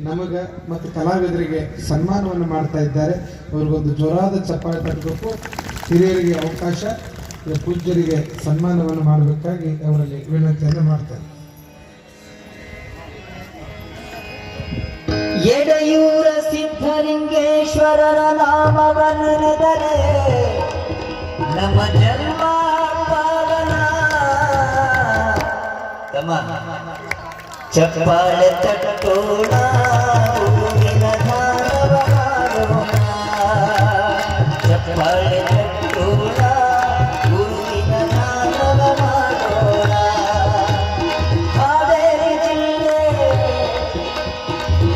ನಮಗೆ ಮತ್ತು ಕಲಾವಿದರಿಗೆ ಸನ್ಮಾನವನ್ನು ಮಾಡ್ತಾ ಇದ್ದಾರೆ. ಅವ್ರಿಗೊಂದು ಜೋರಾದ ಚಪ್ಪಾಳೆ ತಟ್ಟಬೇಕು. ಹಿರಿಯರಿಗೆ ಅವಕಾಶ, ಪೂಜ್ಯರಿಗೆ ಸನ್ಮಾನವನ್ನು ಮಾಡಬೇಕಾಗಿ ಅವರಲ್ಲಿ ವಿನಂತಿಯನ್ನು ಮಾಡ್ತಾರೆ. ಎಡೆಯೂರ ಸಿದ್ಧಲಿಂಗೇಶ್ವರರ ನಾಮವನ್ನೆನೆದರೆ ನಮ್ಮ ಜನ್ಮ ಪಾವನ. ಚಪ್ಪಾಳೆ ತಟ್ಟೋಣ, ಹೂವಿನ ದಾನವ ಮಾಡೋಣ. ಚಪ್ಪಾಳೆ ತಟ್ಟೋಣ, ಹೂವಿನ ದಾನವ ಮಾಡೋಣ. ಹಾವೇರಿ ಜಿಲ್ಲೆ,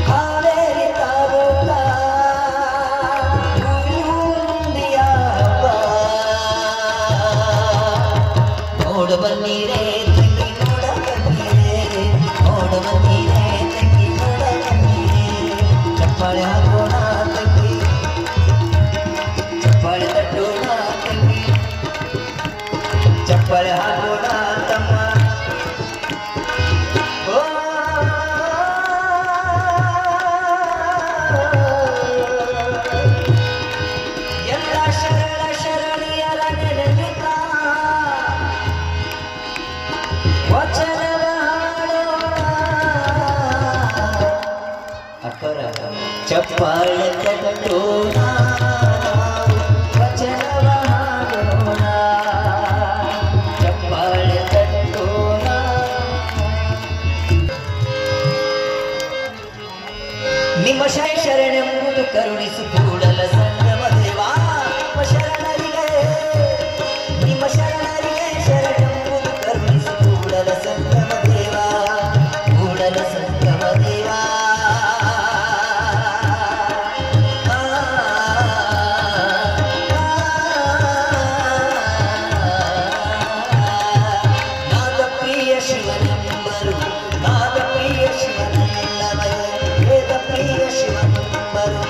ಹಾವೇರಿ ತಾಲೂಕ, ಹುಲಿಹುಂದಿಯ ಹಬ್ಬ. ನೋಡ ಬನ್ನಿರೇ ತಂಗಿ, ನೋಡ ಬನ್ನಿರೇ, ನೋಡ ಬನ್ನಿರೇ ತಂಗಿ, ನೋಡ ಬನ್ನಿರೇ. ಚಪ್ಪಾಳೆ ಹಾಕೋಣ ತಂಗಿ, ಚಪ್ಪಾಳೆ ತಟ್ಟೋಣ ತಂಗಿ, ಚಪ್ಪಾಳೆ ಹಾಕೋಣ ತಮ್ಮ. ಓ ಎಲ್ಲ ಶರಣ ಶರಣಿಯರ ನೆನೆಯುತ್ತಾ ವಚನವ ಹಾಡೋಣ. ಅಕ್ಕರ ಚಪ್ಪಾಳೆ ತಟ್ಟೋಣ, ವಚನವ ಹಾಡೋಣ. ಚಪ್ಪಾಳೆ ತಟ್ಟೋಣ. ನಿಮ್ಮ ಶರಣೆಂಬುದು ಕರುಣಿಸು ಕೂಡಲ ಸಂಗಮ ದೇವಾ. ನಿಮ್ಮ ಶರಣರಿಗೆ, ನಿಮ್ಮ ಶರಣರಿಗೆ ಶರಣೆಂಬುದು ಕರುಣಿಸು ಕೂಡಲ ಸಂಗಮ ದೇವಾ, ಕೂಡಲ ಸಂಗಮ ದೇವಾ. ನಾದ ಪ್ರಿಯ ಶಿವನೆಂಬರು, ನಾದ ಪ್ರಿಯ ಶಿವನಲ್ಲವೇ, ವೇದ ಪ್ರಿಯ ಶಿವನೆಂಬರು,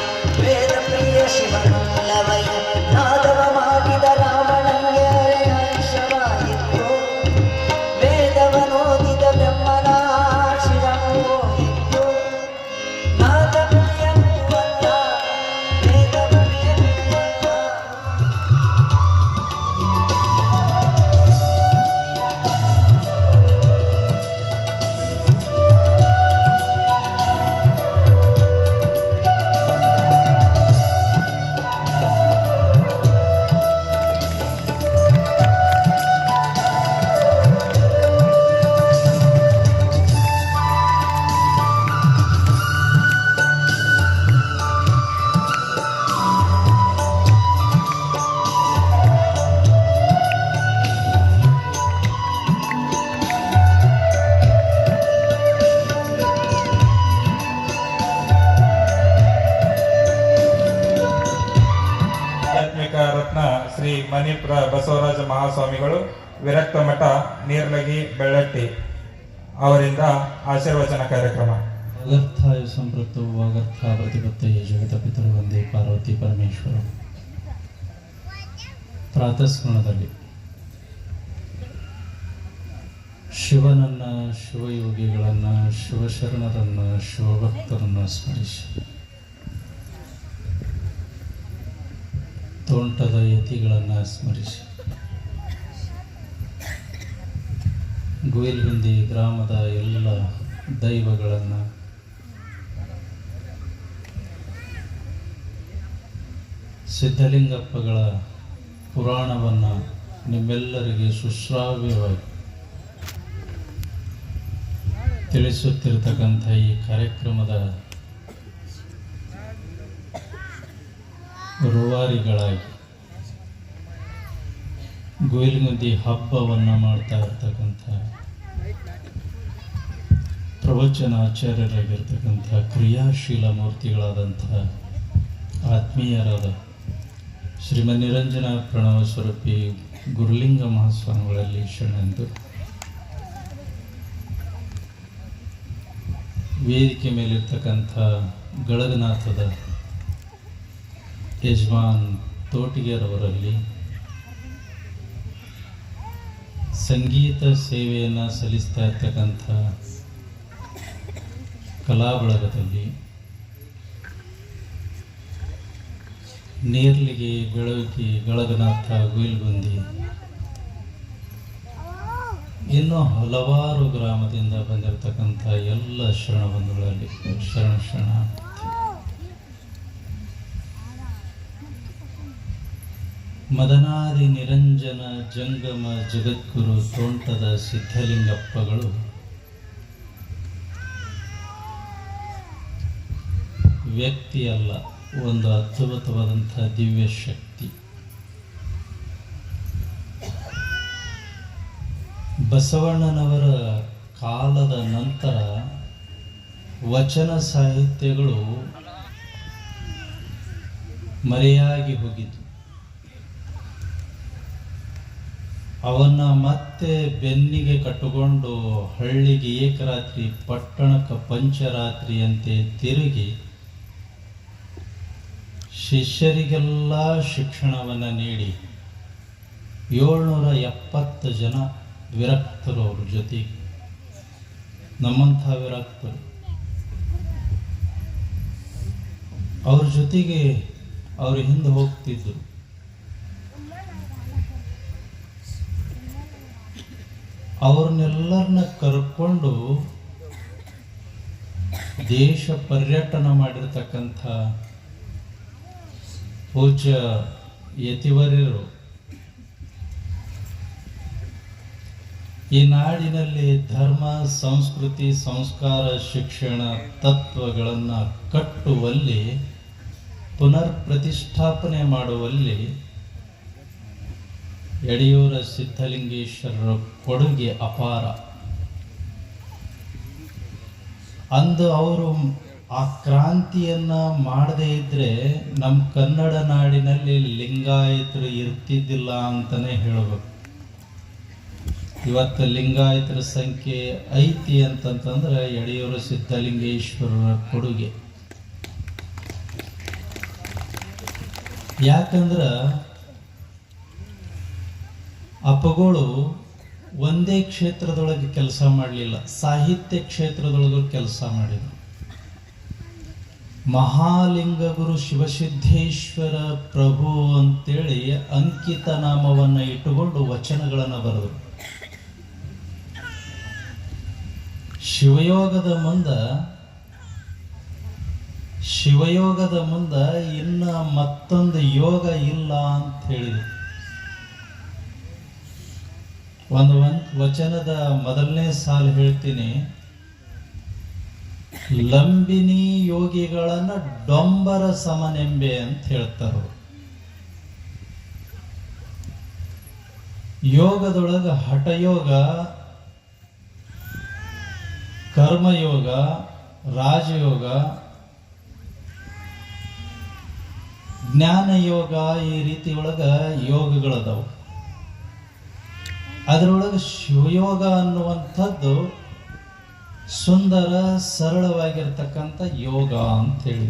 ವೇದ ಪ್ರಿಯ ಶಿವನಲ್ಲವೇ. ನಾದವ ಮಾಡಿದ ರಾವಣನಿಗೆ ಹರ್ಷವಾಯಿತು, ವೇದವನೋದಿದ ಬ್ರಹ್ಮನ ಶಿರಮೋಹಿತು. ನಾದ ಪ್ರಿಯಂಬಲ್ಲ, ವೇದ ಪ್ರಿಯಂಬಲ್ಲ. ಆಧ್ಯಾತ್ಮಿಕ ರತ್ನ ಶ್ರೀ ಮಣಿಪುರ ಬಸವರಾಜ ಮಹಾಸ್ವಾಮಿಗಳು, ವಿರಕ್ತ ಮಠ, ನೀರ್ಲಗಿ, ಬೆಳ್ಳಟ್ಟಿ ಅವರಿಂದ ಆಶೀರ್ವಚನ ಕಾರ್ಯಕ್ರಮ. ವಾಗರ್ಥಾಯ ಸಂಪೃಕ್ತೋ ವಾಗರ್ಥ ಪ್ರತಿಪತ್ತಯೇ ಜಗತಪಿತರು ವಂದೇ ಪಾರ್ವತಿ ಪರಮೇಶ್ವರ. ಪ್ರಾತಸ್ಮರಣದಲ್ಲಿ ಶಿವನನ್ನು, ಶಿವಯೋಗಿಗಳನ್ನು, ಶಿವಶರಣರನ್ನು, ಶಿವಭಕ್ತರನ್ನು ಸ್ಮರಿಸಿ, ತೋಂಟದ ಯತಿಗಳನ್ನು ಸ್ಮರಿಸಿ, ಗುಯಿಲ್ಗುಂದಿ ಗ್ರಾಮದ ಎಲ್ಲ ದೈವಗಳನ್ನು, ಸಿದ್ಧಲಿಂಗಪ್ಪಗಳ ಪುರಾಣವನ್ನು ನಿಮ್ಮೆಲ್ಲರಿಗೆ ಸುಶ್ರಾವ್ಯವಾಗಿ ತಿಳಿಸುತ್ತಿರತಕ್ಕಂಥ ಈ ಕಾರ್ಯಕ್ರಮದ ರೂವಾರಿಗಳಾಗಿ ಗುಯಿಲ್ಗುಂದಿ ಹಬ್ಬವನ್ನು ಮಾಡ್ತಾ ಇರ್ತಕ್ಕಂಥ ಪ್ರವಚನಾಚಾರ್ಯರಾಗಿರ್ತಕ್ಕಂಥ ಕ್ರಿಯಾಶೀಲ ಮೂರ್ತಿಗಳಾದಂಥ ಆತ್ಮೀಯರಾದ ಶ್ರೀಮನ್ನಿರಂಜನ ಪ್ರಣವ ಸ್ವರೂಪಿ ಗುರುಲಿಂಗ ಮಹಾಸ್ವಾಮಿಗಳಲ್ಲಿ ಶರಣೆಂದು, ವೇದಿಕೆ ಮೇಲಿರ್ತಕ್ಕಂಥ ಗಳಗನಾಥದ ಯಜಮಾನ್ ತೋಟಿಗೆರವರಲ್ಲಿ, ಸಂಗೀತ ಸೇವೆಯನ್ನು ಸಲ್ಲಿಸ್ತಾ ಇರ್ತಕ್ಕಂಥ ಕಲಾ ಬಳಗದಲ್ಲಿ ನೇರ್ಲಿಗೆ, ಬೆಳಗಿ, ಗಳಗನಾಥ, ಗುಯಿಲ್ಗುಂದಿ ಇನ್ನೂ ಹಲವಾರು ಗ್ರಾಮದಿಂದ ಬಂದಿರತಕ್ಕಂಥ ಎಲ್ಲ ಶರಣಬಂಧುಗಳಲ್ಲಿ ಶರಣ ಮದನಾದಿ ನಿರಂಜನ ಜಂಗಮ ಜಗದ್ಗುರು ತೋಂಟದ ಸಿದ್ಧಲಿಂಗಪ್ಪಗಳು ವ್ಯಕ್ತಿ ಅಲ್ಲ, ಒಂದು ಅದ್ಭುತವಾದಂಥ ದಿವ್ಯ ಶಕ್ತಿ. ಬಸವಣ್ಣನವರ ಕಾಲದ ನಂತರ ವಚನ ಸಾಹಿತ್ಯಗಳು ಮರೆಯಾಗಿ ಹೋಗಿದ್ದು. ಅವನ್ನ ಮತ್ತೆ ಬೆನ್ನಿಗೆ ಕಟ್ಟಿಕೊಂಡು ಹಳ್ಳಿಗೆ ಏಕರಾತ್ರಿ, ಪಟ್ಟಣಕ್ಕೆ ಪಂಚರಾತ್ರಿಯಂತೆ ತಿರುಗಿ ಶಿಷ್ಯರಿಗೆಲ್ಲ ಶಿಕ್ಷಣವನ್ನು ನೀಡಿ 770 ಜನ ವಿರಕ್ತರು ಅವ್ರ ಜೊತೆಗೆ. ನಮ್ಮಂಥ ವಿರಕ್ತರು ಅವ್ರ ಜೊತೆಗೆ ಅವ್ರ ಹಿಂದೆ ಹೋಗ್ತಿದ್ರು. ಅವ್ರನ್ನೆಲ್ಲರನ್ನ ಕರ್ಕೊಂಡು ದೇಶ ಪರ್ಯಟನ ಮಾಡಿರ್ತಕ್ಕಂಥ ಪೂಜ್ಯ ಯತಿವರ್ಯರು ಈ ನಾಡಿನಲ್ಲಿ ಧರ್ಮ, ಸಂಸ್ಕೃತಿ, ಸಂಸ್ಕಾರ, ಶಿಕ್ಷಣ ತತ್ವಗಳನ್ನು ಕಟ್ಟುವಲ್ಲಿ, ಪುನರ್ ಪ್ರತಿಷ್ಠಾಪನೆ ಮಾಡುವಲ್ಲಿ ಯಡಿಯೂರ ಸಿದ್ಧಲಿಂಗೇಶ್ವರರ ಕೊಡುಗೆ ಅಪಾರ. ಅಂದು ಅವರು ಆ ಕ್ರಾಂತಿಯನ್ನು ಮಾಡದೇ ಇದ್ದರೆ ನಮ್ಮ ಕನ್ನಡ ನಾಡಿನಲ್ಲಿ ಲಿಂಗಾಯತರು ಇರ್ತಿದ್ದಿಲ್ಲ ಅಂತಲೇ ಹೇಳಬೇಕು. ಇವತ್ತು ಲಿಂಗಾಯತರ ಸಂಖ್ಯೆ ಐತಿ ಅಂತಂತಂದ್ರೆ ಯಡಿಯೂರ ಸಿದ್ಧಲಿಂಗೇಶ್ವರರ ಕೊಡುಗೆ. ಯಾಕಂದ್ರೆ ಅಪ್ಪಗಳು ಒಂದೇ ಕ್ಷೇತ್ರದೊಳಗೆ ಕೆಲಸ ಮಾಡಲಿಲ್ಲ, ಸಾಹಿತ್ಯ ಕ್ಷೇತ್ರದೊಳಗೆ ಕೆಲಸ ಮಾಡಿದರು. ಮಹಾಲಿಂಗಗುರು ಶಿವಸಿದ್ದೇಶ್ವರ ಪ್ರಭು ಅಂತೇಳಿ ಅಂಕಿತ ನಾಮವನ್ನು ಇಟ್ಟುಕೊಂಡು ವಚನಗಳನ್ನು ಬರೆದರು. ಶಿವಯೋಗದ ಮುಂದ ಇನ್ನ ಮತ್ತೊಂದು ಯೋಗ ಇಲ್ಲ ಅಂತ ಹೇಳಿದರು. ಒಂದು ವಚನದ ಮೊದಲನೇ ಸಾಲು ಹೇಳ್ತೀನಿ. ಲಂಬಿನಿ ಯೋಗಿಗಳನ್ನ ಡೊಂಬರ ಸಮನೆಂಬೆ ಅಂತ ಹೇಳ್ತಾರ. ಯೋಗದೊಳಗ ಹಠಯೋಗ, ಕರ್ಮಯೋಗ, ರಾಜಯೋಗ, ಜ್ಞಾನಯೋಗ, ಈ ರೀತಿ ಒಳಗ ಯೋಗಗಳದಾವು. ಅದರೊಳಗೆ ಶಿವಯೋಗ ಅನ್ನುವಂಥದ್ದು ಸುಂದರ ಸರಳವಾಗಿರ್ತಕ್ಕಂಥ ಯೋಗ ಅಂತ ಹೇಳಿ.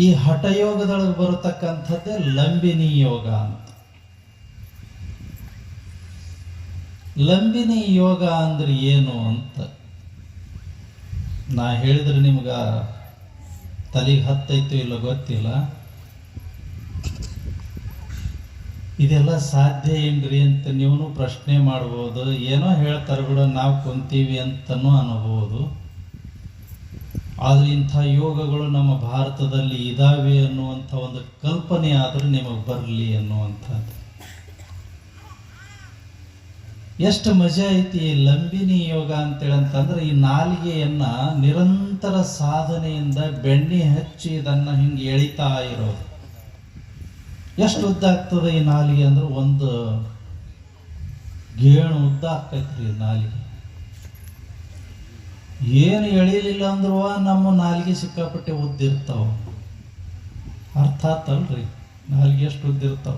ಈ ಹಠಯೋಗದೊಳಗೆ ಬರತಕ್ಕಂಥದ್ದೇ ಲಂಬಿನಿ ಯೋಗ ಅಂತ. ಲಂಬಿನಿ ಯೋಗ ಅಂದ್ರೆ ಏನು ಅಂತ ನಾ ಹೇಳಿದ್ರೆ ನಿಮ್ಗ ತಲೆಗೆ ಹತ್ತೈತೋ ಇಲ್ಲ ಗೊತ್ತಿಲ್ಲ. ಇದೆಲ್ಲ ಸಾಧ್ಯ ಏನ್ರಿ ಅಂತ ನೀವು ಪ್ರಶ್ನೆ ಮಾಡ್ಬೋದು. ಏನೋ ಹೇಳ್ತಾರೆ ಬಿಡ, ನಾವು ಕುಂತೀವಿ ಅಂತನೂ ಅನ್ನಬಹುದು. ಆದ್ರೆ ಇಂಥ ಯೋಗಗಳು ನಮ್ಮ ಭಾರತದಲ್ಲಿ ಇದಾವೆ ಅನ್ನುವಂಥ ಒಂದು ಕಲ್ಪನೆ ಆದ್ರೆ ನಿಮಗೆ ಬರಲಿ ಅನ್ನುವಂಥದ್ದು. ಎಷ್ಟು ಮಜಾ ಐತಿ ಈ ಲಂಬಿನಿ ಯೋಗ ಅಂತೇಳಂತಂದ್ರೆ, ಈ ನಾಲಿಗೆಯನ್ನ ನಿರಂತರ ಸಾಧನೆಯಿಂದ ಬೆಣ್ಣೆ ಹಚ್ಚಿ ಇದನ್ನ ಹಿಂಗೆ ಎಳಿತಾ ಇರೋದು. ಎಷ್ಟು ಉದ್ದ ಆಗ್ತದೆ ಈ ನಾಲಿಗೆ ಅಂದ್ರೆ, ಒಂದು ಗೇಣು ಉದ್ದ ಆಕೈತ್ರಿ ನಾಲಿಗೆ. ಏನು ಎಳಿಲಿಲ್ಲ ಅಂದ್ರೂ ನಮ್ಮ ನಾಲಿಗೆ ಸಿಕ್ಕಾಪಟ್ಟೆ ಉದ್ದಿರ್ತಾವ. ಅರ್ಥ ಆತಲ್ರಿ ನಾಲಿಗೆ ಎಷ್ಟು ಉದ್ದಿರ್ತಾವ.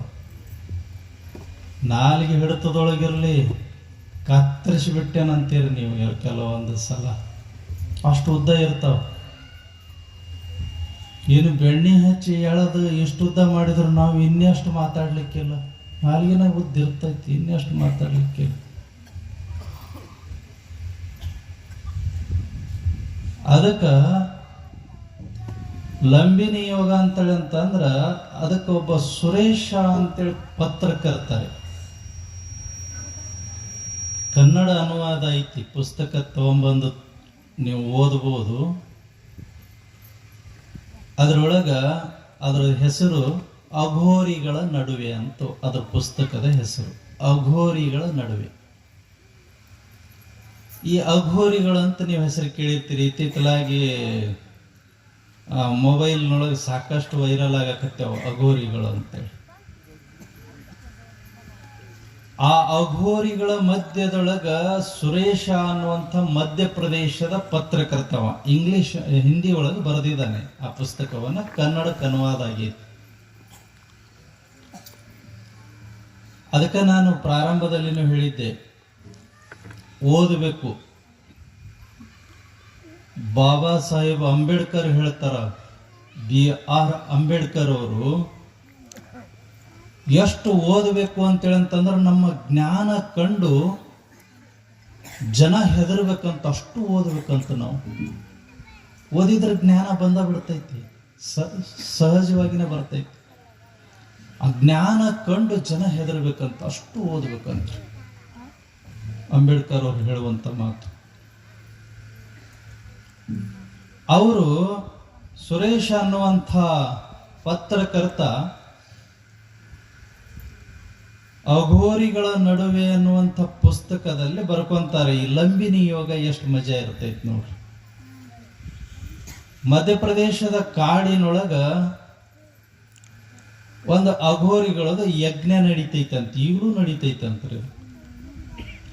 ನಾಲಿಗೆ ಹಿಡಿತದೊಳಗಿರ್ಲಿ ಕತ್ತರಿಸಿಬಿಟ್ಟೇನಂತೀರಿ ನೀವು ಕೆಲವೊಂದು ಸಲ, ಅಷ್ಟು ಉದ್ದ ಇರ್ತಾವ. ಏನು ಬೆಣ್ಣೆ ಹಚ್ಚಿ ಎಳೆದು ಇಷ್ಟು ಉದ್ದ ಮಾಡಿದ್ರು ನಾವು ಇನ್ನೆಷ್ಟು ಮಾತಾಡ್ಲಿಕ್ಕಿಲ್ಲ. ನಾಲಿಗೆನಾಗ ಉದ್ದಿರ್ತೈತಿ, ಇನ್ನೆಷ್ಟು ಮಾತಾಡ್ಲಿಕ್ಕಿಲ್ಲ. ಅದಕ್ಕೆ ಲಂಬಿನಿ ಯೋಗ ಅಂತೇಳಿ ಅಂತಂದ್ರ ಅದಕ್ಕೆ ಒಬ್ಬ ಸುರೇಶ ಅಂತೇಳಿ ಪತ್ರಕರ್ತಾರೆ, ಕನ್ನಡ ಅನುವಾದ ಐತಿ, ಪುಸ್ತಕ ತಗೊಂಬಂದು ನೀವು ಓದ್ಬೋದು. ಅದರೊಳಗ ಅದರ ಹೆಸರು ಅಘೋರಿಗಳ ನಡುವೆ ಅಂತ, ಅದರ ಪುಸ್ತಕದ ಹೆಸರು ಅಘೋರಿಗಳ ನಡುವೆ. ಈ ಅಘೋರಿಗಳಂತ ನೀವು ಹೆಸರು ಕೇಳಿರ್ತೀರಿ. ಇತ್ತಿತ್ತಲಾಗಿ ಮೊಬೈಲ್ನೊಳಗೆ ಸಾಕಷ್ಟು ವೈರಲ್ ಆಗಕತ್ತೇವ ಅಘೋರಿಗಳು ಅಂತೇಳಿ. ಆ ಅಘೋರಿಗಳ ಮಧ್ಯದೊಳಗ ಸುರೇಶ ಅನ್ನುವಂಥ ಮಧ್ಯಪ್ರದೇಶದ ಪತ್ರಕರ್ತವ ಹಿಂದಿ ಒಳಗೆ ಬರೆದಿದ್ದಾನೆ. ಆ ಪುಸ್ತಕವನ್ನ ಕನ್ನಡಕ್ಕೆ ಅನುವಾದ ಆಗೈತಿ. ಅದಕ್ಕೆ ನಾನು ಪ್ರಾರಂಭದಲ್ಲಿನೂ ಹೇಳಿದ್ದೆ, ಓದಬೇಕು. ಬಾಬಾ ಸಾಹೇಬ್ ಅಂಬೇಡ್ಕರ್ ಹೇಳ್ತಾರ, BR ಅಂಬೇಡ್ಕರ್ ಅವರು ಎಷ್ಟು ಓದಬೇಕು ಅಂತೇಳಿ ಅಂತಂದ್ರೆ ನಮ್ಮ ಜ್ಞಾನ ಕಂಡು ಜನ ಹೆದರ್ಬೇಕಂತ ಅಷ್ಟು ಓದಬೇಕಂತ. ನಾವು ಓದಿದ್ರೆ ಜ್ಞಾನ ಬಂದ ಬಿಡ್ತೈತಿ, ಸಹಜವಾಗಿನೇ ಬರ್ತೈತಿ. ಆ ಜ್ಞಾನ ಕಂಡು ಜನ ಹೆದರ್ಬೇಕಂತ ಅಷ್ಟು ಓದಬೇಕಂತ ಅಂಬೇಡ್ಕರ್ ಅವರು ಹೇಳುವಂತ ಮಾತು. ಅವರು ಸುರೇಶ ಅನ್ನುವಂಥ ಪತ್ರಕರ್ತ ಅಘೋರಿಗಳ ನಡುವೆ ಅನ್ನುವಂಥ ಪುಸ್ತಕದಲ್ಲಿ ಬರ್ಕೊಂತಾರೆ, ಈ ಲಂಬಿನಿ ಯೋಗ ಎಷ್ಟು ಮಜಾ ಇರ್ತೈತಿ ನೋಡ್ರಿ. ಮಧ್ಯಪ್ರದೇಶದ ಕಾಡಿನೊಳಗ ಒಂದು ಅಘೋರಿಗಳದ ಯಜ್ಞ ನಡೀತೈತಂತ, ಈಗಲೂ ನಡೀತೈತಂತ್ರಿ.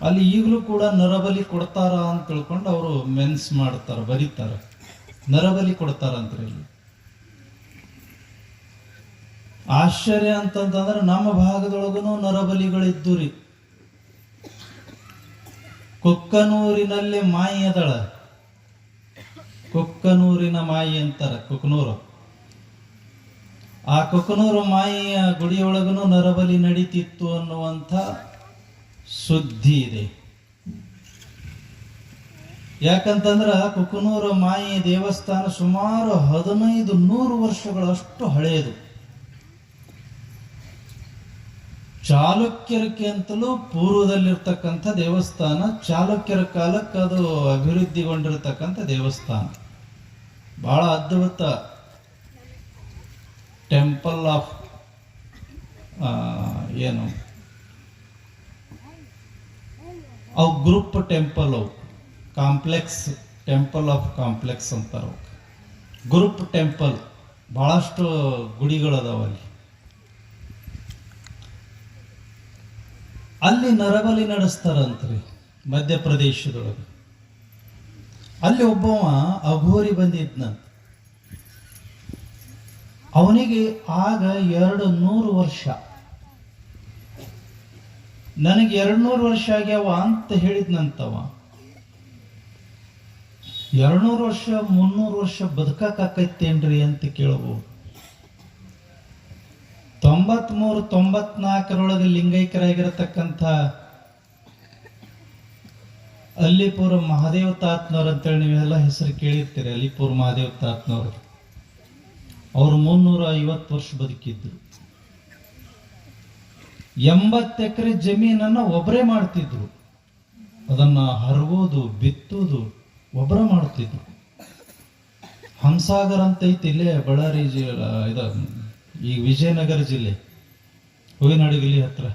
ಅಲ್ಲಿ ಈಗಲೂ ಕೂಡ ನರಬಲಿ ಕೊಡ್ತಾರ ಅಂತ ತಿಳ್ಕೊಂಡು ಅವರು ಮೆನ್ಸ್ ಮಾಡ್ತಾರ, ಬರೀತಾರ, ನರಬಲಿ ಕೊಡ್ತಾರಂತ್ರಿ. ಇಲ್ಲಿ ಆಶ್ಚರ್ಯ ಅಂತಂತಂದ್ರೆ ನಮ್ಮ ಭಾಗದೊಳಗೂ ನರಬಲಿಗಳಿದ್ದು ರೀ. ಕೊಕ್ಕನೂರಿನಲ್ಲಿ ಮಾಯಿ ಅದಳ, ಕೊಕ್ಕನೂರಿನ ಮಾಯಿ ಅಂತಾರ, ಕೊಕ್ಕನೂರು. ಆ ಕೊಕ್ಕನೂರು ಮಾಯಿಯ ಗುಡಿಯೊಳಗೂ ನರಬಲಿ ನಡೀತಿತ್ತು ಅನ್ನುವಂಥ ಸುದ್ದಿ ಇದೆ. ಯಾಕಂತಂದ್ರ ಕುಕನೂರ ಮಾಯಿ ದೇವಸ್ಥಾನ ಸುಮಾರು 1500 ವರ್ಷಗಳಷ್ಟು ಹಳೆಯದು. ಚಾಲುಕ್ಯರಕ್ಕೆ ಅಂತಲೂ ಪೂರ್ವದಲ್ಲಿರ್ತಕ್ಕಂಥ ದೇವಸ್ಥಾನ, ಚಾಲುಕ್ಯರ ಕಾಲಕ್ಕೆ ಅದು ಅಭಿವೃದ್ಧಿಗೊಂಡಿರ್ತಕ್ಕಂಥ ದೇವಸ್ಥಾನ. ಬಹಳ ಅದ್ಭುತ ಟೆಂಪಲ್ ಆಫ್ ಏನು ಅವು ಗ್ರೂಪ್ ಟೆಂಪಲ್, ಅವು ಕಾಂಪ್ಲೆಕ್ಸ್, ಟೆಂಪಲ್ ಆಫ್ ಕಾಂಪ್ಲೆಕ್ಸ್ ಅಂತಾರೆ. ಗ್ರೂಪ್ ಟೆಂಪಲ್, ಬಹಳಷ್ಟು ಗುಡಿಗಳದಾವ ಅಲ್ಲಿ. ಅಲ್ಲಿ ನರಬಲಿ ನಡೆಸ್ತಾರಂತ್ರಿ ಮಧ್ಯಪ್ರದೇಶದೊಳಗೆ. ಅಲ್ಲಿ ಒಬ್ಬವ ಅಘೋರಿ ಬಂದಿದ್ನಂತ. ಅವನಿಗೆ ಆಗ 200 ವರ್ಷ. ನನಗೆ 200 ವರ್ಷ ಆಗ್ಯಾವ ಅಂತ ಹೇಳಿದ್ನಂತವ. 200 ವರ್ಷ 300 ವರ್ಷ ಬದುಕಾಕೈತೇನ್ರಿ ಅಂತ ಕೇಳಬಹುದು. 93-94 ಲಿಂಗೈಕ್ಯರಾಗಿರತಕ್ಕಂಥ ಅಲ್ಲಿಪುರ ಮಹಾದೇವ ತಾತ್ನವ್ರು ಅಂತೇಳಿ ನೀವೆಲ್ಲ ಹೆಸರು ಕೇಳಿರ್ತೀರಿ. ಅಲ್ಲಿಪುರ ಮಹಾದೇವ ತಾತ್ನವ್ರು ಅವರು 350 ವರ್ಷ ಬದುಕಿದ್ರು. 80 ಎಕರೆ ಜಮೀನನ್ನ ಒಬ್ಬರೇ ಮಾಡ್ತಿದ್ರು. ಅದನ್ನ ಹರಗೋದು, ಬಿತ್ತೋದು ಒಬ್ಬರೇ ಮಾಡ್ತಿದ್ರು. ಹಂಸಾಗರ್ ಅಂತ ಐತಿ ಇಲ್ಲೇ ಬಳ್ಳಾರಿ ಜಿಲ್ಲೆ, ಈ ವಿಜಯನಗರ ಜಿಲ್ಲೆ ಹೂವಿನಡಗಲಿ ಹತ್ರ.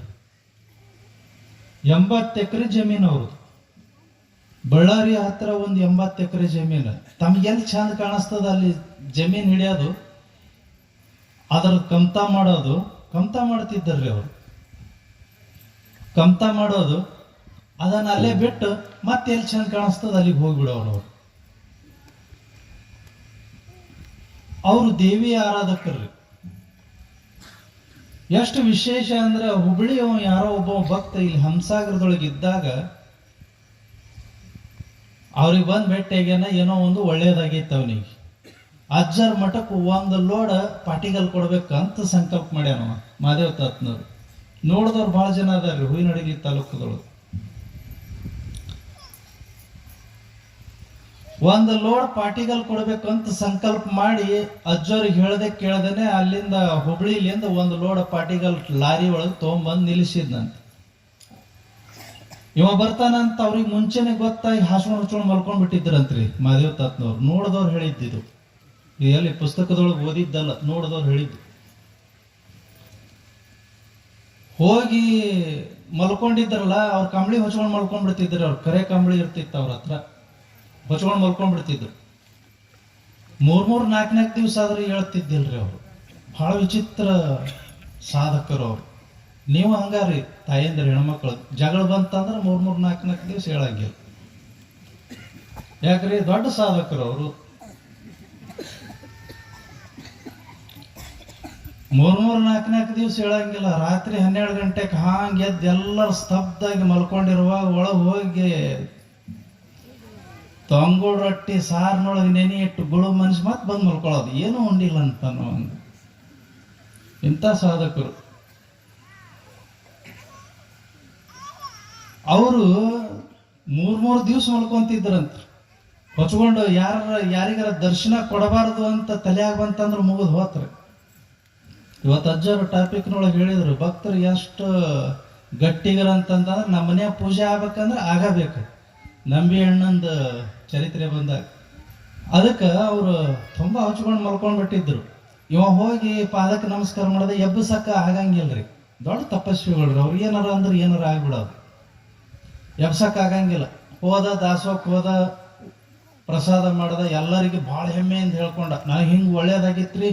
80 ಎಕರೆ ಜಮೀನು ಅವ್ರದ್ದು. ಬಳ್ಳಾರಿ ಹತ್ರ ಒಂದು 80 ಎಕರೆ ಜಮೀನು. ತಮ್ಗೆಲ್ಲಿ ಚಂದ ಕಾಣಿಸ್ತದ ಅಲ್ಲಿ ಜಮೀನ್ ಹಿಡಿಯೋದು, ಅದರ ಕಮ್ತಾ ಮಾಡೋದು. ಕಮ್ತಾ ಮಾಡ್ತಿದ್ದಾರ್ರಿ ಅವರು. ಕಮ್ತಾ ಮಾಡೋದು, ಅದನ್ನ ಅಲ್ಲೇ ಬಿಟ್ಟು ಮತ್ತೆ ಎಲ್ಲಿ ಚಂದ ಕಾಣಿಸ್ತದ ಅಲ್ಲಿಗೆ ಹೋಗ್ಬಿಡೋರು ಅವರು. ಅವರು ದೇವಿ ಆರಾಧಕರ್ರಿ. ಎಷ್ಟು ವಿಶೇಷ ಅಂದ್ರೆ, ಹುಬ್ಳಿ ಯಾರೋ ಒಬ್ಬ ಭಕ್ತ ಇಲ್ಲಿ ಹಂಸಾಗರದೊಳಗೆ ಇದ್ದಾಗ ಅವ್ರಿಗೆ ಬಂದ್ ಭೇಟಿಯಾಗ್ಯಾನ. ಏನೋ ಒಂದು ಒಳ್ಳೇದಾಗೈತೆ ಅವನಿಗೆ. ಅಜ್ಜರ್ ಮಠಕ್ಕೆ 1 ಲೋಡ್ ಪಾಟಿಗಲ್ ಕೊಡ್ಬೇಕಂತ ಸಂಕಲ್ಪ ಮಾಡ್ಯಾನ ಮಹಾದೇವ ತಾತ್ನವ್ರು. ನೋಡಿದವ್ರು ಬಹಳ ಜನ ಅದಾರ್ರಿ ಹೂವಿನಡಗಲಿ ತಾಲೂಕದೊಳಗೆ. ಒಂದು ಲೋಡ್ ಪಾಟಿಗಲ್ ಕೊಡ್ಬೇಕು ಅಂತ ಸಂಕಲ್ಪ ಮಾಡಿ ಅಜ್ಜೋರಿಗೆ ಹೇಳ್ದೆ ಕೇಳ್ದೇನೆ ಅಲ್ಲಿಂದ ಹುಬ್ಳಿಲಿಂದ ಒಂದು ಲೋಡ್ ಪಾಟಿಗಲ್ ಲಾರಿ ಒಳಗೆ ತೊಗೊಂಬಂದು ನಿಲ್ಲಿಸಿದ್ನಂತ. ಇವ ಬರ್ತಾನಂತ ಅವ್ರಿಗೆ ಮುಂಚೆನೆ ಗೊತ್ತಾಗಿ ಹಾಸ್ಕೊಂಡು ಮಲ್ಕೊಂಡ್ ಬಿಟ್ಟಿದ್ರಂತ್ರಿ ಮಾದೇವ್ ತಾತ್ನವ್ರು. ನೋಡಿದವ್ರು ಹೇಳಿದ್ದಿದ್ದು, ಎಲ್ಲಿ ಪುಸ್ತಕದೊಳಗೆ ಓದಿದ್ದಲ್ಲ, ನೋಡಿದವ್ರು ಹೇಳಿದ್ದು. ಹೋಗಿ ಮಲ್ಕೊಂಡಿದ್ರಲ್ಲ, ಅವ್ರ ಕಂಬಳಿ ಹೊಚ್ಕೊಂಡು ಮಲ್ಕೊಂಡ್ಬಿಡ್ತಿದ್ರು. ಅವ್ರ ಕರೆ ಕಂಬಳಿ ಇರ್ತಿತ್ತು ಅವ್ರ ಹತ್ರ, ಹೊಚ್ಕೊಂಡು ಮಲ್ಕೊಂಡ್ಬಿಡ್ತಿದ್ರು. 3-4 ದಿವಸ ಆದ್ರೆ ಹೇಳ್ತಿದ್ದಿಲ್ರಿ ಅವರು. ಬಹಳ ವಿಚಿತ್ರ ಸಾಧಕರು ಅವರು. ನೀವು ಹಂಗಾರಿ ತಾಯಂದ್ರ ಹೆಣ್ಮಕ್ಳು ಜಗಳ ಬಂತಂದ್ರೆ 3-4 ದಿವಸ ಹೇಳಂಗಿಲ್ಲ. ಯಾಕ್ರಿ ದೊಡ್ಡ ಸಾಧಕರು ಅವರು. 3-4 ದಿವಸ ಹೇಳಂಗಿಲ್ಲ. ರಾತ್ರಿ 12 ಗಂಟೆಗೆ ಹಾಂಗೆ ಎದ್ದು ಎಲ್ಲರೂ ಸ್ತಬ್ಧಾಗಿ ಮಲ್ಕೊಂಡಿರುವಾಗ ಒಳಗೆ ಹೋಗಿ ತಂಗೋಡು ರೊಟ್ಟಿ ಸಾರಿನೊಳಗೆ ನೆನೆ ಇಟ್ಟು ಗುಳು ಮನುಷ್ಯ ಮತ್ತೆ ಬಂದು ಮಲ್ಕೊಳ್ಳೋದು, ಏನೂ ಉಂಡಿಲ್ಲ ಅಂತ ಹಂಗೆ. ಇಂಥ ಸಾಧಕರು ಅವರು. 3 ದಿವಸ ಮಲ್ಕೊಂತಿದ್ರಂತ ಹೊಚ್ಕೊಂಡು. ಯಾರಿಗಾರ ದರ್ಶನ ಕೊಡಬಾರದು ಅಂತ ತಲೆಯಾಗ ಬಂತಂದ್ರೆ ಮುಗಿದು ಹೋತ್ರಿ. ಇವತ್ತು ಅಜ್ಜರು ಟಾಪಿಕ್ನೊಳಗೆ ಹೇಳಿದ್ರು, ಭಕ್ತರು ಎಷ್ಟು ಗಟ್ಟಿಗರಂತಂದ್ರೆ ನಮ್ಮ ಮನೆಯ ಪೂಜೆ ಆಗ್ಬೇಕಂದ್ರೆ ಆಗಬೇಕು. ನಂಬಿ ಅಣ್ಣಂದ ಚರಿತ್ರೆ ಬಂದಾಗ ಅದಕ್ಕೆ ಅವರು ತುಂಬ ಹಚ್ಕೊಂಡು ಮಲ್ಕೊಂಡ್ಬಿಟ್ಟಿದ್ರು. ಇವ ಹೋಗಿ ಪಾದಕ್ಕೆ ನಮಸ್ಕಾರ ಮಾಡೋದು ಎಬ್ಬಸಕ್ಕ ಆಗಂಗಿಲ್ರಿ. ದೊಡ್ಡ ತಪಸ್ವಿಗಳ್ರಿ ಅವ್ರು. ಏನಾರ ಅಂದ್ರೆ ಏನಾರ ಆಗ್ಬಿಡೋದು, ಎಬ್ಸಕ್ಕ ಆಗಂಗಿಲ್ಲ. ಹೋದ ದಾಸೋಕ್ ಹೋದ, ಪ್ರಸಾದ ಮಾಡ್ದ, ಎಲ್ಲರಿಗೆ ಭಾಳ ಹೆಮ್ಮೆಯಿಂದ ಹೇಳ್ಕೊಂಡ, ನನಗೆ ಹಿಂಗೆ ಒಳ್ಳೇದಾಗಿತ್ರಿ,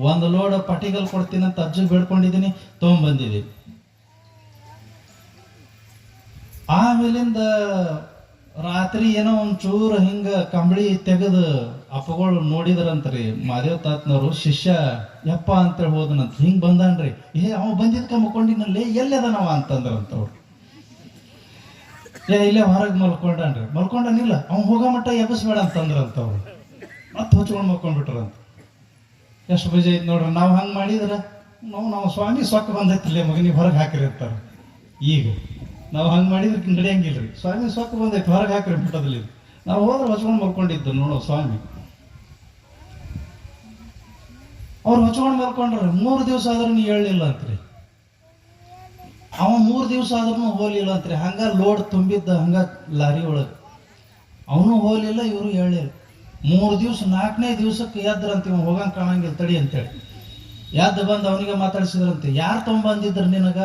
1 ಲೋಡ್ ಪಟಿಗಲ್ ಕೊಡ್ತೀನಿ ಅಂತ ಅಜ್ಜಿಗೆ ಬೇಡ್ಕೊಂಡಿದ್ದೀನಿ, ತೊಗೊಂಬಂದಿದ್ದೀನಿ. ಆಮೇಲಿಂದ ರಾತ್ರಿ ಏನೋ ಒಂಚೂರು ಹಿಂಗ ಕಂಬಳಿ ತೆಗೆದು ಅಪ್ಪಗಳು ನೋಡಿದ್ರಂತ್ರಿ ಮಾದೇವ್ ತಾತ್ನವರು. ಶಿಷ್ಯ ಯಪ್ಪ ಅಂತೇಳಿ ಹೋದನಂತ. ಹಿಂಗ್ ಬಂದಾನ್ರಿ. ಅವ ಬಂದಿದ್ಕ ಮಕ್ಕೊಂಡಿನಲ್ಲಿ ಎಲ್ಲದನವ ಅಂತಂದ್ರಂತವ್ರು. ಇಲ್ಲೇ ಹೊರಗೆ ಮಲ್ಕೊಂಡಾನ್ರಿ. ಮಲ್ಕೊಂಡನಿಲ್ಲ, ಅವ್ನು ಹೋಗೋ ಮಟ್ಟ ಎಬ್ಬಿಸ್ಬೇಡ ಅಂತಂದ್ರಂತವ್ರು. ಮತ್ತೆ ಹೊಚ್ಕೊಂಡು ಮಲ್ಕೊಂಡ್ಬಿಟ್ರಂತ. ಎಷ್ಟು ಬಜೆ ಐತ್ ನೋಡ್ರಿ. ನಾವು ಹಂಗೆ ಮಾಡಿದ್ರೆ ನಾವು ಸ್ವಾಮಿ ಸೊಕ್ಕ ಬಂದೈತಿಲ್ಲ ಮಗನಿಗೆ ಹೊರಗೆ ಹಾಕಿರಿ ಅಂತಾರೆ. ಈಗ ನಾವು ಹಂಗೆ ಮಾಡಿದ್ರೆ ನಡೆಯಂಗಿಲ್ರಿ. ಸ್ವಾಮಿ ಸೊಕ್ಕ ಬಂದೈತಿ ಹೊರಗೆ ಹಾಕಿರಿ ಬಿಟ್ಟದಲ್ಲಿ. ನಾವು ಹೋದ್ರೆ ಹೊಚ್ಕೊಂಡು ಮಲ್ಕೊಂಡಿದ್ದು ನೋಡೋ ಸ್ವಾಮಿ. ಅವ್ರು ಹೊಚ್ಕೊಂಡು ಮಲ್ಕೊಂಡ್ರಿ. 3 ದಿವಸ ಆದ್ರೂ ಹೇಳಲಿಲ್ಲ ಅಂತ್ರಿ. ಅವ 3 ದಿವಸ ಆದ್ರೂ ಹೋಲಿಲ್ಲ ಅಂತ್ರಿ. ಹಂಗ ಲೋಡ್ ತುಂಬಿದ್ದ ಹಂಗ ಲಾರಿ ಒಳಗೆ. ಅವನು ಹೋಲಿಲ್ಲ, ಇವರು ಹೇಳಿಲ್ಲ. 3 ದಿವಸ 4ನೇ ದಿವಸಕ್ಕೆ ಎದ್ರಂತ. ಇವ ಹೋಗಂಗೆ ಕಾಣಂಗಿಲ್ಲ ತಡಿ ಅಂತೇಳಿ ಎದ್ದು ಬಂದು ಅವನಿಗೆ ಮಾತಾಡ್ಸಿದ್ರಂತೆ. ಯಾರು ತೊಗೊಂಬಂದಿದ್ರು ನಿನಗ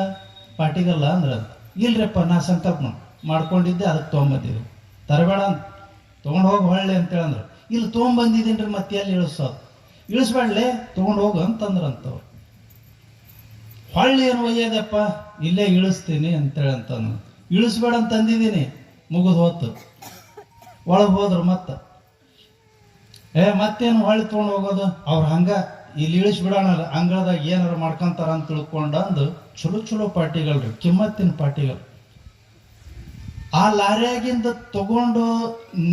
ಪಾಟಿಗಲ್ಲ ಅಂದ್ರಂತ. ಇಲ್ರಿಪ್ಪ, ನಾ ಸಂಕಲ್ಪ ಮಾಡ್ಕೊಂಡಿದ್ದೆ, ಅದಕ್ಕೆ ತೊಗೊಂಬಂದಿದ್ದೆ. ತರಬೇಡ ಅಂತ, ತೊಗೊಂಡು ಹೋಗಿ ಹೊಳ್ಳೆ ಅಂತೇಳಂದ್ರು. ಇಲ್ಲಿ ತೊಗೊಂಬಂದಿದ್ದೀನಿ ರೀ, ಮತ್ತೆ ಎಲ್ಲಿ ಇಳಿಸೋದು, ಇಳಿಸ್ಬೇಡ್ಲೆ, ತೊಗೊಂಡು ಹೋಗು ಅಂತಂದ್ರಂತವ್ರು. ಹೊಳ್ಳಿ ಏನು ಒಯ್ಯದಪ್ಪ, ಇಲ್ಲೇ ಇಳಿಸ್ತೀನಿ ಅಂತೇಳಂತ. ಇಳಿಸ್ಬೇಡ ಅಂತ ಅಂದಿದ್ದೀನಿ, ಮುಗಿದು ಹೊತ್ತು ಒಳಗೆ ಹೋದ್ರು. ಮತ್ತೇನು ಹೊಳ್ಳಿ ತೊಗೊಂಡು ಹೋಗೋದು, ಅವ್ರು ಹಂಗ ಇಲ್ಲಿ ಇಳಿಸ್ಬಿಡೋಣ ಅಂಗಳದಾಗ ಏನಾರು ಮಾಡ್ಕೊಂತಾರ ಅಂತ ತಿಳ್ಕೊಂಡಂದು ಚಲೋ ಪಾರ್ಟಿಗಳ್ರಿ, ಕಿಮ್ಮತ್ತಿನ ಪಾರ್ಟಿಗಳು. ಆ ಲಾರಿಯಾಗಿಂದ ತಗೊಂಡು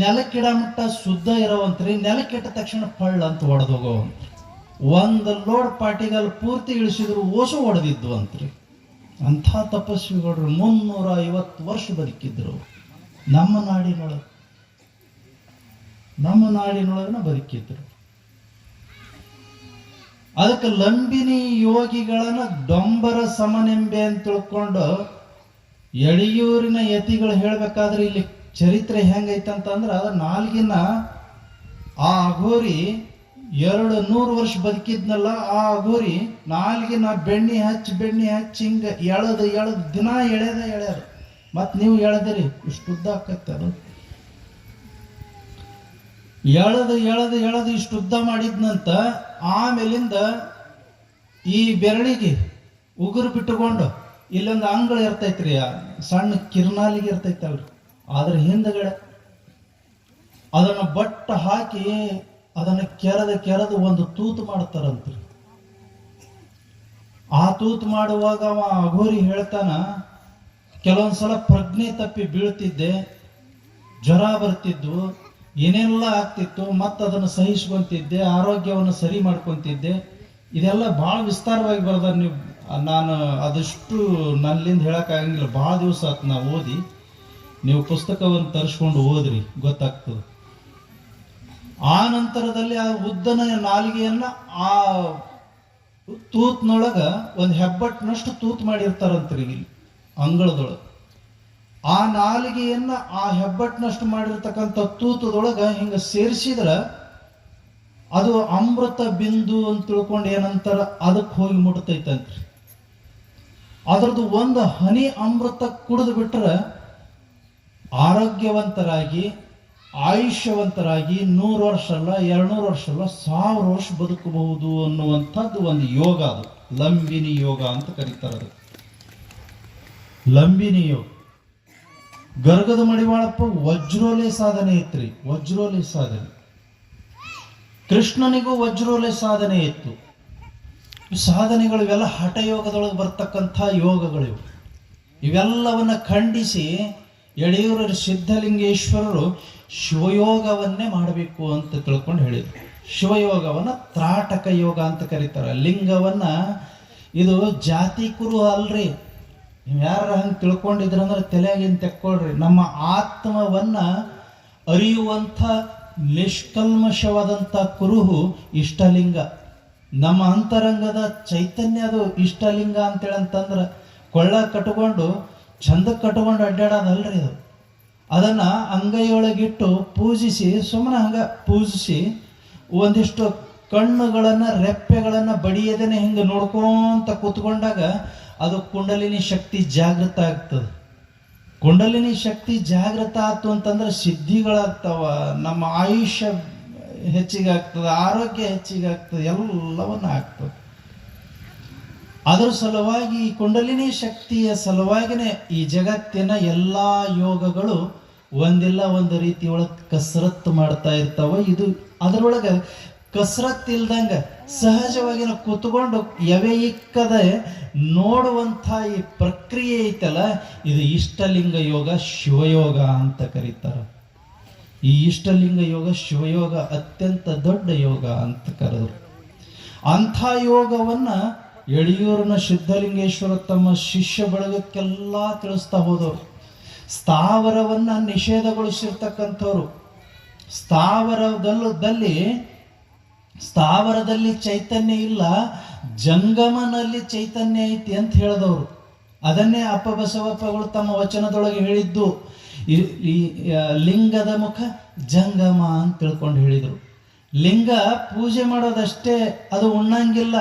ನೆಲಕ್ಕಿಡ ಮಟ್ಟ ಶುದ್ಧ ಇರೋವಂತ್ರಿ. ನೆಲಕ್ಕಿಟ್ಟ ತಕ್ಷಣ ಪಳ್ಳ ಅಂತ ಹೊಡೆದೋಗೋವಂತ್ರಿ. 1 ಲೋಡ್ ಪಾಟಿಗಲ್ ಪೂರ್ತಿ ಇಳಿಸಿದ್ರು ಓಸು ಹೊಡೆದಿದ್ದು ಅಂತ್ರಿ. ಅಂಥ ತಪಸ್ವಿಗಳ್ರು 350 ವರ್ಷ ಬದುಕಿದ್ರು ನಮ್ಮ ನಾಡಿನೊಳಗನ ಬದುಕಿದ್ರು. ಅದಕ್ಕೆ ಲಂಬಿನಿ ಯೋಗಿಗಳನ್ನ ಡೊಂಬರ ಸಮನೆಂಬೆ ಅಂತ ತಿಳ್ಕೊಂಡು ಯಡಿಯೂರಿನ ಯತಿಗಳು ಹೇಳ್ಬೇಕಾದ್ರೆ ಇಲ್ಲಿ ಚರಿತ್ರೆ ಹೆಂಗೈತಂತಂದ್ರೆ, ಅದ್ರ ನಾಲ್ಗಿನ ಆ ಅಘೋರಿ 200 ವರ್ಷ ಬದುಕಿದ್ನಲ್ಲ, ಆ ಅಘೋರಿ ನಾಲ್ಗಿನ ಬೆಣ್ಣೆ ಹಚ್ಚಿ ಹಿಂಗ ಎಳೆದು ದಿನ ಎಳೆದ ಮತ್ ನೀವು ಎಳೆದಿರಿ ಇಷ್ಟು ಉದ್ದ ಆಕತ್ತೆ. ಅದು ಎಳೆದು ಇಷ್ಟು ಉದ್ದ ಮಾಡಿದ್ನಂತ. ಆಮೇಲಿಂದ ಈ ಬೆರಳಿಗೆ ಉಗುರು ಬಿಟ್ಟುಕೊಂಡು ಇಲ್ಲೊಂದು ಅಂಗಳ ಇರ್ತೈತ್ರಿ, ಸಣ್ಣ ಕಿರ್ನಾಲಿಗೆ ಇರ್ತೈತಲ್ರಿ, ಅದ್ರ ಹಿಂದಗಡೆ ಅದನ್ನ ಬಟ್ಟ ಹಾಕಿ ಅದನ್ನ ಕೆರೆದು ಒಂದು ತೂತು ಮಾಡ್ತಾರಂತ್ರಿ. ಆ ತೂತು ಮಾಡುವಾಗ ಅವ ಅಘೋರಿ ಹೇಳ್ತಾನ, ಕೆಲವೊಂದ್ಸಲ ಪ್ರಜ್ಞೆ ತಪ್ಪಿ ಬೀಳ್ತಿದ್ದೆ, ಜ್ವರ ಬರ್ತಿದ್ವು, ಏನೆಲ್ಲ ಆಗ್ತಿತ್ತು, ಅದನ್ನು ಸಹಿಸ್ಕೊಂತಿದ್ದೆ, ಆರೋಗ್ಯವನ್ನು ಸರಿ ಮಾಡ್ಕೊಂತಿದ್ದೆ. ಇದೆಲ್ಲ ಭಾಳ ವಿಸ್ತಾರವಾಗಿ ಬರೆದ. ನೀವು ನಾನು ಅದಷ್ಟು ನನ್ನಿಂದ ಹೇಳಕ್ಕಾಗಂಗಿಲ್ಲ, ಭಾಳ ದಿವಸ ಆಯ್ತು ನಾ ಓದಿ. ನೀವು ಪುಸ್ತಕವನ್ನು ತರಿಸ್ಕೊಂಡು ಓದ್ರಿ, ಗೊತ್ತಾಗ್ತದೆ. ಆ ನಂತರದಲ್ಲಿ ಆ ಉದ್ದನ ನಾಲಿಗೆಯನ್ನ ಆ ತೂತ್ನೊಳಗ ಒಂದು ಹೆಬ್ಬಟ್ಟಿನಷ್ಟು ತೂತ್ ಮಾಡಿರ್ತಾರಂತ್ರಿ ಇಲ್ಲಿ ಅಂಗಳದೊಳಗೆ. ಆ ನಾಲಿಗೆಯನ್ನ ಆ ಹೆಬ್ಬಟ್ಟಿನಷ್ಟು ಮಾಡಿರ್ತಕ್ಕಂಥ ತೂತದೊಳಗ ಹಿಂಗ ಸೇರಿಸಿದ್ರ ಅದು ಅಮೃತ ಬಿಂದು ಅಂತ ತಿಳ್ಕೊಂಡು ಏನಂತಾರ ಅದಕ್ಕೆ ಹೋಗಿ ಮುಟ್ತೈತಂತ್ರಿ. ಅದ್ರದ್ದು ಒಂದು ಹನಿ ಅಮೃತ ಕುಡಿದು ಬಿಟ್ರೆ ಆರೋಗ್ಯವಂತರಾಗಿ ಆಯುಷ್ಯವಂತರಾಗಿ 100 ವರ್ಷ ಅಲ್ಲ 200 ವರ್ಷ ಅಲ್ಲ 1000 ವರ್ಷ ಬದುಕಬಹುದು ಅನ್ನುವಂಥದ್ದು ಒಂದು ಯೋಗ. ಅದು ಲಂಬಿನಿ ಯೋಗ ಅಂತ ಕರೀತಾರೆ. ಅದು ಲಂಬಿನಿ ಯೋಗ. ಗರ್ಗದ ಮಡಿವಾಳಪ್ಪ ವಜ್ರೋಲೆ ಸಾಧನೆ ಇತ್ರಿ. ವಜ್ರೋಲೆ ಸಾಧನೆ. ಕೃಷ್ಣನಿಗೂ ವಜ್ರೋಲೆ ಸಾಧನೆ ಇತ್ತು. ಸಾಧನೆಗಳು ಇವೆಲ್ಲ ಹಠಯೋಗದೊಳಗೆ ಬರ್ತಕ್ಕಂಥ ಯೋಗಗಳಿವು. ಇವೆಲ್ಲವನ್ನ ಖಂಡಿಸಿ ಯಡಿಯೂರ ಸಿದ್ಧಲಿಂಗೇಶ್ವರರು ಶಿವಯೋಗವನ್ನೇ ಮಾಡಬೇಕು ಅಂತ ತಿಳ್ಕೊಂಡು ಹೇಳಿದರು. ಶಿವಯೋಗವನ್ನ ತ್ರಾಟಕ ಯೋಗ ಅಂತ ಕರೀತಾರೆ. ಲಿಂಗವನ್ನ ಇದು ಜಾತಿ ಕುರು ಅಲ್ರಿ. ನೀವು ಯಾರು ಹಂಗೆ ತಿಳ್ಕೊಂಡಿದ್ರಂದ್ರೆ ತಲೆಯಾಗಿನ ತೆಕ್ಕೊಳ್ರಿ. ನಮ್ಮ ಆತ್ಮವನ್ನ ಅರಿಯುವಂಥ ನಿಷ್ಕಲ್ಮಶವಾದಂಥ ಕುರುಹು ಇಷ್ಟಲಿಂಗ. ನಮ್ಮ ಅಂತರಂಗದ ಚೈತನ್ಯ ಅದು ಇಷ್ಟಲಿಂಗ ಅಂತೇಳಂತಂದ್ರೆ ಕೊಳ್ಳ ಕಟ್ಕೊಂಡು ಚಂದಕ್ಕೆ ಕಟ್ಕೊಂಡು ಅಡ್ಡಾಡೋದಲ್ರಿ ಅದು. ಅದನ್ನ ಅಂಗೈಯೊಳಗಿಟ್ಟು ಪೂಜಿಸಿ ಸುಮ್ಮನೆ ಹಂಗ ಪೂಜಿಸಿ ಒಂದಿಷ್ಟು ಕಣ್ಣುಗಳನ್ನ ರೆಪ್ಪೆಗಳನ್ನ ಬಡಿಯದೇನೆ ಹಿಂಗೆ ನೋಡ್ಕೊಂತ ಕೂತ್ಕೊಂಡಾಗ ಅದು ಕುಂಡಲಿನಿ ಶಕ್ತಿ ಜಾಗೃತ ಆಗ್ತದೆ. ಕುಂಡಲಿನಿ ಶಕ್ತಿ ಜಾಗೃತ ಆಯ್ತು ಅಂತಂದ್ರೆ ಸಿದ್ಧಿಗಳಾಗ್ತಾವ, ನಮ್ಮ ಆಯುಷ್ಯ ಹೆಚ್ಚಿಗೆ ಆಗ್ತದೆ, ಆರೋಗ್ಯ ಹೆಚ್ಚಿಗೆ ಆಗ್ತದೆ, ಎಲ್ಲವನ್ನ ಆಗ್ತದೆ. ಅದರ ಸಲುವಾಗಿ ಈ ಕುಂಡಲಿನಿ ಶಕ್ತಿಯ ಸಲುವಾಗಿನೇ ಈ ಜಗತ್ತಿನ ಎಲ್ಲ ಯೋಗಗಳು ಒಂದಿಲ್ಲ ಒಂದು ರೀತಿ ಒಳಗೆ ಕಸರತ್ತು ಮಾಡ್ತಾ ಇರ್ತಾವ. ಇದು ಅದರೊಳಗೆ ಕಸರತ್ತು ಇಲ್ದಂಗ ಸಹಜವಾಗಿ ನಾವು ಕೂತ್ಕೊಂಡು ಯವೆಯಿಕ್ಕದೆ ನೋಡುವಂಥ ಈ ಪ್ರಕ್ರಿಯೆ ಐತಲ್ಲ, ಇದು ಇಷ್ಟಲಿಂಗ ಯೋಗ ಶಿವಯೋಗ ಅಂತ ಕರೀತಾರೆ. ಈ ಇಷ್ಟಲಿಂಗ ಯೋಗ ಶಿವಯೋಗ ಅತ್ಯಂತ ದೊಡ್ಡ ಯೋಗ ಅಂತ ಕರೆದರು. ಅಂಥ ಯೋಗವನ್ನ ಯಡಿಯೂರಿನ ಸಿದ್ಧಲಿಂಗೇಶ್ವರ ತಮ್ಮ ಶಿಷ್ಯ ಬಳಗಕ್ಕೆಲ್ಲ ತಿಳಿಸ್ತಾ ಹೋದವರು. ಸ್ಥಾವರವನ್ನ ನಿಷೇಧಗೊಳಿಸಿರ್ತಕ್ಕಂಥವ್ರು. ಸ್ಥಾವರದಲ್ಲಿ ಚೈತನ್ಯ ಇಲ್ಲ, ಜಂಗಮನಲ್ಲಿ ಚೈತನ್ಯ ಐತಿ ಅಂತ ಹೇಳಿದವರು. ಅದನ್ನೇ ಅಪ್ಪ ಬಸವಪ್ಪಗಳು ತಮ್ಮ ವಚನದೊಳಗೆ ಹೇಳಿದ್ದು. ಈ ಲಿಂಗದ ಮುಖ ಜಂಗಮ ಅಂತ ತಿಳ್ಕೊಂಡು ಹೇಳಿದರು. ಲಿಂಗ ಪೂಜೆ ಮಾಡೋದಷ್ಟೇ, ಅದು ಉಣ್ಣಂಗಿಲ್ಲ.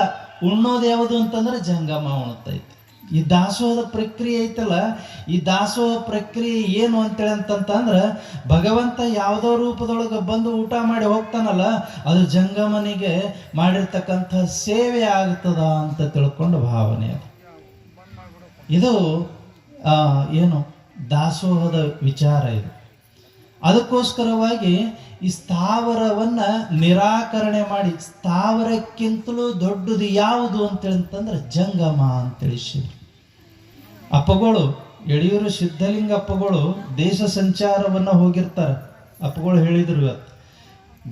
ಉಣ್ಣೋದು ಯಾವುದು ಅಂತಂದ್ರೆ ಜಂಗಮ ಉಣ್ತೈತಿ. ಈ ದಾಸೋಹದ ಪ್ರಕ್ರಿಯೆ ಐತಲ್ಲ, ಈ ದಾಸೋಹ ಪ್ರಕ್ರಿಯೆ ಏನು ಅಂತೇಳಿ ಅಂತಂದ್ರೆ ಭಗವಂತ ಯಾವುದೋ ರೂಪದೊಳಗೆ ಬಂದು ಊಟ ಮಾಡಿ ಹೋಗ್ತಾನಲ್ಲ, ಅದು ಜಂಗಮನಿಗೆ ಮಾಡಿರ್ತಕ್ಕಂಥ ಸೇವೆ ಆಗ್ತದ ಅಂತ ತಿಳ್ಕೊಂಡು ಭಾವನೆ. ಇದು ಏನು ದಾಸೋಹದ ವಿಚಾರ ಇದು. ಅದಕ್ಕೋಸ್ಕರವಾಗಿ ಈ ಸ್ಥಾವರವನ್ನ ನಿರಾಕರಣೆ ಮಾಡಿ ಸ್ಥಾವರಕ್ಕಿಂತಲೂ ದೊಡ್ಡದು ಯಾವುದು ಅಂತೇಳಂತಂದ್ರೆ ಜಂಗಮ ಅಂತೇಳಿಸಿ ಅಪ್ಪಗಳು ಯಡಿಯೂರು ಸಿದ್ಧಲಿಂಗ ಅಪ್ಪಗಳು ದೇಶ ಸಂಚಾರವನ್ನ ಹೋಗಿರ್ತಾರೆ. ಅಪ್ಪಗಳು ಹೇಳಿದ್ರು ಇವತ್ತು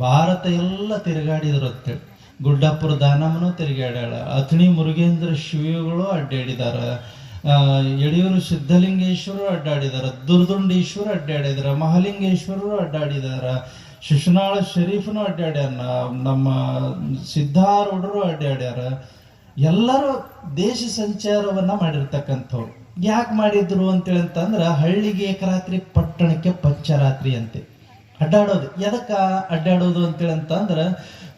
ಭಾರತ ಎಲ್ಲ ತಿರುಗಾಡಿದ್ರು ಅಂತೇಳಿ. ಗುಡ್ಡಾಪುರ ದಾನಮ್ಮನೂ ತಿರುಗಾಡ್ಯಾಳ, ಅಥಣಿ ಮುರುಗೇಂದ್ರ ಶಿವಗಳು ಅಡ್ಡಾಡಿದಾರ, ಯಡಿಯೂರು ಸಿದ್ಧಲಿಂಗೇಶ್ವರರು ಅಡ್ಡಾಡಿದಾರ, ದುರ್ದುಂಡೇಶ್ವರ ಅಡ್ಡಾಡಿದಾರ, ಮಹಾಲಿಂಗೇಶ್ವರರು ಅಡ್ಡಾಡಿದಾರ, ಶಿಶುನಾಳ ಶರೀಫನು ಅಡ್ಡಾಡ್ಯಾನ, ನಮ್ಮ ಸಿದ್ಧಾರೂಢರು ಅಡ್ಡಾಡ್ಯಾರ. ಎಲ್ಲರೂ ದೇಶ ಸಂಚಾರವನ್ನ ಮಾಡಿರ್ತಕ್ಕಂಥವ್ರು. ಯಾಕೆ ಮಾಡಿದ್ರು ಅಂತೇಳಿ ಅಂತಂದ್ರೆ ಹಳ್ಳಿಗೆ ಏಕರಾತ್ರಿ ಪಟ್ಟಣಕ್ಕೆ ಪಂಚರಾತ್ರಿ ಅಂತೆ ಅಡ್ಡಾಡೋದು. ಎದಕ್ಕ ಅಡ್ಡಾಡೋದು ಅಂತೇಳಿ ಅಂತಂದ್ರೆ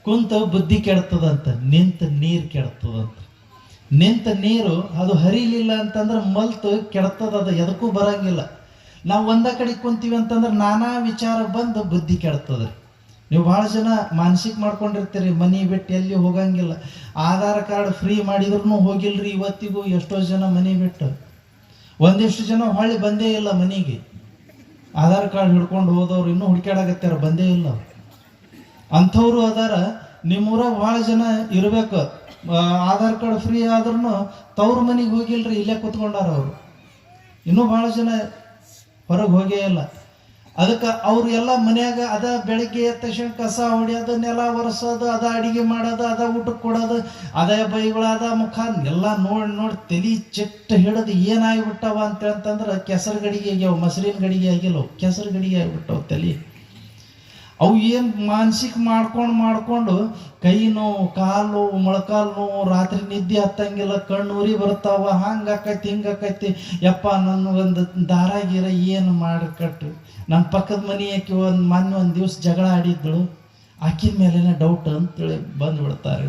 ಕುಂತ ಬುದ್ಧಿ ಕೆಡ್ತದಂತ, ನಿಂತ ನೀರು ಕೆಡ್ತದಂತ. ನಿಂತ ನೀರು ಅದು ಹರಿಲಿಲ್ಲ ಅಂತಂದ್ರೆ ಮಲ್ತು ಕೆಡ್ತದ, ಅದು ಎದಕ್ಕೂ ಬರಂಗಿಲ್ಲ. ನಾವು ಒಂದ ಕಡೆ ಕುಂತೀವಿ ಅಂತಂದ್ರೆ ನಾನಾ ವಿಚಾರ ಬಂದು ಬುದ್ಧಿ ಕೆಡ್ತದೆ. ನೀವು ಭಾಳ ಜನ ಮಾನಸಿಕ ಮಾಡ್ಕೊಂಡಿರ್ತೀರಿ, ಮನೆ ಬಿಟ್ಟು ಎಲ್ಲಿ ಹೋಗಂಗಿಲ್ಲ. ಆಧಾರ್ ಕಾರ್ಡ್ ಫ್ರೀ ಮಾಡಿದ್ರು ಹೋಗಿಲ್ರಿ ಇವತ್ತಿಗೂ. ಎಷ್ಟೋ ಜನ ಮನೆ ಬಿಟ್ಟು, ಒಂದಿಷ್ಟು ಜನ ಹೊಳ್ಳಿ ಬಂದೇ ಇಲ್ಲ ಮನೆಗೆ. ಆಧಾರ್ ಕಾರ್ಡ್ ಹಿಡ್ಕೊಂಡು ಹೋದವ್ರು ಇನ್ನೂ ಹುಡುಕಾಡಕತ್ತಾರ, ಬಂದೇ ಇಲ್ಲ. ಅಂಥವ್ರು ಅದಾರ. ನಿಮ್ಮೂರಾಗ ಭಾಳ ಜನ ಇರಬೇಕು, ಆಧಾರ್ ಕಾರ್ಡ್ ಫ್ರೀ ಆದ್ರೂ ತವ್ರ ಮನೆಗೆ ಹೋಗಿಲ್ರಿ, ಇಲ್ಲೇ ಕೂತ್ಕೊಂಡಾರ ಅವರು. ಇನ್ನೂ ಭಾಳ ಜನ ಹೊರಗೆ ಹೋಗೇ ಇಲ್ಲ. ಅದಕ್ಕೆ ಅವ್ರು ಎಲ್ಲ ಮನ್ಯಾಗ ಅದ ಬೆಳಿಗ್ಗೆ ಎದ್ದ ತಕ್ಷಣ ಕಸ ಹೊಡಿಯೋದು, ನೆಲ ಒರೆಸೋದು, ಅದ ಅಡಿಗೆ ಮಾಡೋದು, ಅದ ಊಟಕ್ಕೆ ಕೊಡೋದು, ಅದೇ ಬೈಗಳಾದ ಮುಖ ಎಲ್ಲ ನೋಡಿ ತಲೆ ಚೆಟ್ಟ ಹಿಡಿದು ಏನಾಗಿಬಿಟ್ಟವ ಅಂತೇಳಂತಂದ್ರೆ ಕೆಸರು ಗಡಿಗೆ ಆಗ್ಯಾವ, ಮೊಸರಿನ ಗಡಿಗೆ ಆಗಿಲ್ಲವು, ಕೆಸರು ಗಡಿಗೆ ಆಗಿಬಿಟ್ಟವು ತಲೆ. ಅವು ಏನು ಮಾನಸಿಕ ಮಾಡ್ಕೊಂಡು ಕೈ ನೋವು, ಕಾಲು ನೋವು, ಮೊಳಕಾಲು ನೋವು, ರಾತ್ರಿ ನಿದ್ದೆ ಹತ್ತಂಗಿಲ್ಲ, ಕಣ್ಣು ಉರಿ ಬರ್ತಾವ, ಹಂಗಾಕೈತಿ ಹಿಂಗಾಕೈತಿ. ಯಪ್ಪ ನನ್ನ ಒಂದು ದಾರಾಗಿರ ಏನು ಮಾಡಿ ಕಟ್ಟು. ನನ್ನ ಪಕ್ಕದ ಮನೆ ಆಕಿ ಒಂದು ದಿವಸ ಜಗಳ ಆಡಿದ್ದಳು, ಆಕಿನ ಮೇಲೇನೆ ಡೌಟ್ ಅಂತೇಳಿ ಬಂದುಬಿಡ್ತಾರೆ.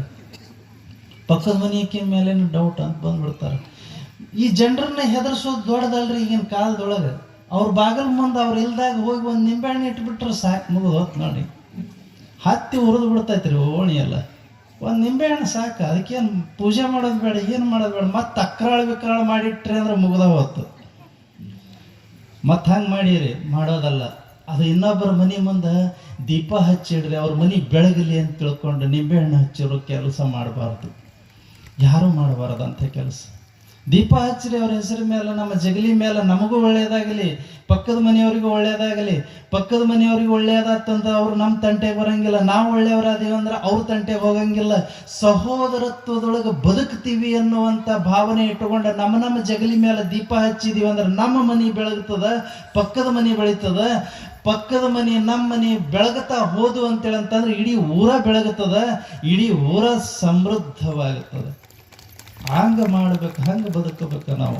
ಪಕ್ಕದ ಮನೆ ಆಕಿನ ಮೇಲೇನೆ ಡೌಟ್ ಅಂತ ಬಂದುಬಿಡ್ತಾರೆ. ಈ ಜನರನ್ನ ಹೆದರ್ಸೋದು ದೊಡ್ಡದಲ್ರಿ ಈಗಿನ ಕಾಲದೊಳಗೆ. ಅವ್ರ ಬಾಗಿಲು ಮುಂದೆ ಅವ್ರು ಇಲ್ದಾಗ ಹೋಗಿ ಒಂದು ನಿಂಬೆಹಣ್ಣು ಇಟ್ಬಿಟ್ರೆ ಸಾಕು, ಮುಗಿದು ಹೋತ್ ನೋಡಿ. ಹತ್ತಿ ಹುರಿದು ಬಿಡ್ತೈತ್ರಿ ಓಣಿ ಎಲ್ಲ. ಒಂದು ನಿಂಬೆಹಣ್ಣು ಸಾಕು, ಅದಕ್ಕೇನು ಪೂಜೆ ಮಾಡೋದು ಬೇಡ, ಏನು ಮಾಡೋದು ಬೇಡ. ಮತ್ತೆ ವಿಕ್ರಾಳ ಮಾಡಿಟ್ರಿ ಅಂದ್ರೆ ಮುಗ್ದ ಹೋತು. ಮತ್ತೆ ಹಂಗೆ ಮಾಡಿರಿ, ಮಾಡೋದಲ್ಲ. ಅದು ಇನ್ನೊಬ್ಬರ ಮನೆ ಮುಂದೆ ದೀಪ ಹಚ್ಚಿಡ್ರಿ, ಅವ್ರ ಮನೆ ಬೆಳಗಲಿ ಅಂತ ತಿಳ್ಕೊಂಡು ನಿಂಬೆಹಣ್ಣು ಹಚ್ಚಿರೋ ಕೆಲಸ ಮಾಡಬಾರ್ದು. ಯಾರೂ ಮಾಡಬಾರ್ದು ಅಂಥ ಕೆಲಸ. ದೀಪ ಹಚ್ಚಿರಿ ಅವ್ರ ಹೆಸರು ಮೇಲೆ, ನಮ್ಮ ಜಗಲಿ ಮೇಲೆ ನಮಗೂ ಒಳ್ಳೆಯದಾಗಲಿ, ಪಕ್ಕದ ಮನೆಯವ್ರಿಗೂ ಒಳ್ಳೆಯದಾಗಲಿ. ಪಕ್ಕದ ಮನೆಯವ್ರಿಗೆ ಒಳ್ಳೆಯದಾತಂದ್ರೆ ಅವ್ರು ನಮ್ಮ ತಂಟೆಗೆ ಬರಂಗಿಲ್ಲ, ನಾವು ಒಳ್ಳೆಯವರಾದೀವಿ ಅಂದ್ರೆ ಅವ್ರ ತಂಟೆಗೆ ಹೋಗಂಗಿಲ್ಲ. ಸಹೋದರತ್ವದೊಳಗೆ ಬದುಕ್ತೀವಿ ಅನ್ನುವಂಥ ಭಾವನೆ ಇಟ್ಟುಕೊಂಡು ನಮ್ಮ ಜಗಲಿ ಮೇಲೆ ದೀಪ ಹಚ್ಚಿದೀವಿ ಅಂದ್ರೆ ನಮ್ಮ ಮನೆ ಬೆಳಗ್ತದ, ಪಕ್ಕದ ಮನೆ ಬೆಳೀತದ. ಪಕ್ಕದ ಮನೆ ನಮ್ಮ ಮನೆ ಬೆಳಗುತ್ತಾ ಹೋದು ಅಂತೇಳಿ ಅಂತಂದ್ರೆ ಇಡೀ ಊರ ಬೆಳಗುತ್ತದ, ಇಡೀ ಊರ ಸಮೃದ್ಧವಾಗುತ್ತದೆ. ಹಂಗೆ ಮಾಡ್ಬೇಕು, ಹಂಗೆ ಬದುಕಬೇಕು ನಾವು.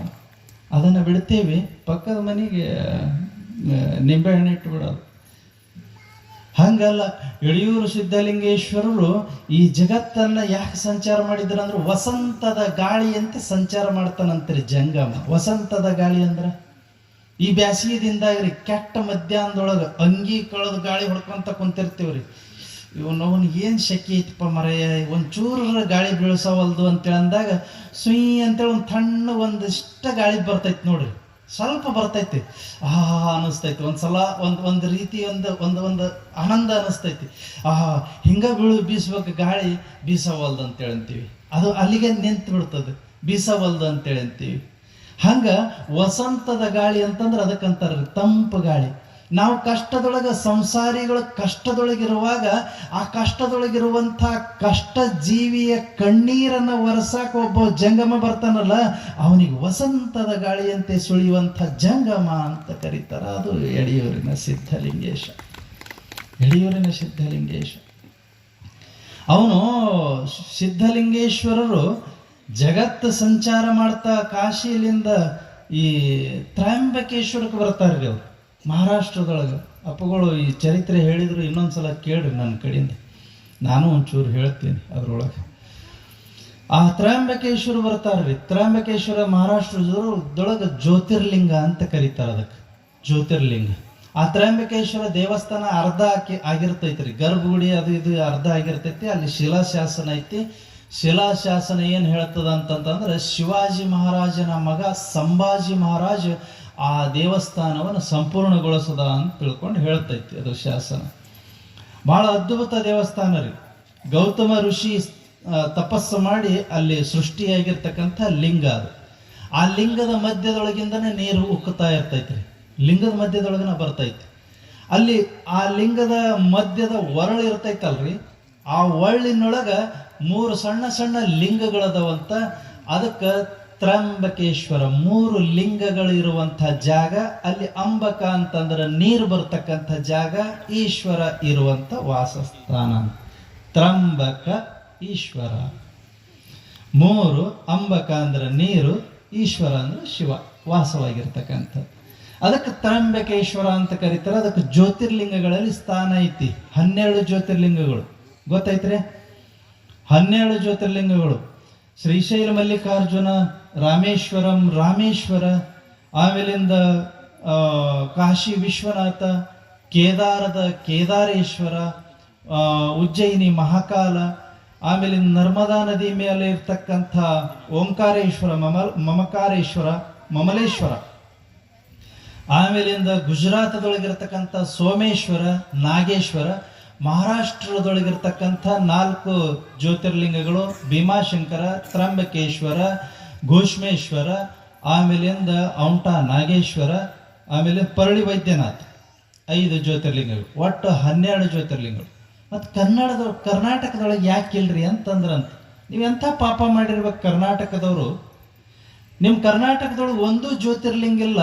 ಅದನ್ನು ಬಿಡ್ತೇವೆ, ಪಕ್ಕದ ಮನೆಗೆ ನಿಂಬೆಹಣ್ಣು ಇಟ್ಟು ಬಿಡೋದು. ಹಂಗಲ್ಲ. ಯಡಿಯೂರು ಸಿದ್ಧಲಿಂಗೇಶ್ವರರು ಈ ಜಗತ್ತನ್ನು ಯಾಕೆ ಸಂಚಾರ ಮಾಡಿದ್ರು ಅಂದ್ರೆ ವಸಂತದ ಗಾಳಿಯಂತೆ ಸಂಚಾರ ಮಾಡ್ತಾನಂತ್ರಿ ಜಂಗಮ. ವಸಂತದ ಗಾಳಿ ಅಂದ್ರೆ ಈ ಬ್ಯಾಸಿಗೆದಿಂದಾಗ್ರಿ ಕೆಟ್ಟ ಮಧ್ಯಾಹ್ನದೊಳಗೆ ಅಂಗಿ ಕಳೆದು ಗಾಳಿ ಹೊಡ್ಕೊಂತ ಕುಂತಿರ್ತೀವ್ರಿ. ಇವನಿಗೆ ಏನು ಶೆಕೆ ಐತಪ್ಪ ಮರೆಯ, ಒಂಚೂರು ಗಾಳಿ ಬೀಳ್ಸವಲ್ದು ಅಂತೇಳಿ ಅಂದಾಗ ಸುಯ್ ಅಂತೇಳಿ ಒಂದು ತಣ್ಣ ಒಂದಿಷ್ಟ ಗಾಳಿ ಬರ್ತೈತಿ ನೋಡ್ರಿ, ಸ್ವಲ್ಪ ಬರ್ತೈತಿ. ಅನ್ನಿಸ್ತೈತಿ ಒಂದ್ಸಲ, ಒಂದು ರೀತಿ ಒಂದು ಆನಂದ ಅನ್ನಿಸ್ತೈತಿ. ಹಿಂಗೆ ಬೀಸ್ಬೇಕು ಗಾಳಿ, ಬೀಸವಲ್ದು ಅಂತೇಳಿ ಅಂತೀವಿ. ಅದು ಅಲ್ಲಿಗೆ ನಿಂತು ಬಿಡ್ತದೆ, ಬೀಸವಲ್ದು ಅಂತೇಳಿ ಅಂತೀವಿ. ಹಂಗೆ ವಸಂತದ ಗಾಳಿ ಅಂತಂದ್ರೆ ಅದಕ್ಕಂತಾರ್ರಿ ತಂಪು ಗಾಳಿ. ನಾವು ಕಷ್ಟದೊಳಗೆ, ಸಂಸಾರಿಗಳ ಕಷ್ಟದೊಳಗಿರುವಾಗ ಆ ಕಷ್ಟದೊಳಗಿರುವಂಥ ಕಷ್ಟ ಜೀವಿಯ ಕಣ್ಣೀರನ್ನು ಒರೆಸಾಕ ಒಬ್ಬ ಜಂಗಮ ಬರ್ತಾನಲ್ಲ, ಅವನಿಗೆ ವಸಂತದ ಗಾಳಿಯಂತೆ ಸುಳಿಯುವಂಥ ಜಂಗಮ ಅಂತ ಕರೀತಾರ. ಅದು ಯಡಿಯೂರಿನ ಸಿದ್ಧಲಿಂಗೇಶ. ಯಡಿಯೂರಿನ ಸಿದ್ಧಲಿಂಗೇಶ ಅವನು ಸಿದ್ಧಲಿಂಗೇಶ್ವರರು ಜಗತ್ತು ಸಂಚಾರ ಮಾಡ್ತಾ ಕಾಶಿಲಿಂದ ಈ ತ್ರಯಂಬಕೇಶ್ವರಕ್ಕೆ ಬರ್ತಾರ್ರಿ ಅವರು. ಮಹಾರಾಷ್ಟ್ರದೊಳಗೆ ಅಪ್ಪಗಳು ಈ ಚರಿತ್ರೆ ಹೇಳಿದ್ರು, ಇನ್ನೊಂದ್ಸಲ ಕೇಳ್ರಿ ನನ್ನ ಕಡೆಯಿಂದ, ನಾನು ಒಂಚೂರು ಹೇಳ್ತೀನಿ ಅದ್ರೊಳಗೆ. ಆ ತ್ರಯಂಬಕೇಶ್ವರ ಬರ್ತಾರ್ರಿ. ತ್ರಯಂಬಕೇಶ್ವರ ಮಹಾರಾಷ್ಟ್ರದೊಳಗೆ ಜ್ಯೋತಿರ್ಲಿಂಗ ಅಂತ ಕರೀತಾರೆ. ಅದಕ್ಕೆ ಜ್ಯೋತಿರ್ಲಿಂಗ. ಆ ತ್ರಯಂಬಕೇಶ್ವರ ದೇವಸ್ಥಾನ ಅರ್ಧ ಆಗಿರ್ತೈತ್ರಿ, ಗರ್ಭಗುಡಿ ಅದು ಇದು ಅರ್ಧ ಆಗಿರ್ತೈತಿ. ಅಲ್ಲಿ ಶಿಲಾಶಾಸನ ಐತಿ. ಶಿಲಾಶಾಸನ ಏನು ಹೇಳ್ತದ ಅಂತಂತಂದ್ರೆ ಶಿವಾಜಿ ಮಹಾರಾಜನ ಮಗ ಸಂಭಾಜಿ ಮಹಾರಾಜ್ ಆ ದೇವಸ್ಥಾನವನ್ನು ಸಂಪೂರ್ಣಗೊಳಿಸದ ಅಂತ ತಿಳ್ಕೊಂಡು ಹೇಳ್ತೈತಿ ಅದು ಶಾಸನ. ಬಹಳ ಅದ್ಭುತ ದೇವಸ್ಥಾನ ರೀ. ಗೌತಮ ಋಷಿ ತಪಸ್ಸು ಮಾಡಿ ಅಲ್ಲಿ ಸೃಷ್ಟಿಯಾಗಿರ್ತಕ್ಕಂಥ ಲಿಂಗ ಅದು. ಆ ಲಿಂಗದ ಮಧ್ಯದೊಳಗಿಂದನೇ ನೀರು ಉಕ್ಕುತ್ತಾ ಇರ್ತೈತ್ರಿ. ಲಿಂಗದ ಮಧ್ಯದೊಳಗನ ಬರ್ತೈತಿ. ಅಲ್ಲಿ ಆ ಲಿಂಗದ ಮಧ್ಯದ ಒರಳು ಇರ್ತೈತಲ್ರಿ, ಆ ಒಳ್ಳಿನೊಳಗ 3 ಸಣ್ಣ ಸಣ್ಣ ಲಿಂಗಗಳದವಂತ. ಅದಕ್ಕೆ ತ್ರಂಬಕೇಶ್ವರ, 3 ಲಿಂಗಗಳು ಇರುವಂಥ ಜಾಗ. ಅಲ್ಲಿ ಅಂಬಕ ಅಂತಂದ್ರೆ ನೀರು ಬರ್ತಕ್ಕಂಥ ಜಾಗ, ಈಶ್ವರ ಇರುವಂಥ ವಾಸಸ್ಥಾನ. ತ್ರಂಬಕ ಈಶ್ವರ. 3 ಅಂಬಕ ಅಂದ್ರೆ ನೀರು, ಈಶ್ವರ ಅಂದ್ರೆ ಶಿವ ವಾಸವಾಗಿರ್ತಕ್ಕಂಥ. ಅದಕ್ಕೆ ತ್ರಂಬಕೇಶ್ವರ ಅಂತ ಕರೀತಾರೆ. ಅದಕ್ಕೆ ಜ್ಯೋತಿರ್ಲಿಂಗಗಳಲ್ಲಿ ಸ್ಥಾನ ಐತಿ. 12 ಜ್ಯೋತಿರ್ಲಿಂಗಗಳು ಗೊತ್ತೈತ್ರಿ. 12 ಜ್ಯೋತಿರ್ಲಿಂಗಗಳು. ಶ್ರೀಶೈಲ ಮಲ್ಲಿಕಾರ್ಜುನ, ರಾಮೇಶ್ವರ, ಆಮೇಲಿಂದ ಕಾಶಿ ವಿಶ್ವನಾಥ, ಕೇದಾರದ ಕೇದಾರೇಶ್ವರ, ಉಜ್ಜಯಿನಿ ಮಹಾಕಾಲ, ಆಮೇಲಿಂದ ನರ್ಮದಾ ನದಿ ಮೇಲೆ ಇರ್ತಕ್ಕಂಥ ಓಂಕಾರೇಶ್ವರ, ಮಮಲೇಶ್ವರ, ಆಮೇಲಿಂದ ಗುಜರಾತದೊಳಗಿರ್ತಕ್ಕಂಥ ಸೋಮೇಶ್ವರ, ನಾಗೇಶ್ವರ, ಮಹಾರಾಷ್ಟ್ರದೊಳಗಿರ್ತಕ್ಕಂಥ 4 ಜ್ಯೋತಿರ್ಲಿಂಗಗಳು ಭೀಮಾಶಂಕರ, ತ್ರಂಬಕೇಶ್ವರ, ಘೋಷ್ಮೇಶ್ವರ, ಆಮೇಲಿಂದ ಔಂಟಾ ನಾಗೇಶ್ವರ, ಆಮೇಲೆ ಪರಳಿ ವೈದ್ಯನಾಥ್. 5 ಜ್ಯೋತಿರ್ಲಿಂಗಗಳು, ಒಟ್ಟು 12 ಜ್ಯೋತಿರ್ಲಿಂಗಗಳು. ಮತ್ತು ಕರ್ನಾಟಕದೊಳಗೆ ಯಾಕಿಲ್ರಿ ಅಂತಂದ್ರಂತ. ನೀವೆಂಥ ಪಾಪ ಮಾಡಿರ್ಬೇಕು ಕರ್ನಾಟಕದವರು. ನಿಮ್ಮ ಕರ್ನಾಟಕದೊಳಗೆ 1 ಜ್ಯೋತಿರ್ಲಿಂಗ ಇಲ್ಲ,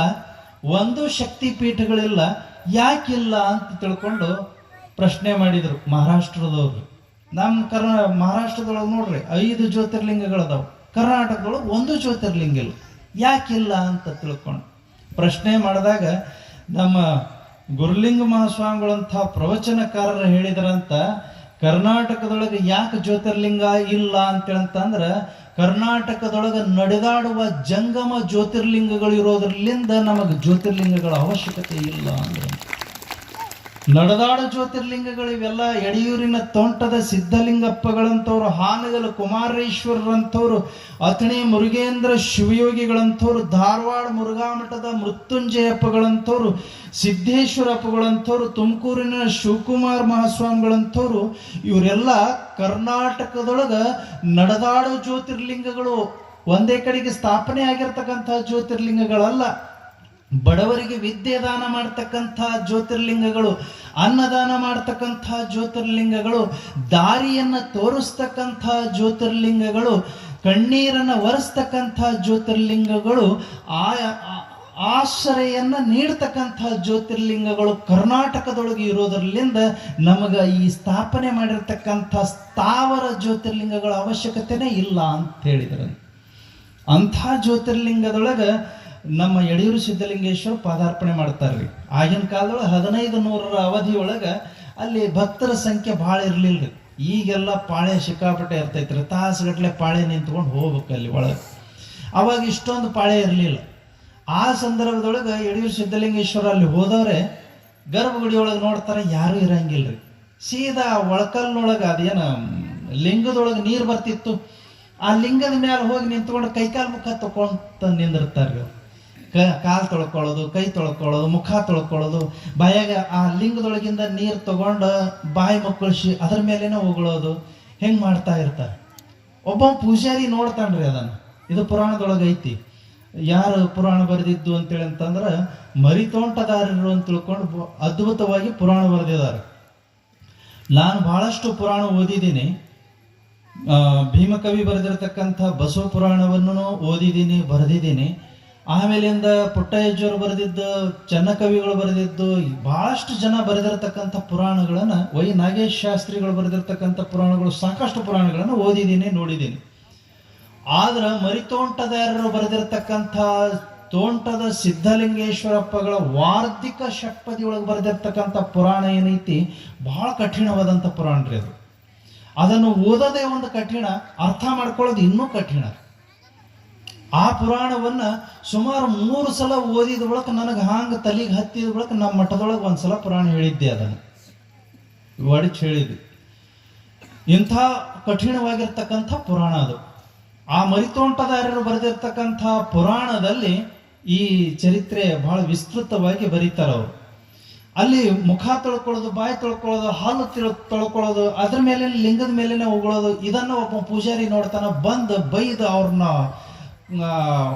1 ಶಕ್ತಿ ಪೀಠಗಳಿಲ್ಲ, ಯಾಕಿಲ್ಲ ಅಂತ ತಿಳ್ಕೊಂಡು ಪ್ರಶ್ನೆ ಮಾಡಿದರು ಮಹಾರಾಷ್ಟ್ರದವ್ರು. ನಮ್ಮ ಮಹಾರಾಷ್ಟ್ರದೊಳಗೆ ನೋಡ್ರಿ 5 ಜ್ಯೋತಿರ್ಲಿಂಗಗಳದಾವು, ಕರ್ನಾಟಕದೊಳಗೆ 1 ಜ್ಯೋತಿರ್ಲಿಂಗ ಇಲ್ಲ. ಯಾಕಿಲ್ಲ ಅಂತ ತಿಳ್ಕೊಂಡು ಪ್ರಶ್ನೆ ಮಾಡಿದಾಗ ನಮ್ಮ ಗುರುಲಿಂಗ ಮಹಾಸ್ವಾಮಿಗಳಂಥ ಪ್ರವಚನಕಾರರು ಹೇಳಿದ್ರಂತ, ಕರ್ನಾಟಕದೊಳಗೆ ಯಾಕೆ ಜ್ಯೋತಿರ್ಲಿಂಗ ಇಲ್ಲ ಅಂತೇಳಂತಂದ್ರೆ ಕರ್ನಾಟಕದೊಳಗೆ ನಡೆದಾಡುವ ಜಂಗಮ ಜ್ಯೋತಿರ್ಲಿಂಗಗಳು ಇರೋದ್ರಲ್ಲಿಂದ ನಮಗೆ ಜ್ಯೋತಿರ್ಲಿಂಗಗಳ ಅವಶ್ಯಕತೆ ಇಲ್ಲ ಅಂದ್ರೆ. ನಡೆದಾಡ ಜ್ಯೋತಿರ್ಲಿಂಗಗಳು ಇವೆಲ್ಲ ಯಡಿಯೂರಿನ ತೋಂಟದ ಸಿದ್ಧಲಿಂಗಪ್ಪಗಳಂಥವ್ರು, ಹಾನಗಲ್ ಕುಮಾರೇಶ್ವರರಂಥವ್ರು, ಅಥಣಿ ಮುರುಗೇಂದ್ರ ಶಿವಯೋಗಿಗಳಂಥವ್ರು, ಧಾರವಾಡ ಮುರುಘಾಮಠದ ಮೃತ್ಯುಂಜಯಪ್ಪಗಳಂಥವ್ರು, ಸಿದ್ದೇಶ್ವರಪ್ಪಗಳಂಥವ್ರು, ತುಮಕೂರಿನ ಶಿವಕುಮಾರ್ ಮಹಾಸ್ವಾಮಿಗಳಂಥವ್ರು, ಇವರೆಲ್ಲ ಕರ್ನಾಟಕದೊಳಗೆ ನಡೆದಾಡೋ ಜ್ಯೋತಿರ್ಲಿಂಗಗಳು. ಒಂದೇ ಕಡೆಗೆ ಸ್ಥಾಪನೆ ಆಗಿರ್ತಕ್ಕಂಥ ಜ್ಯೋತಿರ್ಲಿಂಗಗಳಲ್ಲ. ಬಡವರಿಗೆ ವಿದ್ಯೆ ದಾನ ಮಾಡ್ತಕ್ಕಂಥ ಜ್ಯೋತಿರ್ಲಿಂಗಗಳು, ಅನ್ನದಾನ ಮಾಡ್ತಕ್ಕಂಥ ಜ್ಯೋತಿರ್ಲಿಂಗಗಳು, ದಾರಿಯನ್ನು ತೋರಿಸ್ತಕ್ಕಂಥ ಜ್ಯೋತಿರ್ಲಿಂಗಗಳು, ಕಣ್ಣೀರನ್ನು ಒರೆಸ್ತಕ್ಕಂಥ ಜ್ಯೋತಿರ್ಲಿಂಗಗಳು, ಆಶ್ರಯವನ್ನು ನೀಡ್ತಕ್ಕಂಥ ಜ್ಯೋತಿರ್ಲಿಂಗಗಳು ಕರ್ನಾಟಕದೊಳಗೆ ಇರೋದ್ರಲ್ಲಿಂದ ನಮಗೆ ಈ ಸ್ಥಾಪನೆ ಮಾಡಿರ್ತಕ್ಕಂಥ ಸ್ಥಾವರ ಜ್ಯೋತಿರ್ಲಿಂಗಗಳ ಅವಶ್ಯಕತೆನೇ ಇಲ್ಲ ಅಂತ ಹೇಳಿದ್ರು. ಅಂಥ ಜ್ಯೋತಿರ್ಲಿಂಗದೊಳಗೆ ನಮ್ಮ ಯಡಿಯೂರು ಸಿದ್ಧಲಿಂಗೇಶ್ವರ ಪಾದಾರ್ಪಣೆ ಮಾಡ್ತಾರ್ರಿ. ಆಗಿನ ಕಾಲದೊಳಗೆ 1500ರ ಅವಧಿಯೊಳಗೆ ಅಲ್ಲಿ ಭಕ್ತರ ಸಂಖ್ಯೆ ಭಾಳ ಇರಲಿಲ್ಲ ರೀ. ಈಗೆಲ್ಲ ಪಾಳೆ ಸಿಕ್ಕಾಪಟ್ಟೆ ಇರ್ತೈತ್ರಿ, ತಾಸುಗಟ್ಟಲೆ ಪಾಳೆ ನಿಂತ್ಕೊಂಡು ಹೋಗ್ಬೇಕು ಅಲ್ಲಿ ಒಳಗೆ. ಅವಾಗ ಇಷ್ಟೊಂದು ಪಾಳೆ ಇರಲಿಲ್ಲ. ಆ ಸಂದರ್ಭದೊಳಗೆ ಯಡಿಯೂರು ಸಿದ್ಧಲಿಂಗೇಶ್ವರ ಅಲ್ಲಿ ಹೋದವ್ರೆ ಗರ್ಭಗುಡಿ ಒಳಗೆ ನೋಡ್ತಾರೆ, ಯಾರೂ ಇರಂಗಿಲ್ಲ ರೀ. ಸೀದಾ ಒಳಕಲ್ನೊಳಗೆ ಅದೇನು ಲಿಂಗದೊಳಗೆ ನೀರು ಬರ್ತಿತ್ತು, ಆ ಲಿಂಗದ ಮೇಲೆ ಹೋಗಿ ನಿಂತ್ಕೊಂಡು ಕೈಕಾಲು ಮುಖ ತಗೊಂತ ನಿಂದಿರ್ತಾರೆ. ಕಾಲು ತೊಳ್ಕೊಳ್ಳೋದು, ಕೈ ತೊಳ್ಕೊಳ್ಳೋದು, ಮುಖ ತೊಳ್ಕೊಳ್ಳೋದು, ಬಾಯಾಗ ಆ ಲಿಂಗದೊಳಗಿಂದ ನೀರು ತಗೊಂಡು ಬಾಯಿ ಮಕ್ಕಳಿಸಿ ಅದ್ರ ಮೇಲೇನೆ ಉಗುಳೋದು, ಹೆಂಗೆ ಮಾಡ್ತಾ ಇರ್ತಾರೆ. ಒಬ್ಬ ಪೂಜಾರಿ ನೋಡ್ತಾನ್ರಿ ಅದನ್ನು. ಇದು ಪುರಾಣದೊಳಗೆ ಐತಿ. ಯಾರು ಪುರಾಣ ಬರೆದಿದ್ದು ಅಂತೇಳಿ ಅಂತಂದ್ರೆ ಮರಿತೋಂಟದಾರರು ಅಂತ ತಿಳ್ಕೊಂಡು ಅದ್ಭುತವಾಗಿ ಪುರಾಣ ಬರೆದಿದ್ದಾರೆ. ನಾನು ಬಹಳಷ್ಟು ಪುರಾಣ ಓದಿದ್ದೀನಿ. ಭೀಮಕವಿ ಬರೆದಿರ್ತಕ್ಕಂಥ ಬಸವ ಪುರಾಣವನ್ನು ಓದಿದ್ದೀನಿ, ಬರೆದಿದ್ದೀನಿ. ಆಮೇಲಿಂದ ಪುಟ್ಟಯ್ಯಜ್ಜವರು ಬರೆದಿದ್ದು, ಚನ್ನಕವಿಗಳು ಬರೆದಿದ್ದು, ಬಹಳಷ್ಟು ಜನ ಬರೆದಿರ್ತಕ್ಕಂಥ ಪುರಾಣಗಳನ್ನು, ವೈ ನಾಗೇಶ್ ಶಾಸ್ತ್ರಿಗಳು ಬರೆದಿರ್ತಕ್ಕಂಥ ಪುರಾಣಗಳು, ಸಾಕಷ್ಟು ಪುರಾಣಗಳನ್ನು ಓದಿದ್ದೀನಿ, ನೋಡಿದ್ದೀನಿ. ಆದ್ರೆ ಮರಿತೋಂಟದಾರರು ಬರೆದಿರ್ತಕ್ಕಂಥ ತೋಂಟದ ಸಿದ್ಧಲಿಂಗೇಶ್ವರಪ್ಪಗಳ ವಾರ್ಧಿಕ ಷಟ್ಪದಿ ಒಳಗೆ ಬರೆದಿರ್ತಕ್ಕಂಥ ಪುರಾಣ ಏನೈತಿ, ಬಹಳ ಕಠಿಣವಾದಂಥ ಪುರಾಣ ರೀ ಅದು. ಅದನ್ನು ಓದೋದೇ ಒಂದು ಕಠಿಣ, ಅರ್ಥ ಮಾಡ್ಕೊಳ್ಳೋದು ಇನ್ನೂ ಕಠಿಣ. ಆ ಪುರಾಣವನ್ನು ಸುಮಾರು 3 ಸಲ ಓದಿದ ಬಳಿಕ ನನಗೆ ಹಾಂಗೆ ತಲೆಗೆ ಹತ್ತಿದ ಬಳಿಕ ನಮ್ಮ ಮಠದೊಳಗೆ 1 ಸಲ ಪುರಾಣ ಹೇಳಿದ್ದೆ, ಅದನ್ನು ಒಡಿച്ച് ಹೇಳಿದ್ದೆ. ಇಂಥ ಕಠಿಣವಾಗಿರ್ತಕ್ಕಂಥ ಪುರಾಣ ಅದು. ಆ ಮರಿತೋಂಟದಾರರು ಬರೆದಿರ್ತಕ್ಕಂಥ ಪುರಾಣದಲ್ಲಿ ಈ ಚರಿತ್ರೆ ಬಹಳ ವಿಸ್ತೃತವಾಗಿ ಬರೀತಾರೆ ಅವರು. ಅಲ್ಲಿ ಮುಖ ತೊಳ್ಕೊಳ್ಳೋದು, ಬಾಯಿ ತೊಳ್ಕೊಳ್ಳೋದು, ಹಾಲು ತೊಳ್ಕೊಳ್ಳೋದು, ಅದ್ರ ಮೇಲೆ ಲಿಂಗದ ಮೇಲೇನೆ ಉಗುಳೋದು, ಇದನ್ನು ಒಬ್ಬ ಪೂಜಾರಿ ನೋಡ್ತಾನೆ, ಬಂದು ಬೈದು ಅವ್ರನ್ನ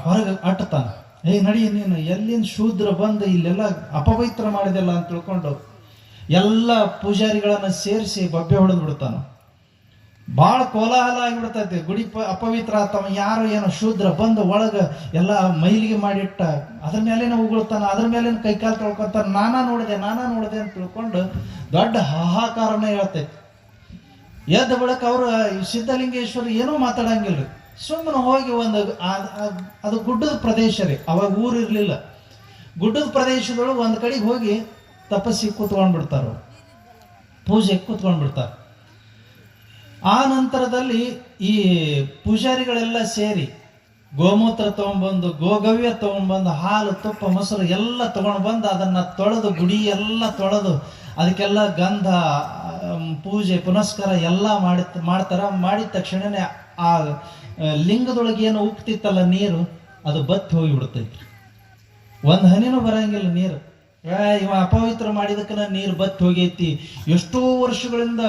ಹೊರಗೆ ಅಟ್ಟತಾನೆ. ನಡಿ, ನೀನು ಎಲ್ಲಿಂದ ಶೂದ್ರ ಬಂದು ಇಲ್ಲೆಲ್ಲ ಅಪವಿತ್ರ ಮಾಡಿದೆಲ್ಲ ಅಂತ ತಿಳ್ಕೊಂಡು ಎಲ್ಲ ಪೂಜಾರಿಗಳನ್ನು ಸೇರಿಸಿ ಬಬ್ಬೆ ಹೊಡೆದು ಬಿಡ್ತಾನೆ. ಭಾಳ ಕೋಲಾಹಲ ಆಗಿಬಿಡ್ತೈತಿ. ಗುಡಿ ಅಪವಿತ್ರ ಆತವ, ಯಾರು ಏನೋ ಶೂದ್ರ ಬಂದು ಒಳಗೆ ಎಲ್ಲ ಮೈಲಿಗೆ ಮಾಡಿಟ್ಟ ಅದ್ರ ಮೇಲೇನೆ ಉಗುಳ್ತಾನ, ಅದ್ರ ಮೇಲೇನೆ ಕೈಕಾಲು ತೊಳ್ಕೊತಾನೆ. ನಾನಾ ನೋಡಿದೆ ಅಂತ ತಿಳ್ಕೊಂಡು ದೊಡ್ಡ ಹಾಹಾಕಾರನೇ ಹೇಳ್ತೈತಿ. ಎದ್ದ ಬಳಿಕ ಅವರು ಸಿದ್ಧಲಿಂಗೇಶ್ವರ ಏನೂ ಮಾತಾಡಂಗಿಲ್ಲ ರೀ. ಸುಮ್ಮನೆ ಹೋಗಿ ಒಂದು ಅದು ಗುಡ್ಡದ ಪ್ರದೇಶ ರೀ, ಅವಾಗ ಊರು ಇರಲಿಲ್ಲ. ಗುಡ್ಡದ ಪ್ರದೇಶದೊಳಗೆ ಒಂದು ಕಡೆಗೆ ಹೋಗಿ ತಪಸ್ಸಿಗೆ ಕೂತ್ಕೊಂಡ್ಬಿಡ್ತಾರೆ, ಪೂಜೆಗೆ ಕೂತ್ಕೊಂಡ್ಬಿಡ್ತಾರೆ. ಆ ನಂತರದಲ್ಲಿ ಈ ಪೂಜಾರಿಗಳೆಲ್ಲ ಸೇರಿ ಗೋಮೂತ್ರ ತೊಗೊಂಡ್ಬಂದು, ಗೋಗವ್ಯ ತೊಗೊಂಡ್ಬಂದು, ಹಾಲು ತುಪ್ಪ ಮೊಸರು ಎಲ್ಲ ತೊಗೊಂಡು ಬಂದು ಅದನ್ನು ತೊಳೆದು, ಗುಡಿ ಎಲ್ಲ ತೊಳೆದು ಅದಕ್ಕೆಲ್ಲ ಗಂಧ, ಪೂಜೆ ಪುನಸ್ಕಾರ ಎಲ್ಲ ಮಾಡ್ತಾರ. ಮಾಡಿದ ತಕ್ಷಣನೇ ಆ ಲಿಂಗದೊಳಗೆ ಏನು ಉಕ್ತಿತ್ತಲ್ಲ ನೀರು, ಅದು ಬತ್ತಿ ಹೋಗಿಬಿಡ್ತೈತಿ. ಒಂದು ಹನಿನೂ ಬರಂಗಿಲ್ಲ ನೀರು. ಇವ ಅಪವಿತ್ರ ಮಾಡಿದಕ್ಕನ ನೀರು ಬತ್ತಿ ಹೋಗೈತಿ, ಎಷ್ಟೋ ವರ್ಷಗಳಿಂದ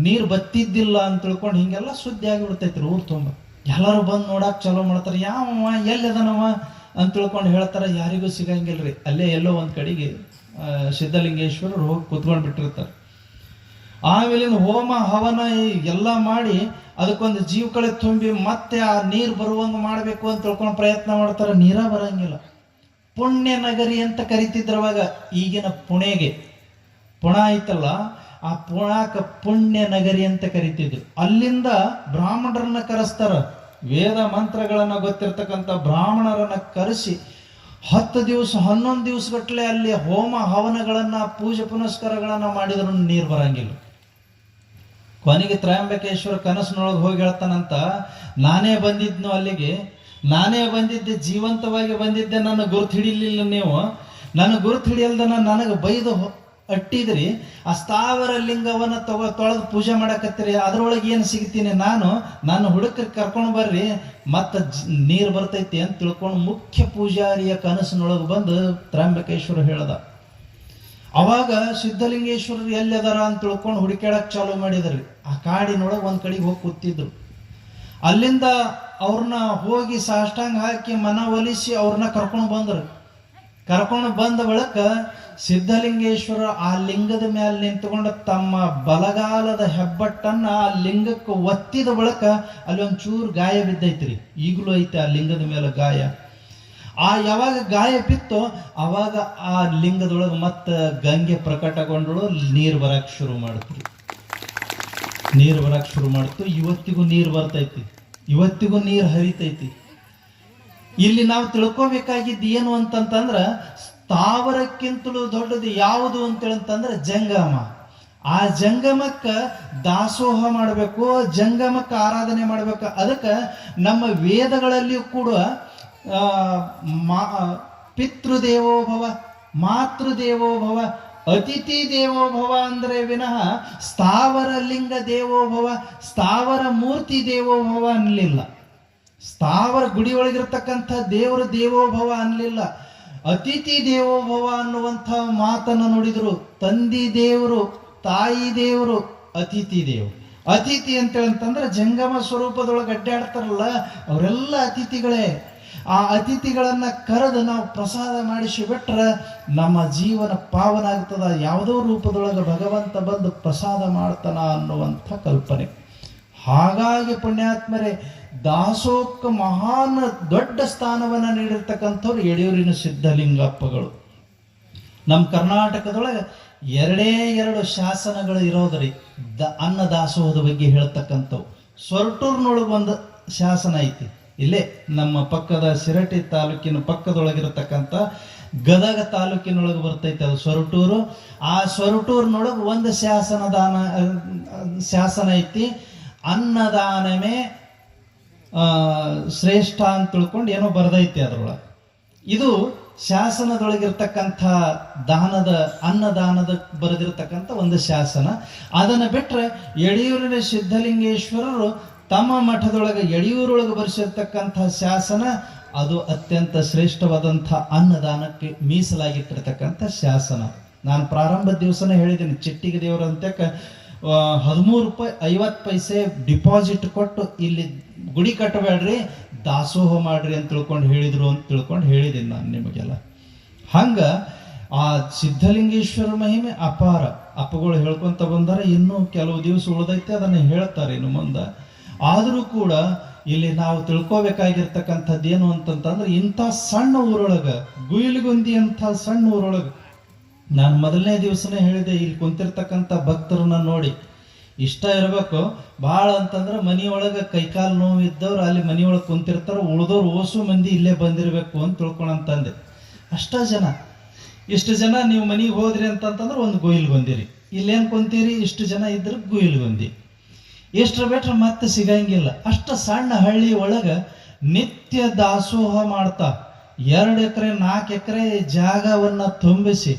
ನೀರು ಬತ್ತಿದ್ದಿಲ್ಲ ಅಂತ ತಿಳ್ಕೊಂಡು ಹಿಂಗೆಲ್ಲ ಸುದ್ದಿ ಆಗಿಬಿಡ್ತೈತ್ರಿ ಊರು ತುಂಬ. ಎಲ್ಲರೂ ಬಂದು ನೋಡಕ್ಕೆ ಚಲೋ ಮಾಡ್ತಾರೆ. ಯಾವ ಎಲ್ಲಿದನವ ಅಂತ ತಿಳ್ಕೊಂಡು ಹೇಳ್ತಾರೆ, ಯಾರಿಗೂ ಸಿಗಂಗಿಲ್ರಿ. ಅಲ್ಲೇ ಎಲ್ಲೋ ಒಂದು ಕಡೆಗೆ ಸಿದ್ಧಲಿಂಗೇಶ್ವರರು ಹೋಗಿ ಕೂತ್ಕೊಂಡು ಬಿಟ್ಟಿರ್ತಾರೆ. ಆಮೇಲೆ ಹೋಮ ಹವನ ಎಲ್ಲ ಮಾಡಿ ಅದಕ್ಕೊಂದು ಜೀವಕಳೆ ತುಂಬಿ ಮತ್ತೆ ಆ ನೀರು ಬರುವಂಗೆ ಮಾಡಬೇಕು ಅಂತ ತಿಳ್ಕೊಂಡು ಪ್ರಯತ್ನ ಮಾಡ್ತಾರೆ. ನೀರ ಬರಂಗಿಲ್ಲ. ಪುಣ್ಯ ನಗರಿ ಅಂತ ಕರಿತಿದ್ರವಾಗ ಈಗಿನ ಪುಣೆಗೆ ಪುಣ ಐತಲ್ಲ, ಆ ಪುಣಾಕ ಪುಣ್ಯ ನಗರಿ ಅಂತ ಕರಿತಿದ್ರು. ಅಲ್ಲಿಂದ ಬ್ರಾಹ್ಮಣರನ್ನ ಕರೆಸ್ತಾರ, ವೇದ ಮಂತ್ರಗಳನ್ನ ಗೊತ್ತಿರ್ತಕ್ಕಂಥ ಬ್ರಾಹ್ಮಣರನ್ನ ಕರೆಸಿ 10 ದಿವಸ 11 ದಿವಸಗಟ್ಟಲೆ ಅಲ್ಲಿ ಹೋಮ ಹವನಗಳನ್ನ ಪೂಜೆ ಪುನಸ್ಕಾರಗಳನ್ನ ಮಾಡಿದ್ರು ನೀರು ಬರಂಗಿಲ್ಲ. ಕೊನೆಗೆ ತ್ರಯಂಬಕೇಶ್ವರ ಕನಸಿನೊಳಗೆ ಹೋಗಿ ಹೇಳ್ತಾನಂತ, ನಾನೇ ಬಂದಿದ್ನು ಅಲ್ಲಿಗೆ, ನಾನೇ ಬಂದಿದ್ದೆ, ಜೀವಂತವಾಗಿ ಬಂದಿದ್ದೆ, ನನ್ನ ಗುರುತು ಹಿಡಿಲಿಲ್ಲ ನೀವು, ನನ್ನ ಗುರುತು ಹಿಡಿಯಲ್ದನ ನನಗೆ ಬೈದು ಅಟ್ಟಿದ್ರಿ, ಆ ಸ್ಥಾವರ ಲಿಂಗವನ್ನ ತೊಳೆದು ಪೂಜೆ ಮಾಡಕತ್ತೀರಿ, ಅದ್ರೊಳಗೆ ಏನು ಸಿಗ್ತೀನಿ ನಾನು, ನನ್ನ ಹುಡುಕರಿಗೆ ಕರ್ಕೊಂಡು ಬರ್ರಿ, ಮತ್ತೆ ನೀರು ಬರ್ತೈತಿ ಅಂತ ತಿಳ್ಕೊಂಡು ಮುಖ್ಯ ಪೂಜಾರಿಯ ಕನಸಿನೊಳಗೆ ಬಂದು ತ್ರ್ಯಂಬಕೇಶ್ವರ ಹೇಳ್ದ. ಅವಾಗ ಸಿದ್ಧಲಿಂಗೇಶ್ವರರು ಎಲ್ಲದಾರ ಅಂತ ತಿಳ್ಕೊಂಡು ಹುಡುಕಾಡಕ್ ಚಾಲೂ ಮಾಡಿದ್ರಿ. ಆ ಕಾಡಿನೊಳಗೆ ಒಂದ್ ಕಡೆಗೆ ಹೋಗಿ ಕೂತಿದ್ರು. ಅಲ್ಲಿಂದ ಅವ್ರನ್ನ ಹೋಗಿ ಸಾಷ್ಟಾಂಗ ಹಾಕಿ ಮನವೊಲಿಸಿ ಅವ್ರನ್ನ ಕರ್ಕೊಂಡು ಬಂದ್ರು. ಕರ್ಕೊಂಡು ಬಂದ ಬಳಿಕ ಸಿದ್ಧಲಿಂಗೇಶ್ವರ ಆ ಲಿಂಗದ ಮೇಲೆ ನಿಂತುಕೊಂಡು ತಮ್ಮ ಬಲಗಾಲದ ಹೆಬ್ಬಟ್ಟನ್ನ ಆ ಲಿಂಗಕ್ಕೆ ಒತ್ತಿದ ಬಳಿಕ ಅಲ್ಲಿ ಒಂಚೂರು ಗಾಯ ಬಿದ್ದೈತ್ರಿ. ಈಗಲೂ ಐತೆ ಆ ಲಿಂಗದ ಮೇಲೆ ಗಾಯ. ಆ ಯಾವಾಗ ಗಾಯ ಬಿತ್ತೋ ಅವಾಗ ಆ ಲಿಂಗದೊಳಗೆ ಮತ್ತೆ ಗಂಗೆ ಪ್ರಕಟಗೊಂಡಳು, ನೀರು ಬರಕ್ ಶುರು ಮಾಡ್ತೀರಿ. ನೀರು ಬರಕ್ ಶುರು ಮಾಡ್ತು. ಇವತ್ತಿಗೂ ನೀರು ಬರ್ತೈತಿ, ಇವತ್ತಿಗೂ ನೀರು ಹರಿತೈತಿ. ಇಲ್ಲಿ ನಾವು ತಿಳ್ಕೊಬೇಕಾಗಿದ್ದು ಏನು ಅಂತಂತಂದ್ರ, ಸ್ಥಾವರಕ್ಕಿಂತಲೂ ದೊಡ್ಡದು ಯಾವುದು ಅಂತೇಳಂತಂದ್ರೆ ಜಂಗಮ. ಆ ಜಂಗಮಕ್ಕ ದಾಸೋಹ ಮಾಡಬೇಕು, ಜಂಗಮಕ್ಕೆ ಆರಾಧನೆ ಮಾಡಬೇಕು. ಅದಕ್ಕೆ ನಮ್ಮ ವೇದಗಳಲ್ಲಿಯೂ ಕೂಡ ಪಿತೃದೇವೋಭವ, ಮಾತೃದೇವೋಭವ, ಅತಿಥಿ ದೇವೋಭವ ಅಂದ್ರೆ ವಿನಃ ಸ್ಥಾವರ ಲಿಂಗ ದೇವೋಭವ, ಸ್ಥಾವರ ಮೂರ್ತಿ ದೇವೋಭವ ಅನ್ನಲಿಲ್ಲ. ಸ್ಥಾವರ ಗುಡಿ ಒಳಗಿರ್ತಕ್ಕಂಥ ದೇವರು ದೇವೋಭವ ಅನ್ನಲಿಲ್ಲ. ಅತಿಥಿ ದೇವೋಭವ ಅನ್ನುವಂಥ ಮಾತನ್ನು ನುಡಿದ್ರು. ತಂದಿ ದೇವರು, ತಾಯಿ ದೇವರು, ಅತಿಥಿ ದೇವರು. ಅತಿಥಿ ಅಂತೇಳಂತಂದ್ರೆ ಜಂಗಮ ಸ್ವರೂಪದೊಳಗೆ ಅಡ್ಡಾಡ್ತಾರಲ್ಲ ಅವರೆಲ್ಲ ಅತಿಥಿಗಳೇ. ಆ ಅತಿಥಿಗಳನ್ನ ಕರೆದು ನಾವು ಪ್ರಸಾದ ಮಾಡಿಸಿ ಬಿಟ್ರೆ ನಮ್ಮ ಜೀವನ ಪಾವನ ಆಗ್ತದ. ಯಾವುದೋ ರೂಪದೊಳಗೆ ಭಗವಂತ ಬಂದು ಪ್ರಸಾದ ಮಾಡ್ತಾನ ಅನ್ನುವಂಥ ಕಲ್ಪನೆ. ಹಾಗಾಗಿ ಪುಣ್ಯಾತ್ಮರೇ, ದಾಸೋಕ್ಕ ಮಹಾನ್ ದೊಡ್ಡ ಸ್ಥಾನವನ್ನು ನೀಡಿರ್ತಕ್ಕಂಥವ್ರು ಯಡಿಯೂರಿನ ಸಿದ್ಧಲಿಂಗಪ್ಪಗಳು. ನಮ್ಮ ಕರ್ನಾಟಕದೊಳಗೆ 2 ಶಾಸನಗಳು ಇರೋದ್ರಿ ಅನ್ನದಾಸೋಹದ ಬಗ್ಗೆ ಹೇಳ್ತಕ್ಕಂಥವು. ಸೊರಟೂರಿನೊಳಗೆ ಒಂದು ಶಾಸನ ಐತಿ. ಇಲ್ಲೇ ನಮ್ಮ ಪಕ್ಕದ ಶಿರಟಿ ತಾಲೂಕಿನ ಪಕ್ಕದೊಳಗಿರತಕ್ಕಂಥ ಗದಗ ತಾಲೂಕಿನೊಳಗೆ ಬರ್ತೈತೆ ಅದು ಸೊರಟೂರು. ಆ ಸೊರಟೂರಿನೊಳಗೆ ಒಂದು ಶಾಸನ ಐತಿ. ಅನ್ನದಾನವೇ ಶ್ರೇಷ್ಠ ಅಂತ ತಿಳ್ಕೊಂಡು ಏನೋ ಬರ್ದೈತಿ ಅದ್ರೊಳಗೆ. ಇದು ಶಾಸನದೊಳಗಿರ್ತಕ್ಕಂಥ ಅನ್ನದಾನದ ಬರೆದಿರ್ತಕ್ಕಂಥ ಒಂದು ಶಾಸನ. ಅದನ್ನು ಬಿಟ್ಟರೆ ಯಡಿಯೂರಿನ ಸಿದ್ಧಲಿಂಗೇಶ್ವರರು ತಮ್ಮ ಮಠದೊಳಗೆ ಯಡಿಯೂರೊಳಗೆ ಬರೆಸಿರ್ತಕ್ಕಂಥ ಶಾಸನ ಅದು ಅತ್ಯಂತ ಶ್ರೇಷ್ಠವಾದಂಥ ಅನ್ನದಾನಕ್ಕೆ ಮೀಸಲಾಗಿಟ್ಟಿರ್ತಕ್ಕಂಥ ಶಾಸನ. ನಾನು ಪ್ರಾರಂಭದ ದಿವಸನೇ ಹೇಳಿದ್ದೀನಿ, ಚಿಟ್ಟಿಗೆ ದೇವರು ಅಂತಕ್ಕೆ 13 ರೂಪಾಯಿ 50 ಪೈಸೆ ಡಿಪಾಸಿಟ್ ಕೊಟ್ಟು ಇಲ್ಲಿ ಗುಡಿ ಕಟ್ಟಬೇಡ್ರಿ, ದಾಸೋಹ ಮಾಡ್ರಿ ಅಂತ ತಿಳ್ಕೊಂಡು ಹೇಳಿದ್ದೀನಿ ನಾನು ನಿಮಗೆಲ್ಲ. ಹಂಗ ಆ ಸಿದ್ಧಲಿಂಗೇಶ್ವರ ಮಹಿಮೆ ಅಪಾರ. ಅಪ್ಪಗಳು ಹೇಳ್ಕೊಂತ ಬಂದಾರ, ಇನ್ನೂ ಕೆಲವು ದಿವಸ ಉಳಿದೈತೆ, ಅದನ್ನು ಹೇಳ್ತಾರೆ ಇನ್ನು ಮುಂದೆ. ಆದರೂ ಕೂಡ ಇಲ್ಲಿ ನಾವು ತಿಳ್ಕೋಬೇಕಾಗಿರ್ತಕ್ಕಂಥದ್ದು ಏನು ಅಂತಂತಂದ್ರೆ, ಇಂಥ ಸಣ್ಣ ಊರೊಳಗೆ, ಗುಯಿಲಗುಂದಿ ಅಂತ ಸಣ್ಣ ಊರೊಳಗೆ, ನಾನು ಮೊದಲನೇ ದಿವಸನೇ ಹೇಳಿದೆ, ಇಲ್ಲಿ ಕುಂತಿರ್ತಕ್ಕಂಥ ಭಕ್ತರನ್ನ ನೋಡಿ ಇಷ್ಟ ಇರಬೇಕು ಭಾಳ ಅಂತಂದ್ರೆ, ಮನೆಯೊಳಗೆ ಕೈಕಾಲು ನೋವು ಇದ್ದವ್ರು ಅಲ್ಲಿ ಮನೆಯೊಳಗೆ ಕುಂತಿರ್ತಾರೆ, ಉಳಿದವ್ರು ಓಸು ಮಂದಿ ಇಲ್ಲೇ ಬಂದಿರಬೇಕು ಅಂತ ತಿಳ್ಕೊಳಂತಂದೆ. ಇಷ್ಟು ಜನ ನೀವು ಮನೆಗೆ ಹೋದ್ರಿ ಅಂತಂತಂದ್ರೆ ಒಂದು ಗುಯಿಲ್ಗೊಂದಿರಿ, ಇಲ್ಲೇನು ಕುಂತೀರಿ ಇಷ್ಟು ಜನ ಇದ್ರೆ ಗುಯಿಲ್ಗೊಂದಿ, ಎಷ್ಟು ಬಿಟ್ರೆ ಮತ್ತೆ ಸಿಗಂಗಿಲ್ಲ. ಅಷ್ಟು ಸಣ್ಣ ಹಳ್ಳಿ ಒಳಗೆ ನಿತ್ಯ ದಾಸೋಹ ಮಾಡ್ತಾ 2 ಎಕರೆ 4 ಎಕರೆ ಜಾಗವನ್ನ ತುಂಬಿಸಿ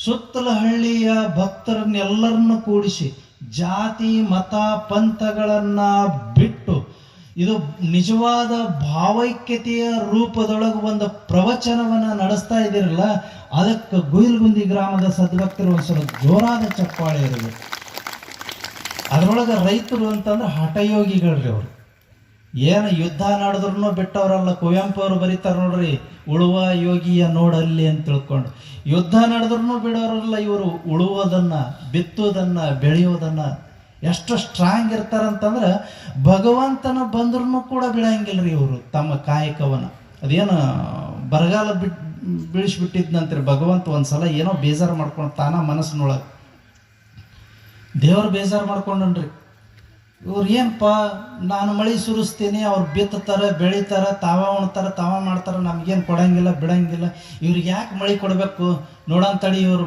ಸುತ್ತಲ ಹಳ್ಳಿಯ ಭಕ್ತರನ್ನೆಲ್ಲರನ್ನು ಕೂಡಿಸಿ ಜಾತಿ ಮತ ಪಂಥಗಳನ್ನ ಬಿಟ್ಟು ಇದು ನಿಜವಾದ ಭಾವೈಕ್ಯತೆಯ ರೂಪದೊಳಗೆ ಒಂದು ಪ್ರವಚನವನ್ನ ನಡೆಸ್ತಾ ಇದ್ದೀರಲ್ಲ, ಅದಕ್ಕೆ ಗುಯಿಲ್ಗುಂದಿ ಗ್ರಾಮದ ಸದ್ಭಕ್ತರು ಒಂದ್ಸಲ ಜೋರಾದ ಚಪ್ಪಾಳೆ ಇರಬೇಕು. ಅದರೊಳಗೆ ರೈತರು ಅಂತಂದ್ರೆ ಹಠಯೋಗಿಗಳ್ರಿ ಅವರು. ಏನು ಯುದ್ಧ ನಡೆದ್ರು ಬಿಟ್ಟವ್ರಲ್ಲ. ಕುವೆಂಪು ಅವರು ಬರೀತಾರೆ ನೋಡ್ರಿ, ಉಳುವ ಯೋಗಿಯ ನೋಡಲ್ಲಿ ಅಂತ ತಿಳ್ಕೊಂಡು. ಯುದ್ಧ ನಡೆದ್ರು ಬಿಡೋರಲ್ಲ ಇವರು. ಉಳುವುದನ್ನ, ಬಿತ್ತೋದನ್ನ, ಬೆಳೆಯೋದನ್ನ ಎಷ್ಟು ಸ್ಟ್ರಾಂಗ್ ಇರ್ತಾರಂತಂದ್ರೆ ಭಗವಂತನ ಬಂದ್ರೂ ಕೂಡ ಬಿಡಂಗಿಲ್ರಿ ಇವರು ತಮ್ಮ ಕಾಯಕವನ್ನ. ಅದೇನು ಬರಗಾಲ ಬೀಳಿಸ್ಬಿಟ್ಟಿದ್ನಂತೀರಿ ಭಗವಂತ ಒಂದ್ಸಲ ಏನೋ ಬೇಜಾರು ಮಾಡ್ಕೊಂಡು ತಾನ ಮನಸ್ಸಿನೊಳಗೆ ದೇವ್ರು ಬೇಜಾರು ಮಾಡ್ಕೊಂಡ್ರಿ. ಇವ್ರು ಏನಪ್ಪ, ನಾನು ಮಳೆ ಸುರಿಸ್ತೀನಿ, ಅವ್ರು ಬಿತ್ತಾರೆ, ಬೆಳಿತಾರೆ, ತಾವ ಉಣ್ತಾರೆ, ತಾವ ಮಾಡ್ತಾರೆ, ನಮಗೇನು ಕೊಡಂಗಿಲ್ಲ ಬಿಡಂಗಿಲ್ಲ, ಇವ್ರಿಗೆ ಯಾಕೆ ಮಳೆ ಕೊಡಬೇಕು, ನೋಡಂತಡಿ ಇವ್ರು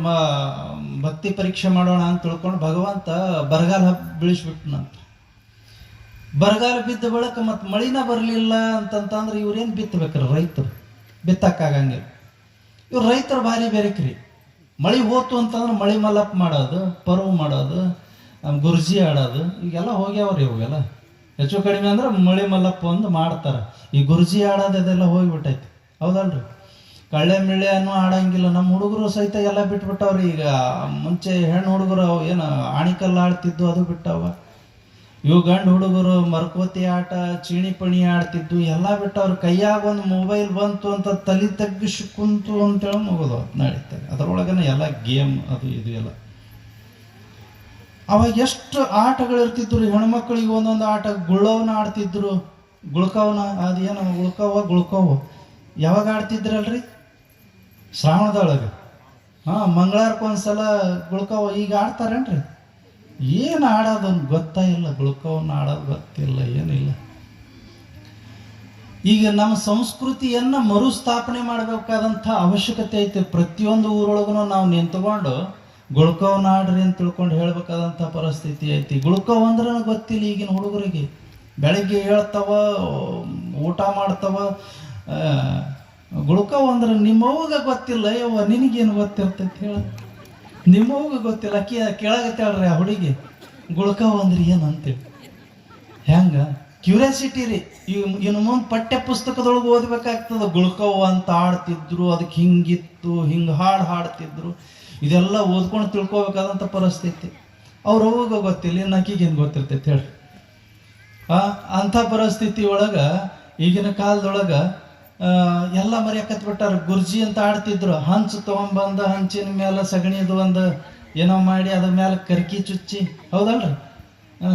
ಭಕ್ತಿ ಪರೀಕ್ಷೆ ಮಾಡೋಣ ಅಂತ ತಿಳ್ಕೊಂಡು ಭಗವಂತ ಬರಗಾಲ ಬೀಳಿಸ್ಬಿಟ್ನಂತ. ಬರಗಾಲ ಬಿದ್ದ ಬಳಿಕ ಮತ್ತು ಮಳಿನ ಬರಲಿಲ್ಲ ಅಂತಂತಂದ್ರೆ ಇವ್ರೇನು ಬಿತ್ತಬೇಕ್ರಿ? ರೈತರು ಬಿತ್ತಕ್ಕಾಗಂಗಿಲ್ಲ. ಇವ್ರು ರೈತರು ಭಾರಿ ಬೇರೆಕ್ರಿ. ಮಳೆ ಹೋತು ಅಂತಂದ್ರೆ ಮಳೆ ಮಲ್ಲಪ್ಪ ಮಾಡೋದು, ಪರ್ವು ಮಾಡೋದು, ಗುರ್ಜಿ ಆಡೋದು ಈಗೆಲ್ಲ ಹೋಗ್ಯಾವ್ರಿ. ಇವಾಗೆಲ್ಲ ಹೆಚ್ಚು ಕಡಿಮೆ ಅಂದ್ರೆ ಮಳೆ ಮಲ್ಲಪ್ಪ ಒಂದು ಮಾಡ್ತಾರೆ. ಈ ಗುರ್ಜಿ ಆಡೋದು ಅದೆಲ್ಲ ಹೋಗಿಬಿಟ್ಟೈತಿ, ಹೌದಲ್ರಿ? ಕಳ್ಳೆ ಮಿಳ್ಳೆನೂ ಆಡಂಗಿಲ್ಲ. ನಮ್ಮ ಹುಡುಗರು ಸಹಿತ ಎಲ್ಲ ಬಿಟ್ಬಿಟ್ಟವ್ರಿ. ಈಗ ಮುಂಚೆ ಹೆಣ್ಣು ಹುಡುಗರು ಏನು ಆಣಿಕಲ್ಲು ಆಡ್ತಿದ್ದು ಅದು ಬಿಟ್ಟವ. ಇವು ಗಂಡು ಹುಡುಗರು ಮರಕೋತಿ ಆಟ, ಚೀಣಿ ಪಣಿ ಆಡ್ತಿದ್ದು ಎಲ್ಲ ಬಿಟ್ಟವ್ರು. ಕೈಯಾಗ ಒಂದು ಮೊಬೈಲ್ ಬಂತು ಅಂತ ತಲೆ ತಗ್ಗಿಸಿ ಕುಂತು ಅಂತೇಳಿ ಮುಗಿದು ನಡೀತಾರೆ. ಅದರೊಳಗನೆ ಎಲ್ಲ ಗೇಮ್ ಅದು ಇದು ಎಲ್ಲ. ಅವಾಗ ಎಷ್ಟು ಆಟಗಳಿರ್ತಿದ್ರು. ಹೆಣ್ಮಕ್ಳಿಗೆ ಒಂದೊಂದು ಆಟ. ಗುಳ್ಳವನ್ನ ಆಡ್ತಿದ್ರು, ಗುಳ್ಕವನ, ಅದೇನು ಗುಳ್ಕವ ಯಾವಾಗ ಆಡ್ತಿದ್ರಲ್ರಿ? ಶ್ರಾವಣದೊಳಗೆ. ಮಂಗಳವಾರಕ್ಕೊಂದ್ಸಲ ಗುಳ್ಕವ. ಈಗ ಆಡ್ತಾರೇನ್ರಿ? ಏನು ಆಡೋದು ಗೊತ್ತಾ ಇಲ್ಲ. ಗುಳ್ಕವನ್ನ ಆಡೋದು ಗೊತ್ತಿಲ್ಲ, ಏನಿಲ್ಲ. ಈಗ ನಮ್ಮ ಸಂಸ್ಕೃತಿಯನ್ನು ಮರುಸ್ಥಾಪನೆ ಮಾಡಬೇಕಾದಂಥ ಅವಶ್ಯಕತೆ ಐತೆ. ಪ್ರತಿಯೊಂದು ಊರೊಳಗೂ ನಾವು ನಿಂತ್ಕೊಂಡು ಗುಳ್ಕವನ್ನ ಆಡ್ರಿ ಅಂತ ತಿಳ್ಕೊಂಡು ಹೇಳ್ಬೇಕಾದಂಥ ಪರಿಸ್ಥಿತಿ ಐತಿ. ಗುಳ್ಕವ್ ಅಂದ್ರೆ ಗೊತ್ತಿಲ್ಲ ಈಗಿನ ಹುಡುಗರಿಗೆ. ಬೆಳಗ್ಗೆ ಹೇಳ್ತಾವ, ಊಟ ಮಾಡ್ತಾವ. ಗುಳ್ಕವ್ ಅಂದ್ರೆ ನಿಮ್ಮವ್ಗ ಗೊತ್ತಿಲ್ಲ. ಯವ್ವ ನಿನಗೇನು ಗೊತ್ತಿರ್ತೈತಿ ಹೇಳ? ನಿಮ್ಮವ್ಗ ಗೊತ್ತಿಲ್ಲ. ಕೇಳಾಗತ್ತೇಳ್ರಿ ಆ ಹುಡುಗಿ ಗುಳ್ಕವ್ ಅಂದ್ರೆ ಏನು ಅಂತೇಳಿ. ಹೆಂಗ ಕ್ಯೂರಿಯಾಸಿಟಿ ರೀ. ಇನ್ನು ಮುಂದೆ ಪಠ್ಯ ಪುಸ್ತಕದೊಳಗೆ ಓದ್ಬೇಕಾಗ್ತದೆ. ಗುಳ್ಕವ್ ಅಂತ ಆಡ್ತಿದ್ರು, ಅದಕ್ಕೆ ಹಿಂಗಿತ್ತು, ಹಿಂಗೆ ಹಾಡ್ತಿದ್ರು. ಇದೆಲ್ಲ ಓದ್ಕೊಂಡು ತಿಳ್ಕೊಬೇಕಾದಂಥ ಪರಿಸ್ಥಿತಿ. ಅವ್ರು ಅವಾಗ ಗೊತ್ತಿಲ್ಲ, ಇನ್ನು ಆಕಿಗೇನು ಗೊತ್ತಿರ್ತೈತೆ ಹೇಳ್ರಿ? ಅಂಥ ಪರಿಸ್ಥಿತಿ ಒಳಗೆ ಈಗಿನ ಕಾಲದೊಳಗೆ ಎಲ್ಲ ಮರ್ಯಾಕತ್ಬಿಟ್ಟಾರ. ಗುರ್ಜಿ ಅಂತ ಆಡ್ತಿದ್ರು. ಹಂಚು ತೊಗೊಂಬಂದು ಹಂಚಿನ ಮೇಲೆ ಸಗಣಿದು ಒಂದು ಏನೋ ಮಾಡಿ ಅದ್ರ ಮೇಲೆ ಕರ್ಕಿ ಚುಚ್ಚಿ, ಹೌದಲ್ರಿ?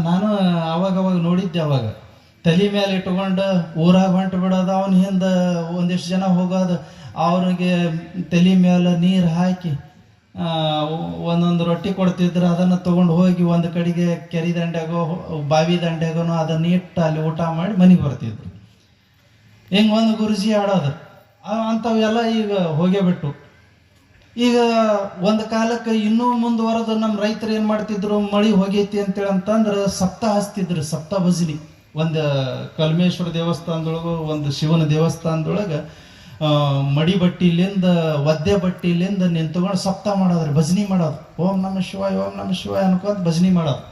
ನಾನು ಅವಾಗವಾಗ ನೋಡಿದ್ದೆ. ಅವಾಗ ತಲೆ ಮೇಲೆ ಇಟ್ಕೊಂಡು ಊರಾಗ ಹೊಂಟು ಬಿಡೋದು. ಅವನ ಹಿಂದೆ ಒಂದಿಷ್ಟು ಜನ ಹೋಗೋದು. ಅವ್ರಿಗೆ ತಲೆ ಮೇಲೆ ನೀರು ಹಾಕಿ ಒಂದೊಂದು ರೊಟ್ಟಿ ಕೊಡ್ತಿದ್ರು. ಅದನ್ನು ತೊಗೊಂಡು ಹೋಗಿ ಒಂದು ಕಡೆಗೆ ಕೆರೆ ದಂಡೆಗೋ ಬಾವಿ ದಂಡೆಗೋ ಅದನ್ನು ಇಟ್ಟು ಅಲ್ಲಿ ಊಟ ಮಾಡಿ ಮನೆಗೆ ಬರ್ತಿದ್ರು. ಹಿಂಗೆ ಒಂದು ಗುರುಜಿ ಆಡೋದು ಅಂಥವೆಲ್ಲ ಈಗ ಹೋಗೇ ಬಿಟ್ಟು. ಈಗ ಒಂದು ಕಾಲಕ್ಕೆ ಇನ್ನೂ ಮುಂದುವರೆದು ನಮ್ಮ ರೈತರು ಏನು ಮಾಡ್ತಿದ್ರು, ಮಳೆ ಹೋಗೈತಿ ಅಂತೇಳಿ ಅಂತಂದ್ರೆ ಸಪ್ತ ಹಚ್ತಿದ್ರು. ಸಪ್ತ ಭಜನಿ. ಒಂದು ಕಲ್ಮೇಶ್ವರ ದೇವಸ್ಥಾನದೊಳಗೆ, ಒಂದು ಶಿವನ ದೇವಸ್ಥಾನದೊಳಗೆ ಮಡಿ ಬಟ್ಟಿಲಿಂದ ಒದ್ದೆ ಬಟ್ಟಿಲಿಂದ ನಿಂತ್ಕೊಂಡು ಸಪ್ತ ಮಾಡೋದ್ರಿ, ಭಜನಿ ಮಾಡೋದು. ಓಂ ನಮ ಶಿವಾಯ, ಓಂ ನಮ ಶಿವಾಯ ಅನ್ಕೊಂತ ಭಜನಿ ಮಾಡೋದು.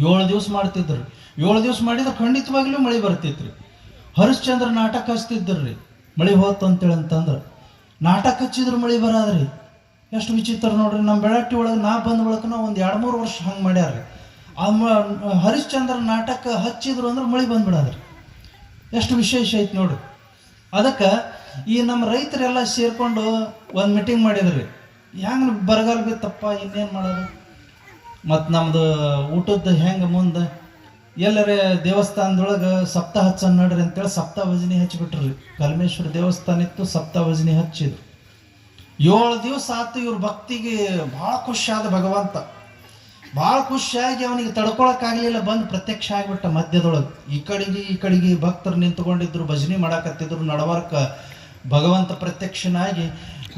7 ದಿವಸ ಮಾಡ್ತಿದ್ರು. 7 ದಿವಸ ಮಾಡಿದ್ರೆ ಖಂಡಿತವಾಗ್ಲೂ ಮಳೆ ಬರ್ತಿತ್ರಿ. ಹರಿಶ್ಚಂದ್ರ ನಾಟಕ ಹಚ್ತಿದ್ರಿ, ಮಳೆ ಹೋತು ಅಂತೇಳಿ ಅಂತಂದ್ರೆ. ನಾಟಕ ಹಚ್ಚಿದ್ರು ಮಳೆ ಬರೋದ್ರಿ. ಎಷ್ಟು ವಿಚಿತ್ರ ನೋಡ್ರಿ. ನಮ್ಮ ಬೆಳಟ್ಟಿ ಒಳಗೆ ನಾ ಬಂದ ಬಳಕನ ಒಂದು 2-3 ವರ್ಷ ಹಂಗೆ ಮಾಡ್ಯಾರ್ರಿ. ಹರಿಶ್ಚಂದ್ರ ನಾಟಕ ಹಚ್ಚಿದ್ರು ಅಂದ್ರೆ ಮಳೆ ಬಂದ್ಬಿಡೋದ್ರಿ. ಎಷ್ಟು ವಿಶೇಷ ಐತಿ ನೋಡ್ರಿ. ಅದಕ್ಕೆ ಈ ನಮ್ಮ ರೈತರೆಲ್ಲ ಸೇರ್ಕೊಂಡು ಒಂದು ಮೀಟಿಂಗ್ ಮಾಡಿದ್ರಿ. ಹೆಂಗೆ ಬರಗಾಲ ಬಿತ್ತಪ್ಪ, ಇನ್ನೇನು ಮಾಡೋದು, ಮತ್ತು ನಮ್ದು ಊಟದ್ದು ಹೆಂಗೆ ಮುಂದೆ ಎಲ್ಲರೇ ದೇವಸ್ಥಾನದೊಳಗೆ ಸಪ್ತ ಹಚ್ಚನ್ ನಡ್ರಿ ಅಂತೇಳಿ ಸಪ್ತ ಭಜನಿ ಹಚ್ಚಿಬಿಟ್ರಿ. ಕಲ್ಮೇಶ್ವರ ದೇವಸ್ಥಾನ ಇತ್ತು, ಸಪ್ತ ಭಜನಿ ಹಚ್ಚಿದ್ರು. 7 ದಿವಸ ಆತು. ಇವ್ರ ಭಕ್ತಿಗೆ ಭಾಳ ಖುಷಿ ಆದ ಭಗವಂತ. ಭಾಳ ಖುಷಿಯಾಗಿ ಅವನಿಗೆ ತಡ್ಕೊಳಕ್ಕಾಗಲಿಲ್ಲ. ಬಂದು ಪ್ರತ್ಯಕ್ಷ ಆಗಿಬಿಟ್ಟ ಮಧ್ಯದೊಳಗೆ. ಈ ಕಡೆಗೆ ಭಕ್ತರು ನಿಂತ್ಕೊಂಡಿದ್ರು, ಭಜನಿ ಮಾಡಾಕತ್ತಿದ್ರು. ನಡವರ್ಕ ಭಗವಂತ ಪ್ರತ್ಯಕ್ಷನಾಗಿ,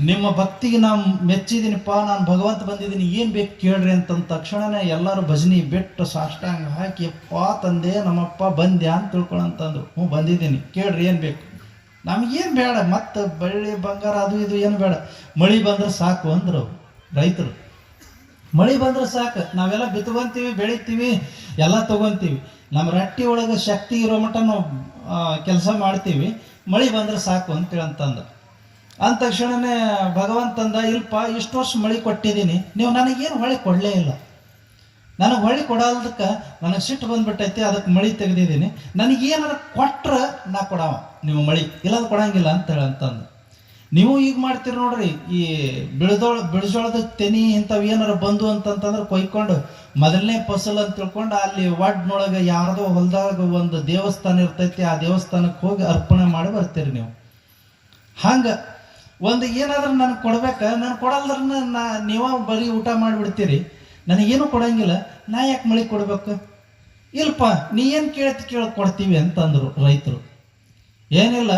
ನಿಮ್ಮ ಭಕ್ತಿಗೆ ನಾನು ಮೆಚ್ಚಿದ್ದೀನಿಪ್ಪ, ನಾನು ಭಗವಂತ ಬಂದಿದ್ದೀನಿ, ಏನು ಬೇಕು ಕೇಳ್ರಿ ಅಂತಂದ ತಕ್ಷಣನೇ ಎಲ್ಲರೂ ಭಜನಿ ಬಿಟ್ಟು ಸಾಷ್ಟಾಂಗ ಹಾಕಿ, ಅಪ್ಪ ತಂದೆ ನಮ್ಮಪ್ಪ ಬಂದ್ಯಾ ಅಂತ ತಿಳ್ಕೊಳಂತಂದ್ರು. ಹ್ಞೂ ಬಂದಿದ್ದೀನಿ, ಕೇಳ್ರಿ ಏನು ಬೇಕು. ನಮಗೇನು ಬೇಡ, ಮತ್ತು ಬೆಳ್ಳಿ ಬಂಗಾರ ಅದು ಇದು ಏನು ಬೇಡ, ಮಳೆ ಬಂದ್ರೆ ಸಾಕು ಅಂದರು ರೈತರು. ಮಳೆ ಬಂದ್ರೆ ಸಾಕು, ನಾವೆಲ್ಲ ಬಿತ್ಕೊಂತೀವಿ, ಬೆಳಿತೀವಿ, ಎಲ್ಲ ತೊಗೊತೀವಿ. ನಮ್ಮ ರಟ್ಟಿ ಒಳಗೆ ಶಕ್ತಿ ಇರೋ ಮಟ್ಟ ನಾವು ಕೆಲಸ ಮಾಡ್ತೀವಿ, ಮಳೆ ಬಂದ್ರೆ ಸಾಕು ಅಂತೇಳಿ ಅಂತಂದ. ಅಂದ ತಕ್ಷಣನೇ ಭಗವಂತಂದ, ಇಲ್ಪ ಇಷ್ಟು ವರ್ಷ ಮಳೆ ಕೊಟ್ಟಿದ್ದೀನಿ, ನೀವು ನನಗೇನು ಹೊಳೆ ಕೊಡಲೇ ಇಲ್ಲ. ನನಗೆ ಹೊಳೆ ಕೊಡೋದಕ್ಕೆ ನನಗೆ ಸಿಟ್ಟು ಬಂದ್ಬಿಟ್ಟೈತಿ, ಅದಕ್ಕೆ ಮಳೆ ತೆಗೆದಿದ್ದೀನಿ. ನನಗೇನಾರ ಕೊಟ್ರೆ ನಾ ಕೊಡವ, ನೀವು ಮಳೆ ಇಲ್ಲಾಂದ್ರೆ ಕೊಡಂಗಿಲ್ಲ ಅಂತೇಳಿ ಅಂತಂದು. ನೀವು ಈಗ ಮಾಡ್ತೀರಿ ನೋಡ್ರಿ, ಈ ಬಿಳಿಜೋಳದ ತೆನಿ ಇಂಥವು ಏನಾರ ಬಂದು ಅಂತಂತಂದ್ರೆ ಕೊಯ್ಕೊಂಡು ಮೊದಲನೇ ಫಸಲ್ ಅಂತ ತಿಳ್ಕೊಂಡು ಅಲ್ಲಿ ಒಡ್ನೊಳಗೆ ಯಾರ್ದೋ ಹೊಲದಾಗ ಒಂದು ದೇವಸ್ಥಾನ ಇರ್ತೈತಿ, ಆ ದೇವಸ್ಥಾನಕ್ಕೆ ಹೋಗಿ ಅರ್ಪಣೆ ಮಾಡಿ ಬರ್ತೀರಿ ನೀವು. ಹಂಗೆ ಒಂದು ಏನಾದ್ರೂ ನನಗೆ ಕೊಡ್ಬೇಕು, ನಾನು ಕೊಡಲ್ದ್ರ ನೀವ ಬರೀ ಊಟ ಮಾಡಿಬಿಡ್ತೀರಿ. ನನಗೇನು ಕೊಡಂಗಿಲ್ಲ, ನಾ ಯಾಕೆ ಮಳೆ ಕೊಡ್ಬೇಕು? ಇಲ್ಲಪ್ಪ, ನೀ ಏನು ಕೇಳ ಕೊಡ್ತೀವಿ ಅಂತಂದರು ರೈತರು. ಏನಿಲ್ಲ,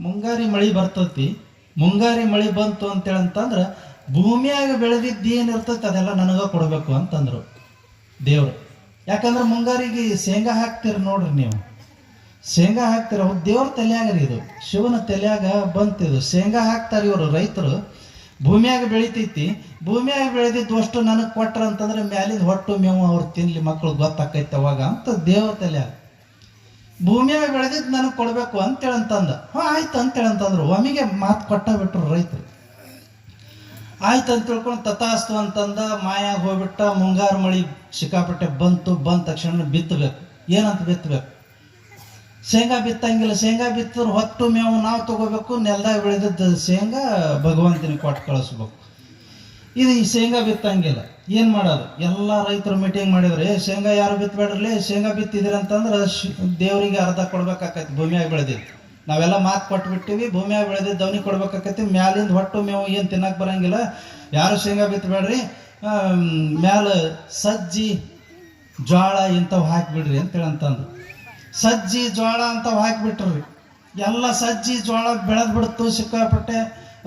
ಮುಂಗಾರಿ ಮಳೆ ಬರ್ತೈತಿ, ಮುಂಗಾರಿ ಮಳೆ ಬಂತು ಅಂತೇಳಂತಂದ್ರೆ ಭೂಮಿಯಾಗ ಬೆಳೆದಿದ್ದು ಏನಿರ್ತೈತಿ ಅದೆಲ್ಲ ನನಗೆ ಕೊಡಬೇಕು ಅಂತಂದರು ದೇವ್ರು. ಯಾಕಂದ್ರೆ ಮುಂಗಾರಿಗೆ ಶೇಂಗಾ ಹಾಕ್ತೀರಿ ನೋಡ್ರಿ ನೀವು, ಶೇಂಗಾ ಹಾಕ್ತೀರ, ಅವ್ರು ದೇವ್ರ ತಲೆಯಾಗ ರೀ, ಇದು ಶಿವನ ತಲೆಯಾಗ ಬಂತಿದು. ಶೇಂಗಾ ಹಾಕ್ತಾರೆ ಇವರು ರೈತರು, ಭೂಮಿಯಾಗ ಬೆಳಿತೈತಿ, ಭೂಮಿಯಾಗ ಬೆಳೆದಿದ್ದು ಅಷ್ಟು ನನಗೆ ಕೊಟ್ರ ಅಂತಂದ್ರೆ ಮ್ಯಾಲಿಂದ ಹೊಟ್ಟು ಮೇವು ಅವ್ರು ತಿನ್ಲಿ, ಮಕ್ಕಳು ಗೊತ್ತಾಕೈತೆ ಅವಾಗ ಅಂತ ದೇವ್ರ ತಲೆಯಾಗ. ಭೂಮಿಯಾಗ ಬೆಳೆದಿದ್ದು ನನಗೆ ಕೊಡಬೇಕು ಅಂತೇಳಂತಂದ. ಆಯ್ತು ಅಂತೇಳಂತಂದ್ರು. ಒಮ್ಮಿಗೆ ಮಾತು ಕೊಟ್ಟ ಬಿಟ್ರು ರೈತರು. ಆಯ್ತು ಅಂತ ತಿಳ್ಕೊಂಡು ತಥಾಸ್ತು ಅಂತಂದ, ಮಾಯಾಗ ಹೋಗ್ಬಿಟ್ಟ. ಮುಂಗಾರು ಮಳಿ ಸಿಕ್ಕಾಪಟ್ಟೆ ಬಂತು. ಬಂದ ತಕ್ಷಣ ಬಿತ್ತಬೇಕು. ಏನಂತ ಬಿತ್ತಬೇಕು? ಶೇಂಗಾ ಬಿತ್ತಂಗಿಲ್ಲ. ಶೇಂಗಾ ಬಿತ್ತಿದ್ರು ಹೊತ್ತು ಮೇವು ನಾವು ತಗೋಬೇಕು, ನೆಲದಾಗ ಬೆಳೆದದ್ದು ಶೇಂಗಾ ಭಗವಂತನಿಗೆ ಕೊಟ್ಟು ಕಳಿಸ್ಬೇಕು. ಇದು ಈ ಶೇಂಗಾ ಬಿತ್ತಂಗಿಲ್ಲ. ಏನು ಮಾಡೋದು? ಎಲ್ಲ ರೈತರು ಮೀಟಿಂಗ್ ಮಾಡಿದ್ರು, ಶೇಂಗಾ ಯಾರು ಬಿತ್ತಬೇಡ್ರಲಿ, ಶೇಂಗಾ ಬಿತ್ತಿದ್ರಿ ಅಂತಂದ್ರೆ ದೇವರಿಗೆ ಅರ್ಧ ಕೊಡ್ಬೇಕಾಕೈತಿ. ಭೂಮಿಯಾಗ ಬೆಳೆದಿದ್ದು ನಾವೆಲ್ಲ ಮಾತು ಕೊಟ್ಬಿಟ್ಟಿವಿ, ಭೂಮಿಯಾಗ ಬೆಳೆದಿದ್ದು ಅವನಿಗೆ ಕೊಡ್ಬೇಕಾಕೈತಿ. ಮ್ಯಾಲಿಂದ ಹೊಟ್ಟು ಮೇವು ಏನು ತಿನ್ನಕ್ಕೆ ಬರಂಗಿಲ್ಲ, ಯಾರು ಶೇಂಗಾ ಬಿತ್ತಬೇಡ್ರಿ, ಮ್ಯಾಲ ಸಜ್ಜಿ ಜೋಳ ಇಂಥವು ಹಾಕಿಬಿಡ್ರಿ ಅಂತೇಳಂತಂದು. ಸಜ್ಜಿ ಜೋಳ ಅಂತವು ಹಾಕಿಬಿಟ್ರಿ. ಎಲ್ಲ ಸಜ್ಜಿ ಜೋಳ ಬೆಳೆದು ಬಿಡ್ತು ಸಿಕ್ಕಾಪಟ್ಟೆ.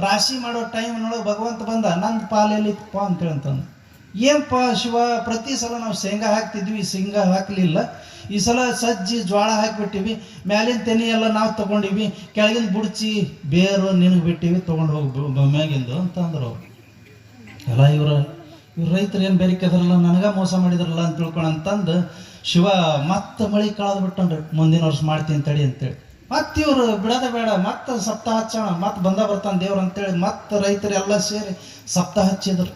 ರಾಶಿ ಮಾಡೋ ಟೈಮ್ ನೋಡೋ ಭಗವಂತ ಬಂದ, ನಂದು ಪಾಲೆಲ್ಲಿತ್ತಪ್ಪ ಅಂತೇಳಂತಂದು. ಏನಪ್ಪ ಶಿವ, ಪ್ರತಿ ಸಲ ನಾವು ಶೇಂಗಾ ಹಾಕ್ತಿದ್ವಿ, ಶೇಂಗಾ ಹಾಕಲಿಲ್ಲ, ಈ ಸಲ ಸಜ್ಜಿ ಜೋಳ ಹಾಕಿಬಿಟ್ಟಿವಿ, ಮ್ಯಾಲಿನ ತೆನೆ ಎಲ್ಲ ನಾವು ತೊಗೊಂಡಿವಿ, ಕೆಳಗಿನ ಬುಡ್ಚಿ ಬೇರು ನಿನಗೆ ಬಿಟ್ಟಿವಿ, ತೊಗೊಂಡು ಹೋಗಿ ಮ್ಯಾಗಿಂದು ಅಂತಂದ್ರು ಅವ್ರು. ಎಲ್ಲ ಇವ್ರು ರೈತರು ಏನು ಬೇರಿಕೆದ್ರಲ್ಲ, ನನಗ ಮೋಸ ಮಾಡಿದ್ರಲ್ಲ ಅಂತ ತಿಳ್ಕೊಂಡಂತಂದು ಶಿವ ಮತ್ತೆ ಮಳೆ ಕಳೆದು ಬಿಟ್ಟನ್ರಿ. ಮುಂದಿನ ವರ್ಷ ಮಾಡ್ತೀನಿ ತಡಿ ಅಂತೇಳಿ ಮತ್ತೆ ಇವ್ರು ಬಿಡೋದೇ ಬೇಡ, ಮತ್ತೆ ಸಪ್ತಾಹ ಹಚ್ಚೋಣ, ಮತ್ತೆ ಬರ್ತಾನೆ ದೇವ್ರು ಅಂತೇಳಿ ಮತ್ತೆ ರೈತರು ಎಲ್ಲ ಸೇರಿ ಸಪ್ತಾಹ ಹಚ್ಚಿದ್ರು.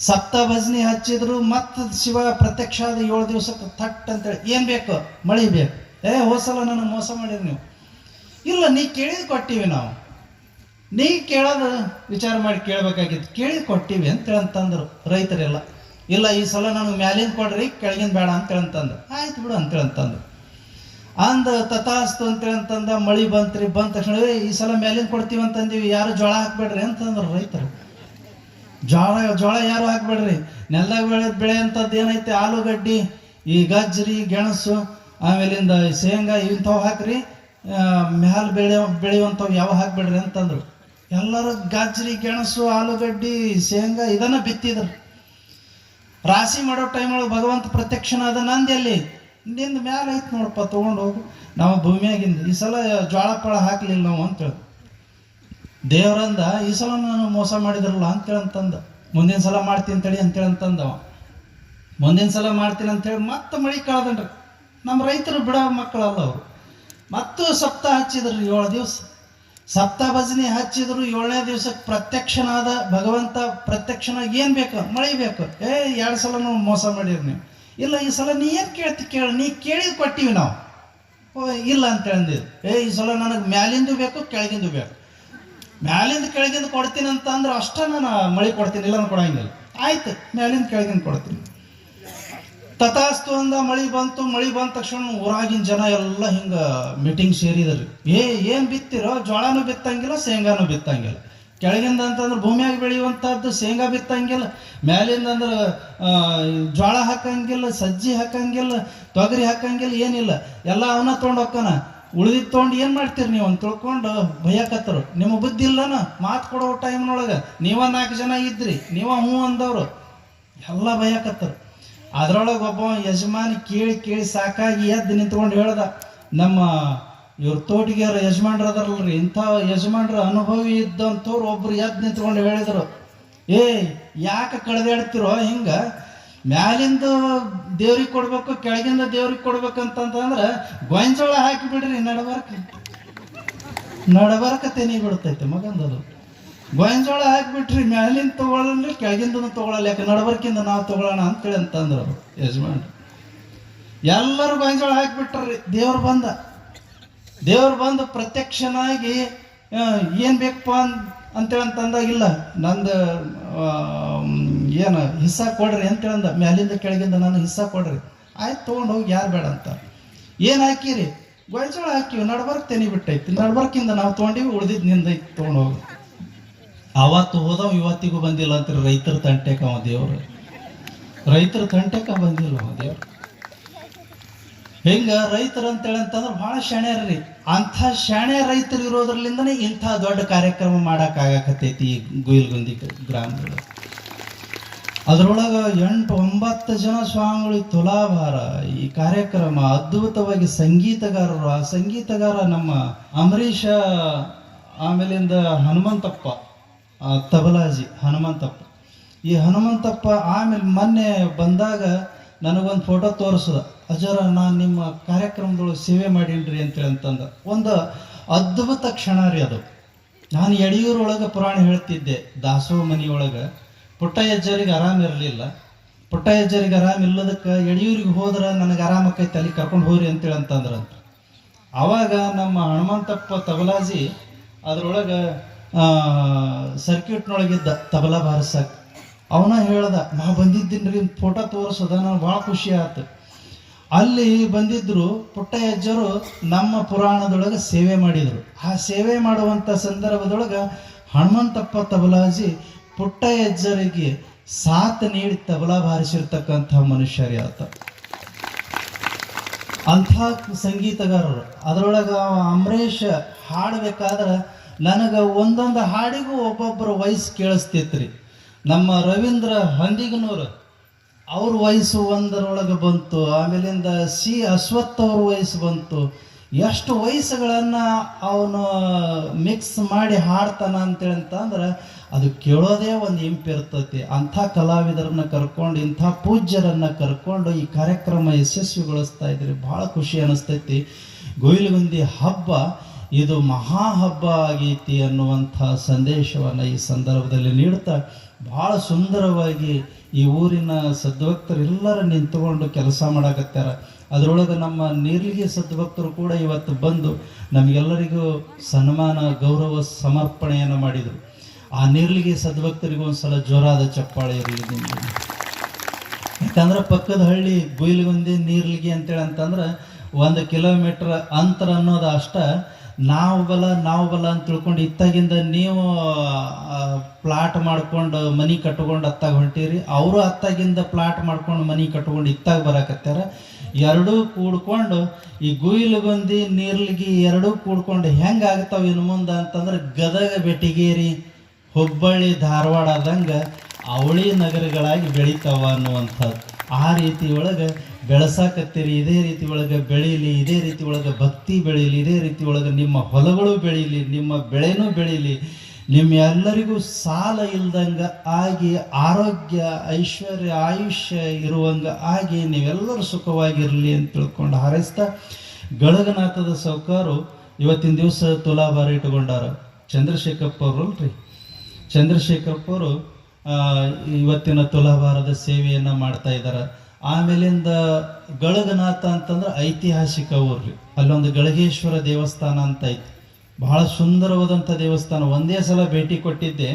ಸಪ್ತಾಹ ಭಜನೆ ಹಚ್ಚಿದ್ರು. ಮತ್ತೆ ಶಿವ ಪ್ರತ್ಯಕ್ಷ ಆದ 7 ದಿವಸಕ್ಕೆ ಥಟ್ ಅಂತೇಳಿ ಏನು ಬೇಕು? ಮಳೆ ಬೇಕು. ಹೋಸಲ ನನಗೆ ಮೋಸ ಮಾಡಿರಿ ನೀವು. ಇಲ್ಲ, ನೀ ಕೇಳಿದ್ ಕೊಟ್ಟಿವಿ ನಾವು, ನೀ ಕೇಳೋದು ವಿಚಾರ ಮಾಡಿ ಕೇಳಬೇಕಾಗಿತ್ತು, ಕೇಳಿದ್ ಕೊಟ್ಟಿವಿ ಅಂತೇಳಂತಂದ್ರು ರೈತರೆಲ್ಲ. ಇಲ್ಲ, ಈ ಸಲ ನನಗೆ ಮ್ಯಾಲಿಂದ ಕೊಡ್ರಿ, ಕೆಳಗಿಂದ ಬೇಡ ಅಂತೇಳಂತಂದು. ಆಯ್ತು ಬಿಡು ಅಂತೇಳಂತಂದು. ಅಂದ ತಥಾಸ್ತು ಅಂತೇಳಂತಂದ. ಮಳಿ ಬಂತ್ರಿ. ಬಂದ ತಕ್ಷಣ ಈ ಸಲ ಮ್ಯಾಲಿಂದ ಕೊಡ್ತೀವಿ ಅಂತಂದೀವಿ, ಯಾರು ಜೋಳ ಹಾಕ್ಬೇಡ್ರಿ ಅಂತಂದ್ರು ರೈತರು. ಜೋಳ ಯಾರು ಹಾಕ್ಬೇಡ್ರಿ, ನೆಲದಾಗ ಬೆಳೆ ಅಂತದ್ದು ಏನೈತೆ, ಆಲೂಗಡ್ಡಿ, ಈ ಗಜ್ರಿ, ಗೆಣಸು, ಆಮೇಲಿಂದ ಶೇಂಗಾ ಇಂಥವು ಹಾಕ್ರಿ, ಮ್ಯಾಲ ಬೆಳೆಯುವಂಥವು ಯಾವ ಹಾಕ್ಬೇಡ್ರಿ ಅಂತಂದ್ರು. ಎಲ್ಲರೂ ಗಜ್ರಿ, ಗೆಣಸು, ಆಲೂಗಡ್ಡಿ, ಶೇಂಗಾ ಇದನ್ನ ಬಿತ್ತಿದ್ರು. ರಾಶಿ ಮಾಡೋ ಟೈಮ್ ಒಳಗೆ ಭಗವಂತ ಪ್ರತ್ಯಕ್ಷನಾದ. ನಂದು ಎಲ್ಲಿ? ನಿಂದು ಮ್ಯಾಲ ಐತೆ ನೋಡಪ್ಪ, ತೊಗೊಂಡು ಹೋಗು, ನಾವು ಭೂಮಿಯಾಗಿಂದ ಈ ಸಲ ಜೋಳ ಪಳ ಹಾಕ್ಲಿಲ್ಲ ನಾವು ಅಂತೇಳಿ ದೇವರಂದ. ಈ ಸಲ ನಾನು ಮೋಸ ಮಾಡಿದ್ರಲ್ಲ ಅಂತೇಳಂತಂದ. ಮುಂದಿನ ಸಲ ಮಾಡ್ತೀನಿ ತಡಿ ಅಂತೇಳಂತಂದವ. ಮುಂದಿನ ಸಲ ಮಾಡ್ತೀನಿ ಅಂತೇಳಿ ಮತ್ತೆ ಮಳೆ ಕಳೆದನ್ರಿ. ನಮ್ಮ ರೈತರು ಬಿಡೋ ಮಕ್ಕಳಲ್ಲ ಅವರು. ಮತ್ತು ಸಪ್ತಾಹ ಹಚ್ಚಿದ್ರು 7 ದಿವಸ. ಸಪ್ತಾಹ ಭಜನೆ ಹಚ್ಚಿದ್ರು. 7ನೇ ದಿವಸಕ್ಕೆ ಪ್ರತ್ಯಕ್ಷನಾದ ಭಗವಂತ. ಪ್ರತ್ಯಕ್ಷನಾಗಿ ಏನು ಬೇಕು? ಮಳೆ ಬೇಕು. 2 ಸಲ ನಾವು ಮೋಸ ಮಾಡಿರಿ ನೀವು. ಇಲ್ಲ, ಈ ಸಲ ನೀ ಏನು ಕೇಳ್ತಿ ಕೇಳ, ನೀ ಕೇಳಿದ್ ಕೊಟ್ಟಿವಿ ನಾವು. ಇಲ್ಲ ಅಂತೇಳಿದ್ರು. ಈ ಸಲ ನನಗೆ ಮ್ಯಾಲಿಂದು ಬೇಕು, ಕೆಳಗಿಂದು ಬೇಕು. ಮ್ಯಾಲಿಂದ ಕೆಳಗಿಂದ ಕೊಡ್ತೀನಿ ಅಂತ ಅಂದ್ರೆ ಅಷ್ಟೇ ನಾನು ಮಳೆ ಕೊಡ್ತೀನಿ, ಇಲ್ಲ ಕೊಡಂಗಿಲ್ಲ. ಆಯ್ತು, ಮ್ಯಾಲಿಂದ ಕೆಳಗಿಂದ ಕೊಡ್ತೀನಿ. ತಥಾಸ್ತು ಅಂದ. ಮಳೆ ಬಂತು. ಮಳೆ ಬಂದ ತಕ್ಷಣ ಊರಾಗಿನ ಜನ ಎಲ್ಲ ಹಿಂಗೆ ಮೀಟಿಂಗ್ ಸೇರಿದ್ರಿ. ಏನು ಬಿತ್ತಿರೋ? ಜೋಳನೂ ಬಿತ್ತಂಗಿಲ್ಲ, ಶೇಂಗಾನು ಬಿತ್ತಂಗಿಲ್ಲ. ಕೆಳಗಿಂದ ಅಂತಂದ್ರೆ ಭೂಮಿಯಾಗಿ ಬೆಳೆಯುವಂಥದ್ದು ಶೇಂಗಾ ಬಿತ್ತಂಗಿಲ್ಲ, ಮ್ಯಾಲಿಂದ ಅಂದ್ರೆ ಜೋಳ ಹಾಕಂಗಿಲ್ಲ, ಸಜ್ಜಿ ಹಾಕಂಗಿಲ್ಲ, ತೊಗರಿ ಹಾಕಂಗಿಲ್ಲ, ಏನಿಲ್ಲ. ಎಲ್ಲ ಅವನ್ನ ತೊಗೊಂಡು ಹೋಗ್ತಾನ. ಉಳಿದಿದ್ದು ತೊಗೊಂಡು ಏನು ಮಾಡ್ತೀರಿ ನೀವು ಅಂತ ತಿಳ್ಕೊಂಡು ಭಯಕತ್ತರು. ನಿಮ್ಮ ಬುದ್ಧಿ ಇಲ್ಲನ? ಮಾತು ಕೊಡೋ ಟೈಮ್ನೊಳಗೆ ನೀವ 4 ಜನ ಇದ್ರಿ, ನೀವ ಹ್ಞೂ ಅಂದವರು ಎಲ್ಲ ಭಯಕತ್ತರು. ಅದ್ರೊಳಗೆ ಒಬ್ಬ ಯಜಮಾನಿ ಕೇಳಿ ಸಾಕಾಗಿ ಎದ್ದು ನಿಂತ್ಕೊಂಡು ಹೇಳ್ದ, ನಮ್ಮ ಇವ್ರ ತೋಟಿಗೆಯವ್ರ ಯಜಮಾನ್ರು ಅದಾರಲ್ರಿ, ಇಂಥ ಯಜಮಾನ್ರ ಅನುಭವಿ ಇದ್ದಂಥವ್ರು ಒಬ್ರು ಎದ್ದು ನಿಂತ್ಕೊಂಡು ಹೇಳಿದ್ರು, ಯಾಕೆ ಕಳೆದಾಡ್ತಿರೋ ಹಿಂಗ? ಮ್ಯಾಲಿಂದ ದೇವ್ರಿಗೆ ಕೊಡ್ಬೇಕು, ಕೆಳಗಿಂದ ದೇವ್ರಿಗೆ ಕೊಡ್ಬೇಕಂತಂದ್ರೆ ಗೊಂಜೋಳ ಹಾಕಿ ಬಿಡ್ರಿ. ನಡಬರ್ಕ ತೆನಿ ಬಿಡ್ತೈತೆ ಮಗಂದದು. ಗೊಂಜೋಳ ಹಾಕಿಬಿಟ್ರಿ, ಮ್ಯಾಲಿಂದ ತೊಗೊಳಲ್ರಿ, ಕೆಳಗಿಂದ ತೊಗೊಳಲ್ಲ, ಯಾಕೆ ನಡಬರ್ಕಿಂದ ನಾವು ತೊಗೊಳ್ಳೋಣ ಅಂತೇಳಿ ಅಂತಂದ್ರು ಅವರು ಯಜಮಾನ್ರು. ಎಲ್ಲರೂ ಗೊಂಜೋಳ ಹಾಕಿಬಿಟ್ರಿ. ದೇವ್ರು ಬಂದು ಪ್ರತ್ಯಕ್ಷನಾಗಿ ಏನು ಬೇಕಪ್ಪ ಅಂತೇಳಂತಂದಾಗ, ಇಲ್ಲ ನಂದು ಏನು ಹಿಸ್ಸಾ ಕೊಡ್ರಿ ಅಂತೇಳಂದ. ಮ್ಯಾಲಿಂದ ಕೆಳಗಿಂದ ನಾನು ಹಿಸ್ಸಾ ಕೊಡ್ರಿ. ಆಯ್ತು, ತೊಗೊಂಡು ಹೋಗಿ, ಯಾರು ಬೇಡ ಅಂತ. ಏನು ಹಾಕಿರಿ? ಗೊಂಜೋಳ ಹಾಕಿವಿ, ನಡ್ಬರ್ಕ್ ತೆನಿ ಬಿಟ್ಟೈತಿ, ನಡ್ಬರ್ಕಿಂದ ನಾವು ತೊಗೊಂಡಿವಿ, ಉಳ್ದಿದ್ದು ನಿಂದೈತಿ, ತೊಗೊಂಡು ಹೋಗಿ. ಅವತ್ತು ಹೋದವ್ ಇವತ್ತಿಗೂ ಬಂದಿಲ್ಲ ಅಂತೀರಿ ರೈತರ ತಂಟೆಕ ಅವ ದೇವ್ರು. ರೈತರ ತಂಟೆಕ ಬಂದಿಲ್ಲ ದೇವ್ರು. ಹಿಂಗ ರೈತರು ಅಂತೇಳಿ ಅಂತಂದ್ರೆ ಭಾಳ ಶಾಣ್ಯಾರ್ರಿ. ಅಂಥ ಶಾಣ್ಯ ರೈತರು ಇರೋದ್ರಲಿಂದನೇ ಇಂಥ ದೊಡ್ಡ ಕಾರ್ಯಕ್ರಮ ಮಾಡಕ್ಕಾಗಕತ್ತೈತಿ ಈ ಗುಯಿಲ್ಗುಂದಿ ಗ್ರಾಮಗಳು. ಅದರೊಳಗೆ 8-9 ಜನ ಸ್ವಾಮಿಗಳು ತುಲಾಭಾರ. ಈ ಕಾರ್ಯಕ್ರಮ ಅದ್ಭುತವಾಗಿ ಸಂಗೀತಗಾರರು. ಆ ಸಂಗೀತಗಾರ ನಮ್ಮ ಅಂಬರೀಷ, ಆಮೇಲಿಂದ ಹನುಮಂತಪ್ಪ, ತಬಲಾಜಿ ಹನುಮಂತಪ್ಪ. ಈ ಹನುಮಂತಪ್ಪ ಆಮೇಲೆ ಮೊನ್ನೆ ಬಂದಾಗ ನನಗೊಂದು ಫೋಟೋ ತೋರಿಸ್ದ, ಅಜರ ನಾನು ನಿಮ್ಮ ಕಾರ್ಯಕ್ರಮದೊಳಗೆ ಸೇವೆ ಮಾಡೀನ್ರಿ ಅಂತೇಳಿ ಅಂತಂದ. ಒಂದು ಅದ್ಭುತ ಕ್ಷಣ ರೀ ಅದು. ನಾನು ಯಡಿಯೂರೊಳಗೆ ಪುರಾಣ ಹೇಳ್ತಿದ್ದೆ, ದಾಸೋ ಮನೆಯೊಳಗೆ ಪುಟ್ಟಯ್ಯಜ್ಜರಿಗೆ ಆರಾಮಿರಲಿಲ್ಲ. ಪುಟ್ಟಯ್ಯಜ್ಜರಿಗೆ ಆರಾಮಿಲ್ಲದಕ್ಕೆ ಯಡಿಯೂರಿಗೆ ಹೋದ್ರೆ ನನಗೆ ಆರಾಮಕ್ಕೈತೆ, ಅಲ್ಲಿ ಕರ್ಕೊಂಡು ಹೋಗ್ರಿ ಅಂತೇಳಿ ಅಂತಂದ್ರಂತ. ಆವಾಗ ನಮ್ಮ ಹನುಮಂತಪ್ಪ ತಬಲಾಜಿ ಅದ್ರೊಳಗೆ ಸರ್ಕ್ಯೂಟ್ನೊಳಗಿದ್ದ ತಬಲಾ ಬಾರಿಸಕ್ಕೆ. ಅವನ ಹೇಳ್ದ, ನಾ ಬಂದಿದ್ದೀನಿ ರೀ, ಫೋಟೋ ತೋರಿಸೋದ, ನನಗೆ ಭಾಳ ಖುಷಿ ಆಯ್ತು. ಅಲ್ಲಿ ಬಂದಿದ್ರು ಪುಟ್ಟಯ್ಯಜ್ಜರು ನಮ್ಮ ಪುರಾಣದೊಳಗೆ ಸೇವೆ ಮಾಡಿದರು. ಆ ಸೇವೆ ಮಾಡುವಂಥ ಸಂದರ್ಭದೊಳಗೆ ಹನುಮಂತಪ್ಪ ತಬಲಾಜಿ ಪುಟ್ಟಯ್ಯಜ್ಜರಿಗೆ ಸಾಥ್ ನೀಡಿ ತಬಲಾ ಬಾರಿಸಿರ್ತಕ್ಕಂಥ ಮನುಷ್ಯರೇ ಆತ. ಅಂಥ ಸಂಗೀತಗಾರರು. ಅದರೊಳಗೆ ಅಂಬರೀಷ ಹಾಡಬೇಕಾದ್ರೆ ನನಗೆ ಒಂದೊಂದು ಹಾಡಿಗೂ ಒಬ್ಬೊಬ್ಬರ ವಯಸ್ಸು ಕೇಳಿಸ್ತೈತ್ರಿ. ನಮ್ಮ ರವೀಂದ್ರ ಹಂದಿಗನೂರು ಅವ್ರ ವಯಸ್ಸು ಒಂದರೊಳಗೆ ಬಂತು. ಆಮೇಲಿಂದ ಅಶ್ವಥ್ ಅವ್ರ ವಯಸ್ಸು ಬಂತು. ಎಷ್ಟು ವಯಸ್ಸುಗಳನ್ನು ಅವನು ಮಿಕ್ಸ್ ಮಾಡಿ ಹಾಡ್ತಾನ ಅಂತೇಳಿ ಅಂತಂದ್ರೆ ಅದು ಕೇಳೋದೇ ಒಂದು ಇಂಪಿರ್ತೈತಿ. ಅಂಥ ಕಲಾವಿದರನ್ನ ಕರ್ಕೊಂಡು, ಇಂಥ ಪೂಜ್ಯರನ್ನು ಕರ್ಕೊಂಡು ಈ ಕಾರ್ಯಕ್ರಮ ಯಶಸ್ವಿಗೊಳಿಸ್ತಾ ಇದ್ರಿ. ಭಾಳ ಖುಷಿ ಅನ್ನಿಸ್ತೈತಿ. ಗುಯಿಲ್ಗುಂದಿ ಹಬ್ಬ ಇದು ಮಹಾ ಹಬ್ಬ ಆಗೈತಿ ಅನ್ನುವಂಥ ಸಂದೇಶವನ್ನು ಈ ಸಂದರ್ಭದಲ್ಲಿ ನೀಡ್ತಾ ಭಾಳ ಸುಂದರವಾಗಿ ಈ ಊರಿನ ಸದ್ಭಕ್ತರೆಲ್ಲರೂ ನಿಂತುಕೊಂಡು ಕೆಲಸ ಮಾಡಕತ್ಯಾರ. ಅದರೊಳಗೆ ನಮ್ಮ ನೀರ್ಲಿಗೆ ಸದ್ಭಕ್ತರು ಕೂಡ ಇವತ್ತು ಬಂದು ನಮಗೆಲ್ಲರಿಗೂ ಸನ್ಮಾನ ಗೌರವ ಸಮರ್ಪಣೆಯನ್ನು ಮಾಡಿದರು. ಆ ನೀರ್ಲಿಗೆ ಸದ್ಭಕ್ತರಿಗೂ ಒಂದು ಸಲ ಜೋರಾದ ಚಪ್ಪಾಳೆ ಇರಲಿ ನಿಮಗೆ. ಯಾಕಂದ್ರೆ ಪಕ್ಕದ ಹಳ್ಳಿ ಗುಯಿಲ್ಗುಂದಿ ನೀರ್ಲಿಗೆ ಅಂತೇಳಿ ಅಂತಂದ್ರೆ 1 ಕಿಲೋಮೀಟ್ರ್ ಅಂತರ ಅನ್ನೋದು ಅಷ್ಟ. ನಾವು ಬಲ ಅಂತ ತಿಳ್ಕೊಂಡು ಇತ್ತಾಗಿಂದ ನೀವು ಪ್ಲಾಟ್ ಮಾಡ್ಕೊಂಡು ಮನೆ ಕಟ್ಕೊಂಡು ಅತ್ತಾಗ ಹೊಂಟೀರಿ, ಅವರು ಅತ್ತಾಗಿಂದ ಪ್ಲಾಟ್ ಮಾಡ್ಕೊಂಡು ಮನೆ ಕಟ್ಕೊಂಡು ಇತ್ತಾಗ ಬರಾಕತ್ಯಾರ. ಎರಡೂ ಕೂಡ್ಕೊಂಡು ಈ ಗುಯಿಲ್ಗುಂದಿ ನೀರ್ಲಿಗಿ ಎರಡೂ ಕೂಡ್ಕೊಂಡು ಹೆಂಗೆ ಆಗ್ತಾವ ಇನ್ನು ಮುಂದೆ ಅಂತಂದ್ರೆ ಗದಗ, ಬೆಟಗೇರಿ, ಹುಬ್ಬಳ್ಳಿ, ಧಾರವಾಡ ಆದಂಗೆ ಅವಳಿ ನಗರಗಳಾಗಿ ಬೆಳಿತಾವ ಅನ್ನುವಂಥದ್ದು. ಆ ರೀತಿ ಒಳಗೆ ಬೆಳೆಸಾಕತ್ತೀರಿ. ಇದೇ ರೀತಿ ಒಳಗೆ ಬೆಳೀಲಿ, ಇದೇ ರೀತಿ ಒಳಗೆ ಭಕ್ತಿ ಬೆಳೀಲಿ, ಇದೇ ರೀತಿ ಒಳಗೆ ನಿಮ್ಮ ಹೊಲಗಳು ಬೆಳೀಲಿ, ನಿಮ್ಮ ಬೆಳೆನೂ ಬೆಳೀಲಿ, ನಿಮ್ಮ ಎಲ್ಲರಿಗೂ ಸಾಲ ಇಲ್ದಂಗೆ ಆಗಿ ಆರೋಗ್ಯ, ಐಶ್ವರ್ಯ, ಆಯುಷ್ಯ ಇರುವಂಗೆ ಆಗಿ ನೀವೆಲ್ಲರೂ ಸುಖವಾಗಿರಲಿ ಅಂತ ತಿಳ್ಕೊಂಡು ಹಾರೈಸ್ತಾ, ಗಳಗನಾಥದ ಸೌಕಾರು ಇವತ್ತಿನ ದಿವಸ ತುಲಾಭಾರ ಇಟ್ಕೊಂಡಾರ. ಚಂದ್ರಶೇಖರಪ್ಪ ಅವರಲ್ರಿ, ಚಂದ್ರಶೇಖರಪ್ಪ ಅವರು ಇವತ್ತಿನ ತುಲಾಭಾರದ ಸೇವೆಯನ್ನು ಮಾಡ್ತಾ ಇದ್ದಾರೆ. ಆಮೇಲಿಂದ ಗಳಗನಾಥ ಅಂತಂದ್ರೆ ಐತಿಹಾಸಿಕ ಊರ್ರಿ. ಅಲ್ಲೊಂದು ಗಳಗೇಶ್ವರ ದೇವಸ್ಥಾನ ಅಂತ ಐತಿ. ಬಹಳ ಸುಂದರವಾದಂಥ ದೇವಸ್ಥಾನ. ಒಂದೇ ಸಲ ಭೇಟಿ ಕೊಟ್ಟಿದ್ದೆ.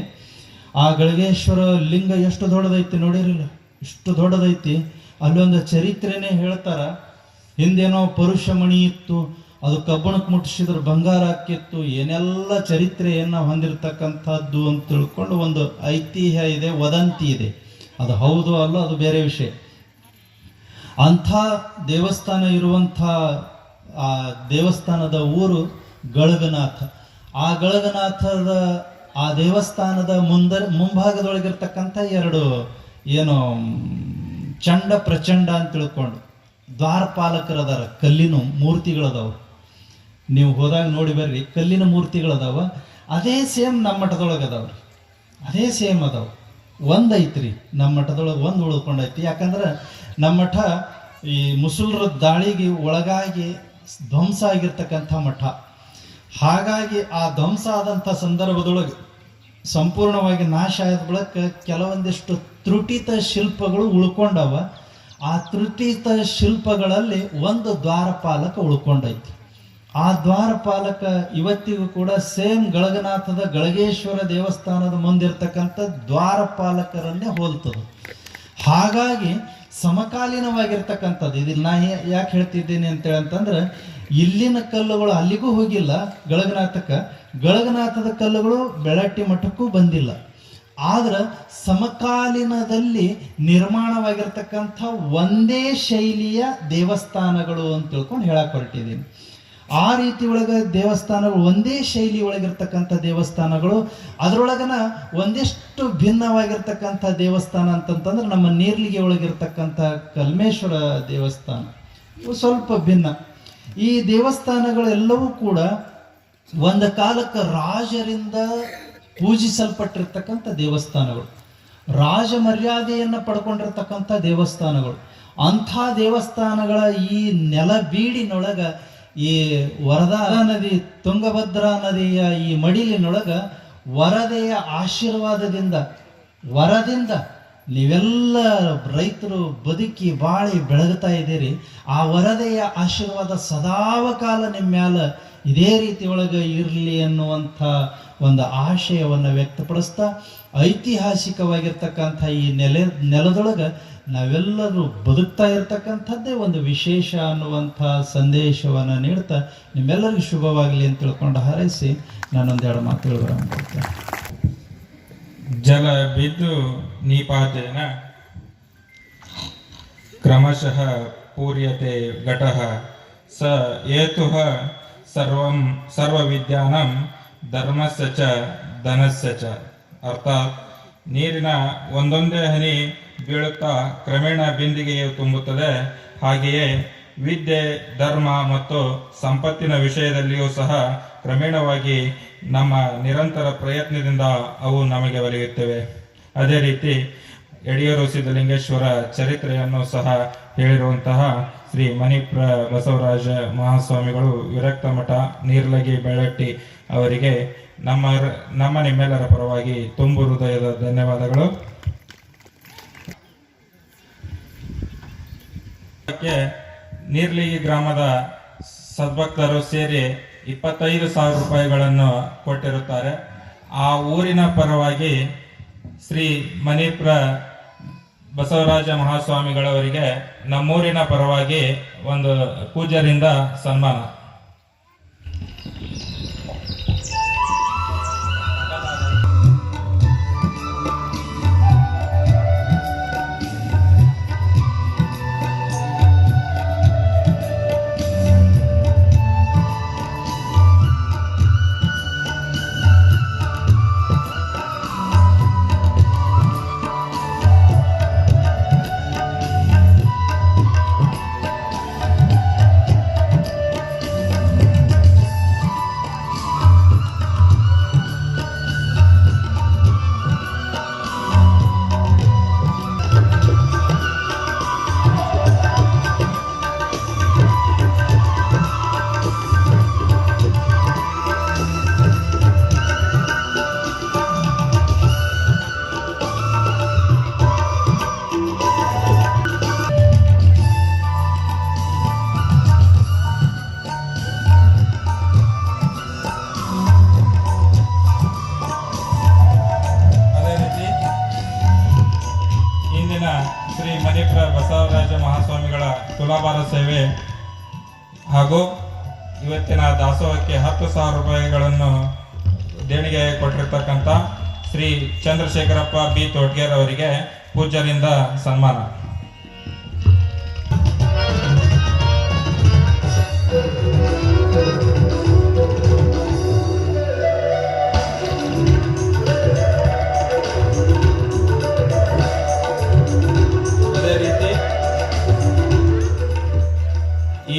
ಆ ಗಳಗೇಶ್ವರ ಲಿಂಗ ಎಷ್ಟು ದೊಡ್ಡದೈತಿ ನೋಡಿರಲಿಲ್ಲ, ಇಷ್ಟು ದೊಡ್ಡದೈತಿ. ಅಲ್ಲೊಂದು ಚರಿತ್ರೆನೇ ಹೇಳ್ತಾರ. ಹಿಂದೇನೋ ಪರುಷಮಣಿ ಇತ್ತು, ಅದು ಕಬ್ಬಣಕ್ಕೆ ಮುಟ್ಟಿಸಿದ್ರೆ ಬಂಗಾರ ಹಾಕಿತ್ತು, ಏನೆಲ್ಲ ಚರಿತ್ರೆಯನ್ನು ಹೊಂದಿರತಕ್ಕಂಥದ್ದು ಅಂತ ತಿಳ್ಕೊಂಡು ಒಂದು ಐತಿಹ್ಯ ಇದೆ, ವದಂತಿ ಇದೆ. ಅದು ಹೌದು ಅಲ್ಲೋ ಅದು ಬೇರೆ ವಿಷಯ. ಅಂಥ ದೇವಸ್ಥಾನ ಇರುವಂಥ ಆ ದೇವಸ್ಥಾನದ ಊರು ಗಳಗನಾಥ. ಆ ಗಳಗನಾಥದ ಆ ದೇವಸ್ಥಾನದ ಮುಂಭಾಗದೊಳಗಿರ್ತಕ್ಕಂಥ 2 ಏನು ಚಂಡ ಪ್ರಚಂಡ ಅಂತ ತಿಳ್ಕೊಂಡು ದ್ವಾರಪಾಲಕರದಾರ. ಕಲ್ಲಿನ ಮೂರ್ತಿಗಳದಾವ. ನೀವು ಹೋದಾಗ ನೋಡಿ ಬರ್ರಿ, ಕಲ್ಲಿನ ಮೂರ್ತಿಗಳದಾವ. ಅದೇ ಸೇಮ್ ನಮ್ಮ ಮಠದೊಳಗೆ ಅದಾವ್ರಿ, ಅದೇ ಸೇಮ್ ಅದಾವ. ಒಂದು ಐತ್ರಿ ನಮ್ಮ ಮಠದೊಳಗೆ, ಒಂದು ಉಳ್ಕೊಂಡೈತಿ. ಯಾಕಂದ್ರೆ ನಮ್ಮ ಮಠ ಈ ಮುಸುಲ್ರ ದಾಳಿಗೆ ಒಳಗಾಗಿ ಧ್ವಂಸ ಆಗಿರ್ತಕ್ಕಂಥ ಮಠ. ಹಾಗಾಗಿ ಆ ಧ್ವಂಸ ಆದಂಥ ಸಂದರ್ಭದೊಳಗೆ ಸಂಪೂರ್ಣವಾಗಿ ನಾಶ ಆದ ಬಳಿಕ ಕೆಲವೊಂದಿಷ್ಟು ತ್ರುಟಿತ ಶಿಲ್ಪಗಳು ಉಳ್ಕೊಂಡವ. ಆ ತ್ರುಟಿತ ಶಿಲ್ಪಗಳಲ್ಲಿ ಒಂದು ದ್ವಾರಪಾಲಕ ಉಳ್ಕೊಂಡೈತಿ. ಆ ದ್ವಾರಪಾಲಕ ಇವತ್ತಿಗೂ ಕೂಡ ಸೇಮ್ ಗಳಗನಾಥದ ಗಳಗೇಶ್ವರ ದೇವಸ್ಥಾನದ ಮುಂದಿರ್ತಕ್ಕಂಥ ದ್ವಾರಪಾಲಕರನ್ನೇ ಹೋಲ್ತದೆ. ಹಾಗಾಗಿ ಸಮಕಾಲೀನವಾಗಿರ್ತಕ್ಕಂಥದ್ದು. ಇದನ್ನ ನಾ ಯಾಕೆ ಹೇಳ್ತಿದ್ದೀನಿ ಅಂತೇಳಿ ಅಂತಂದ್ರೆ, ಇಲ್ಲಿನ ಕಲ್ಲುಗಳು ಅಲ್ಲಿಗೂ ಹೋಗಿಲ್ಲ ಗಳಗನಾಥಕ್ಕೆ, ಗಳಗನಾಥದ ಕಲ್ಲುಗಳು ಬೆಳಟ್ಟಿ ಮಠಕ್ಕೂ ಬಂದಿಲ್ಲ. ಆದ್ರೆ ಸಮಕಾಲೀನದಲ್ಲಿ ನಿರ್ಮಾಣವಾಗಿರ್ತಕ್ಕಂಥ ಒಂದೇ ಶೈಲಿಯ ದೇವಸ್ಥಾನಗಳು ಅಂತ ತಿಳ್ಕೊಂಡು ಹೇಳಕ್ ಹೊರಟಿದ್ದೀನಿ. ಆ ರೀತಿ ಒಳಗೆ ದೇವಸ್ಥಾನಗಳು ಒಂದೇ ಶೈಲಿ ಒಳಗಿರ್ತಕ್ಕಂಥ ದೇವಸ್ಥಾನಗಳು, ಅದರೊಳಗನ ಒಂದಿಷ್ಟು ಭಿನ್ನವಾಗಿರ್ತಕ್ಕಂಥ ದೇವಸ್ಥಾನ ಅಂತಂತಂದ್ರೆ ನಮ್ಮ ನೀರ್ಲಿಗೆ ಒಳಗಿರ್ತಕ್ಕಂಥ ಕಲ್ಮೇಶ್ವರ ದೇವಸ್ಥಾನ ಇವು ಸ್ವಲ್ಪ ಭಿನ್ನ. ಈ ದೇವಸ್ಥಾನಗಳೆಲ್ಲವೂ ಕೂಡ ಒಂದು ಕಾಲಕ್ಕೆ ರಾಜರಿಂದ ಪೂಜಿಸಲ್ಪಟ್ಟಿರ್ತಕ್ಕಂಥ ದೇವಸ್ಥಾನಗಳು, ರಾಜ ಮರ್ಯಾದೆಯನ್ನು ಪಡ್ಕೊಂಡಿರ್ತಕ್ಕಂಥ ದೇವಸ್ಥಾನಗಳು. ಅಂಥ ದೇವಸ್ಥಾನಗಳ ಈ ನೆಲಬೀಡಿನೊಳಗ ಈ ವರದಾ ನದಿ, ತುಂಗಭದ್ರಾ ನದಿಯ ಈ ಮಡಿಲಿನೊಳಗ ವರದೆಯ ಆಶೀರ್ವಾದದಿಂದ, ವರದಿಂದ ನೀವೆಲ್ಲ ರೈತರು ಬದುಕಿ ಬಾಳಿ ಬೆಳಗ್ತಾ ಇದ್ದೀರಿ. ಆ ವರದೆಯ ಆಶೀರ್ವಾದ ಸದಾವಕಾಲ ನಿಮ್ಮ ಮ್ಯಾಲ ಇದೇ ರೀತಿ ಒಳಗೆ ಇರಲಿ ಅನ್ನುವಂಥ ಒಂದು ಆಶಯವನ್ನು ವ್ಯಕ್ತಪಡಿಸ್ತಾ, ಐತಿಹಾಸಿಕವಾಗಿರ್ತಕ್ಕಂಥ ಈ ನೆಲದೊಳಗೆ ನಾವೆಲ್ಲರೂ ಬದುಕ್ತಾ ಇರ್ತಕ್ಕಂಥದ್ದೇ ಒಂದು ವಿಶೇಷ ಅನ್ನುವಂಥ ಸಂದೇಶವನ್ನು ನೀಡ್ತಾ ನಿಮ್ಮೆಲ್ಲರಿಗೂ ಶುಭವಾಗಲಿ ಅಂತ ತಿಳ್ಕೊಂಡು ಹಾರೈಸಿ ನಾನೊಂದೆರಡು ಮಾತುಗಳು ಬರಮಾಡ್ತೇನೆ. ಜಲ ಬಿದ್ದು ನೀಪಾತೇನ ಕ್ರಮಶಃ ಪೂರ್ಯತೆ ಘಟಃ ಸ ಏತುಃ ಸರ್ವವಿದ್ಯಾನಂ ಧರ್ಮಸ್ಯ ಚ ಧನಸ್ಯ ಚ. ಅರ್ಥಾತ್ ನೀರಿನ ಒಂದೊಂದೇ ಹನಿ ಬೀಳುತ್ತಾ ಕ್ರಮೇಣ ಬಿಂದಿಗೆಯು ತುಂಬುತ್ತದೆ. ಹಾಗೆಯೇ ವಿದ್ಯೆ, ಧರ್ಮ ಮತ್ತು ಸಂಪತ್ತಿನ ವಿಷಯದಲ್ಲಿಯೂ ಸಹ ಕ್ರಮೇಣವಾಗಿ ನಮ್ಮ ನಿರಂತರ ಪ್ರಯತ್ನದಿಂದ ಅವು ನಮಗೆ ಒಲಿಯುತ್ತವೆ. ಅದೇ ರೀತಿ ಯಡಿಯೂರು ಸಿದ್ಧಲಿಂಗೇಶ್ವರ ಚರಿತ್ರೆಯನ್ನು ಸಹ ಹೇಳಿರುವಂತಹ ಶ್ರೀ ಮಣಿಪ್ರ ಬಸವರಾಜ ಮಹಾಸ್ವಾಮಿಗಳು ವಿರಕ್ತ ಮಠ ನೀರ್ಲಗಿ ಬೆಳ್ಳಟ್ಟಿ ಅವರಿಗೆ ನಮ್ಮ ನಿಮ್ಮೆಲ್ಲರ ಪರವಾಗಿ ತುಂಬು ಹೃದಯದ ಧನ್ಯವಾದಗಳು. ನೀರ್ಲಿಗಿ ಗ್ರಾಮದ ಸದ್ಭಕ್ತರು ಸೇರಿ 25,000 ರೂಪಾಯಿಗಳನ್ನು ಕೊಟ್ಟಿರುತ್ತಾರೆ. ಆ ಊರಿನ ಪರವಾಗಿ ಶ್ರೀ ಮಣಿಪ್ರ ಬಸವರಾಜ ಮಹಾಸ್ವಾಮಿಗಳವರಿಗೆ ನಮ್ಮೂರಿನ ಪರವಾಗಿ ಒಂದು ಪೂಜ್ಯರಿಂದ ಸನ್ಮಾನ. ಶ್ರೀ ಮಣಿಪ್ರ ಬಸವರಾಜ ಮಹಾಸ್ವಾಮಿಗಳ ತುಲಾಭಾರ ಸೇವೆ ಹಾಗೂ ಇವತ್ತಿನ ದಾಸೋಹಕ್ಕೆ 10,000 ರೂಪಾಯಿಗಳನ್ನು ದೇಣಿಗೆ ಕೊಟ್ಟಿರ್ತಕ್ಕಂಥ ಶ್ರೀ ಚಂದ್ರಶೇಖರಪ್ಪ ಬಿ ತೋಟ್ಗೇರ್ ಅವರಿಗೆ ಪೂಜ್ಯರಿಂದ ಸನ್ಮಾನ.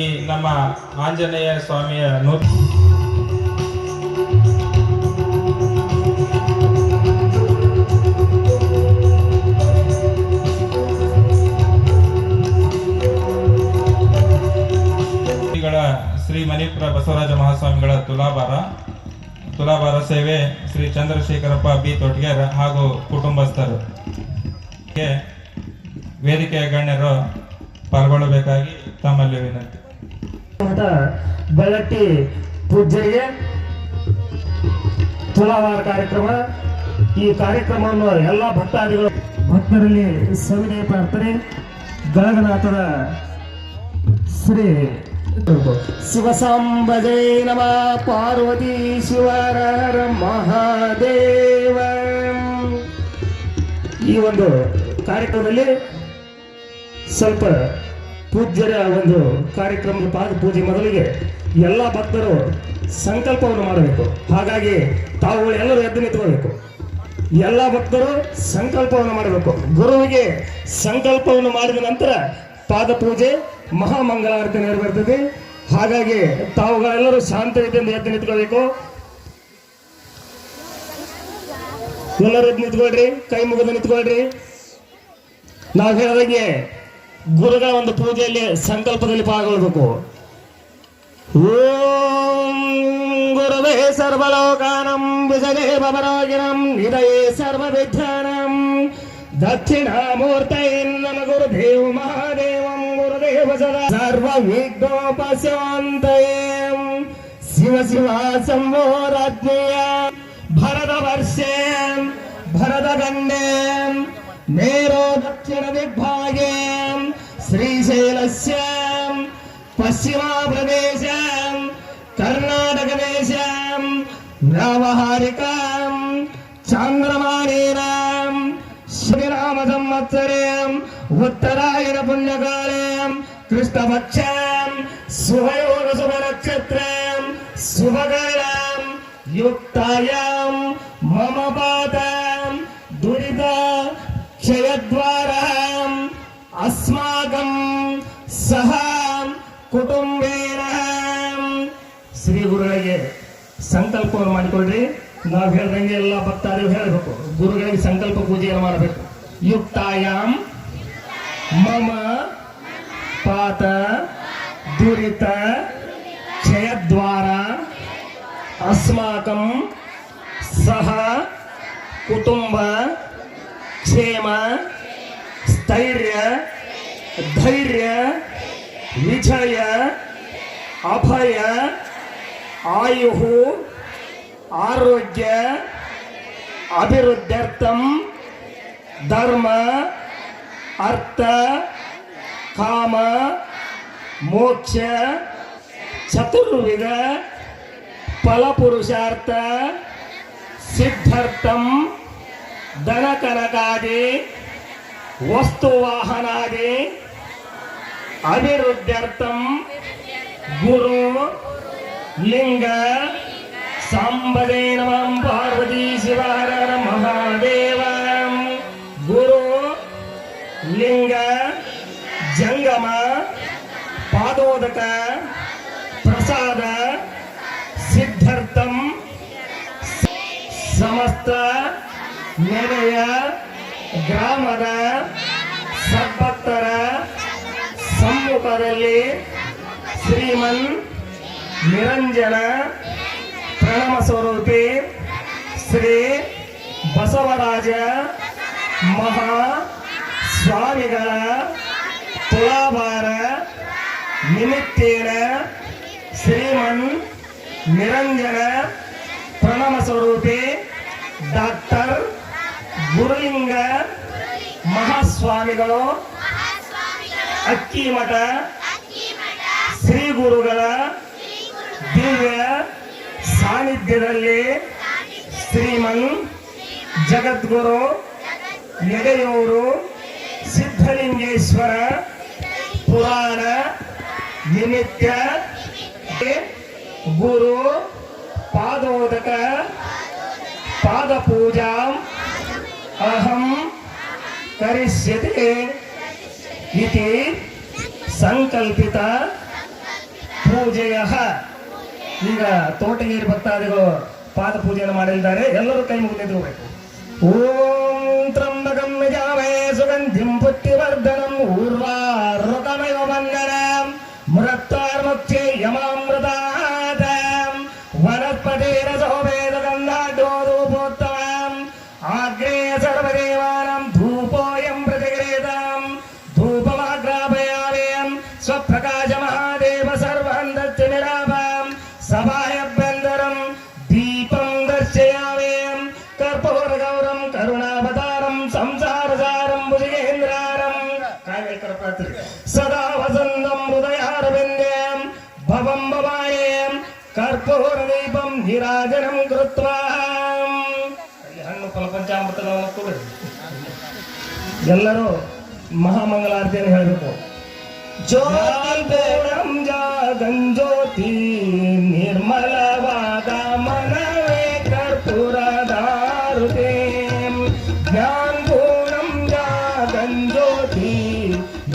ಈ ನಮ್ಮ ಆಂಜನೇಯ ಸ್ವಾಮಿಯ ಶ್ರೀ ಮಣಿಪ್ರ ಬಸವರಾಜ ಮಹಾಸ್ವಾಮಿಗಳ ತುಲಾಭಾರ ಸೇವೆ ಶ್ರೀ ಚಂದ್ರಶೇಖರಪ್ಪ ಬಿ ತೋಟ್ಗೇರ್ ಹಾಗೂ ಕುಟುಂಬಸ್ಥರು ವೇದಿಕೆಯ ಗಣ್ಯರು ಪಾಲ್ಗೊಳ್ಳಬೇಕಾಗಿ ತಮ್ಮಲ್ಲಿ ವಿನಂತಿ. ಬೆಳ್ಳಟ್ಟಿ ಪೂಜ್ಯರಿಗೆ ತುಲಾಭಾರ ಕಾರ್ಯಕ್ರಮ. ಈ ಕಾರ್ಯಕ್ರಮವನ್ನು ಎಲ್ಲ ಭಕ್ತರಲ್ಲಿ ಸವಿನಯ ಪ್ರಾರ್ಥನೆ. ಗಳಗನಾಥದ ಶ್ರೀ ಶಿವಸಾಂಬಜೈ ನಮಃ ಪಾರ್ವತಿ ಶಿವರ ಮಹಾದೇವ ಈ ಒಂದು ಕಾರ್ಯಕ್ರಮದಲ್ಲಿ ಸ್ವಲ್ಪ ಪೂಜ್ಯರ ಒಂದು ಕಾರ್ಯಕ್ರಮದ ಪಾದ ಪೂಜೆ ಮೊದಲಿಗೆ ಎಲ್ಲ ಭಕ್ತರು ಸಂಕಲ್ಪವನ್ನು ಮಾಡಬೇಕು. ಹಾಗಾಗಿ ತಾವುಗಳು ಎಲ್ಲರೂ ಎದ್ದು ನಿಂತ್ಕೋಬೇಕು. ಎಲ್ಲ ಭಕ್ತರು ಸಂಕಲ್ಪವನ್ನು ಮಾಡಬೇಕು. ಗುರುವಿಗೆ ಸಂಕಲ್ಪವನ್ನು ಮಾಡಿದ ನಂತರ ಪಾದ ಪೂಜೆ ಮಹಾಮಂಗಳಾರತಿ ನೆರವೇರ್ತದೆ. ಹಾಗಾಗಿ ತಾವುಗಳೆಲ್ಲರೂ ಶಾಂತ ರೀತಿಯಿಂದ ಎದ್ದು ನಿಂತ್ಕೋಬೇಕು. ಎಲ್ಲರೂ ಎದ್ದು ನಿಂತ್ಕೊಳ್ರಿ, ಕೈ ಮುಗಿದು ನಿಂತ್ಕೊಳ್ರಿ. ನಾವು ಹೇಳಿದಂಗೆ ಗುರುಗಳ ಒಂದು ಪೂಜೆಯಲ್ಲಿ ಸಂಕಲ್ಪದಲ್ಲಿ ಪಾಲ್ಗೊಳ್ಬೇಕು. ಓಂ ಗುರುವೇ ಸರ್ವಲೋಕಾನಂ ವಿಜಯೇ ಭವರೋಗಿಣಂ ನಿಧಯೇ ಸರ್ವವಿದ್ಯಾನಂ ದಕ್ಷಿಣಾಮೂರ್ತಯೇ ನಮ ಗುರುದೇವ ಮಹಾದೇವಂ ಗುರುದೇವ ಸದಾ ಸರ್ವವಿಘ್ನೋಪಶಾಂತಯೇ ಶಿವ ಶಿವ ಸಂವೋರಾಜ್ಞೇಯ ಭರದ ವರ್ಷೆ ಭರದ ಗಂಡೆ ನೇರೋ ದಕ್ಷಿಣ ದಿಗ್ಭಾಗೆ ಶ್ರೀಶೈಲಸ್ಯ ಪಶ್ಚಿಮ ಪ್ರದೇಶ ಕರ್ನಾಟಕ ದೇಶ ವ್ಯಾವಹಾರಿಕ ಚಾಂದ್ರಮಾನೇನ ಶ್ರೀರಾಮ ಸಂವತ್ಸರೆ ಉತ್ತರಾಯಣ ಪುಣ್ಯಕಾಲೆ ಕೃಷ್ಣಪಕ್ಷ ಶುಭಯೋಗ ಶುಭ ನಕ್ಷತ್ರ ಶುಭಕಾಲ ಯುಕ್ತಾಯಾಂ ಮಮ ಪಾದ ದುರಿತ ಕ್ಷಯದ್ವಾರ ಅಸ್ಮಾಕಂ ಸಹ ಕುಟುಂಬೇನ. ಶ್ರೀ ಗುರುಗಳಿಗೆ ಸಂಕಲ್ಪವನ್ನು ಮಾಡಿಕೊಳ್ಳ್ರಿ. ನಾವು ಹೇಳ್ದಂಗೆ ಎಲ್ಲ ಭಕ್ತಾದಿಗಳು ಹೇಳಬೇಕು. ಗುರುಗಳಿಗೆ ಸಂಕಲ್ಪ ಪೂಜೆಯನ್ನು ಮಾಡಬೇಕು. ಯುಕ್ತಾಯಾಮ್ ಮಮ ಪಾತ ದುರಿತ ಕ್ಷಯದ್ವಾರ ಅಸ್ಮಾಕಂ ಸಹ ಕುಟುಂಬ ಕ್ಷೇಮ ಸ್ಥೈರ್ಯ ಧೈರ್ಯ ವಿಜಯ ಅಭಯ ಆಯು ಆರೋಗ್ಯ ಅಭಿವೃದ್ಧ್ಯರ್ಥಂ ಧರ್ಮ ಅರ್ಥ ಕಾಮ ಮೋಕ್ಷ ಚತುರ್ವಿಧ ಫಲಪುರುಷಾರ್ಥ ಸಿದ್ಧಾರ್ಥಂ ಧನಕನಕಾದಿ ವಸ್ತುವಾಹನಾದಿ ಅಭಿವೃದ್ಧ್ಯರ್ಥಂ ಗುರು ಲಿಂಗ ಸಾಂಬದೇ ನಮಃ ಪಾರ್ವತಿ ಶಿವಹರ ಮಹಾದೇವ. ಗುರು ಲಿಂಗ ಜಂಗಮ ಪಾದೋದಕ ಪ್ರಸಾದ ಸಿದ್ಧಾರ್ಥಂ ಸಮಸ್ತ ನೆರೆಯ ಗ್ರಾಮದ ಸದ್ಭಕ್ತರ ಸಮ್ಮುಖದಲ್ಲಿ ಶ್ರೀಮನ್ ನಿರಂಜನ ಪ್ರಣಮ ಸ್ವರೂಪಿ ಶ್ರೀ ಬಸವರಾಜ ಮಹಾ ಸ್ವಾಮಿಗಳ ತುಲಾಭಾರ ನಿಮಿತ್ತೇನ ಶ್ರೀಮನ್ ನಿರಂಜನ ಪ್ರಣಮ ಸ್ವರೂಪಿ ಡಾಕ್ಟರ್ ಗುರುಲಿಂಗ ಮಹಾಸ್ವಾಮಿಗಳು ಅಕ್ಕಿಮಠ ಶ್ರೀ ಗುರುಗಳ ದಿವ್ಯ ಸಾನ್ನಿಧ್ಯದಲ್ಲಿ ಶ್ರೀಮನ್ ಜಗದ್ಗುರು ನೆಡೆಯೂರು ಸಿದ್ಧಲಿಂಗೇಶ್ವರ ಪುರಾಣ ನಿಮಿತ್ತ ಗುರು ಪಾದೋದಕ ಪಾದ ಪೂಜಾ ಅಹಂ ಕರಿಷ್ಯತೆ ಇತಿ ಸಂಕಲ್ಪಿತ ಪೂಜೆಯ. ಈಗ ತೋಟಗೇರಿ ಭಕ್ತಾದಿಗಳು ಪಾದ ಪೂಜೆಯನ್ನು ಮಾಡಲಿದ್ದಾರೆ. ಎಲ್ಲರೂ ಕೈ ಮುಗಿದು ನಿಂತ್ಕೋಬೇಕು. ಓಂ ತ್ರಂಬಕಂ ಯಜಾಮಹೇ ಸುಗಂಧಿಂ ಪುಷ್ಟಿವರ್ಧನಂ ಊರ್ವಾರುಕಮಿವ ಬಂಧನಂ ಮೃತ್ಯುರ್ಮುಕ್ಷೇ ಯಮಾಮೃತಾತ್ ವನಸ್ಪತಿರಸೋ ವೇದಗಂಧಾಢ್ಯೋಧೂಪೋತ್ತಮಂ ಆಗ್ನೇಯ ಸರ್ವದೇವಾನಾಂ ಧೂಪೋಯಂ ಪ್ರತಿಗೃಹೀತಂ ಧೂಪಮಾಗ್ರಾಪಯಾಮಿ ಸ್ವಪ್ರಕಾಶ ಮಹಾದೇವ ಸರ್ವಂ ದಕ್ಷಿಣಾಭಂ ಸಭಾಯಭ್ಯಂತರಂ ದೀಪಂ ದರ್ಶಯಾಮಿ ಕರ್ಪೂರ ಗೌರಂ ಕರುಣಾವತಾರಂ ಸಂಸಾರಸಾರಂ ಭುಜಗೇಂದ್ರಾರಂ ಸದಾ ವಸಂತಂ ಹೃದಯಾರವಿಂದ್ಯಂ ಭವಂ ಭವಾಯಂ ಕರ್ಪೂರ ದೀಪಂ ನೀರಾಜನಂ ಕೃತ್ವಾ. ಹಣ್ಣು ಫಲ ಪಂಚಾಮೃತಗಳನ್ನು ಕೊಡಿ. ಎಲ್ಲರೂ ಮಹಾಮಂಗಲಾರತಿಯನ್ನು ಹೇಳಬೇಕು. ಜ್ಯೋತಿಂ ಜಾಗಂಜ್ಯೋತಿ ನಿರ್ಮಲವಾದ ಮನವೇ ಕರ್ಪೂರದಾರುತೆ. ಜ್ಞಾನ ಪೂರ್ಣಂ ಜಾಗಂಜ್ಯೋತಿ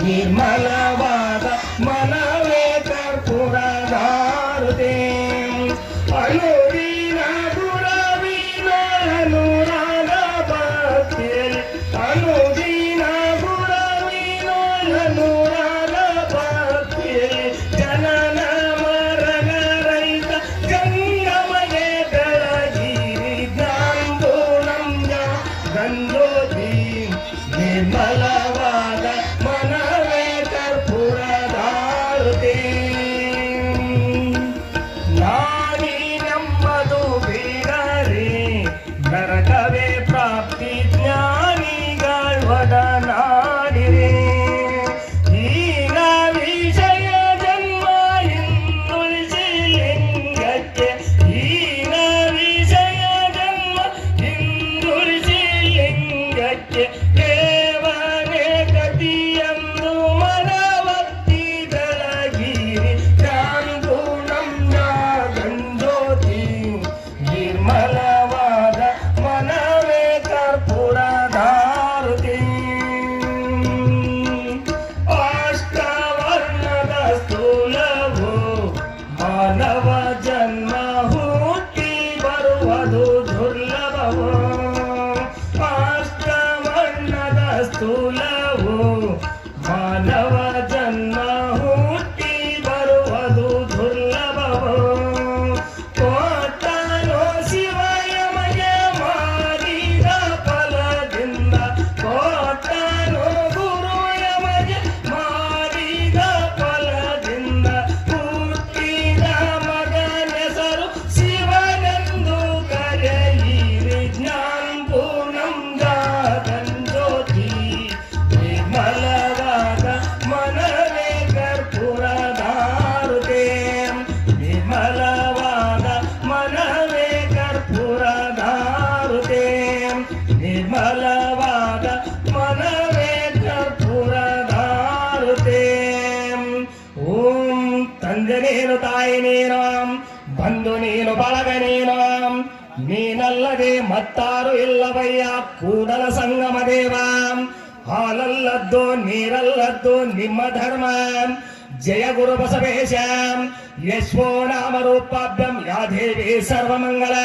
ನಿರ್ಮಲವಾದ ಮನವೇ ಕರ್ಪೂರದಾರುತೆ. ಅನುದೀನ ಗುರವಿನ ಅನುರಾಗ ಭಕ್ತಿಯಲ್ಲಿ ಅನುದೀನ ಗುರವಿನ ಅನುರಾಗ ಭಕ್ತಿಯಲ್ಲಿ ಜನನ ಮರಣ ರಹಿತ ಗಂಗಮಗೆ ಬೆಳಗಿರಿ. ಜ್ಞಾನಪೂರ್ಣಂ ಗಂಗೋತಿ ನಿರ್ಮಲವಾದ ಮನವೇ ಕರ್ಪೂರದಾರುತೆ. ನಾನೀನೆಂಬುದು ಬೀರರಿ ನರಕವೇ ಪ್ರಾಪ್ತಿ ಜ್ಞಾನಿಗಳ ಒಡನಾಡಿರಿ. ಈಗ ವಿಷಯ ಜನ್ಮ ಹಿಂದುಳಿಸಿ ಲಿಂಗಕ್ಕೆ. ಈಗ ವಿಷಯ ಜನ್ಮ ಹಿಂದುಳಿಸಿ ಲಿಂಗಕ್ಕೆ. ದೇವನೇ ಗತಿಯೆಂದು ಮನವತ್ತಿ ಬೆಳಗಿರಿ. ಜ್ಞಾನಪೂರ್ಣಂ ಜಾಗಂಜ್ಯೋತಿ ನಿರ್ಮಲವಾದ ಮನವೇ ಕರ್ಪೂರದಾರುತೆ. ಅಷ್ಟವರ್ಣದ ಸ್ಥೂಲವು ಮಾನವ ಜನ್ಮ ಹುಟ್ಟಿ ಬರುವುದು ದುರ್ಲಭವು. ಅಷ್ಟವರ್ಣದ ಸ್ಥೂಲವು ಮಾನವ ಜನ್ಮ ಹುಟ್ಟಿ ಬರುವುದು ದುರ್ಲಭವು. ಕೋಟನೋ ಶಿವಯಮಗೆ ಮಾಡಿದ ಫಲದಿಂದ. ಕೋಟನೋ ಗುರು ಯಮಗೆ ಮಾಡಿದ ಫಲದಿಂದ. ಹುಟ್ಟಿದ ಮಗನೆಸರು ಶಿವನೆಂದು ಕರೆಯಿರಿ. ಜ್ಞಾನಪೂರ್ಣಂ ಜಾಗಂಜ್ಯೋತಿ ನಿರ್ಮಲವಾದ ಮನವೇ ಕರ್ಪೂರದಾರುತೆ. ನಿರ್ಮಲವಾದ ಮನವೇ ಕರ್ಪೂರದಾರುತೆ. ನಿರ್ಮಲವಾದ ಮನವೇ ಕರ್ಪೂರದಾರುತೆ. ಓಂ ತಂದೆ ನೀನು ತಾಯಿ ನೀನು ಬಂಧು ನೀನು ಬಳಗ ನೀನು. ನೀನಲ್ಲದೆ ಮತ್ತಾರು ಇಲ್ಲವಯ್ಯ ಕೂಡಲ ಸಂಗಮ ದೇವ. ಹಾಲಲ್ಲದ್ದು ನೀರಲ್ಲದ್ದು ನಿಮ್ಮ ಧರ್ಮ. ಜಯ ಗುರು ಬಸವೇಶ. ಯಶ್ವೋ ನಾಮ ರೂಪಾಭ್ಯಂ ಯಾ ದೇವಿ ಸರ್ವಮಂಗಲ.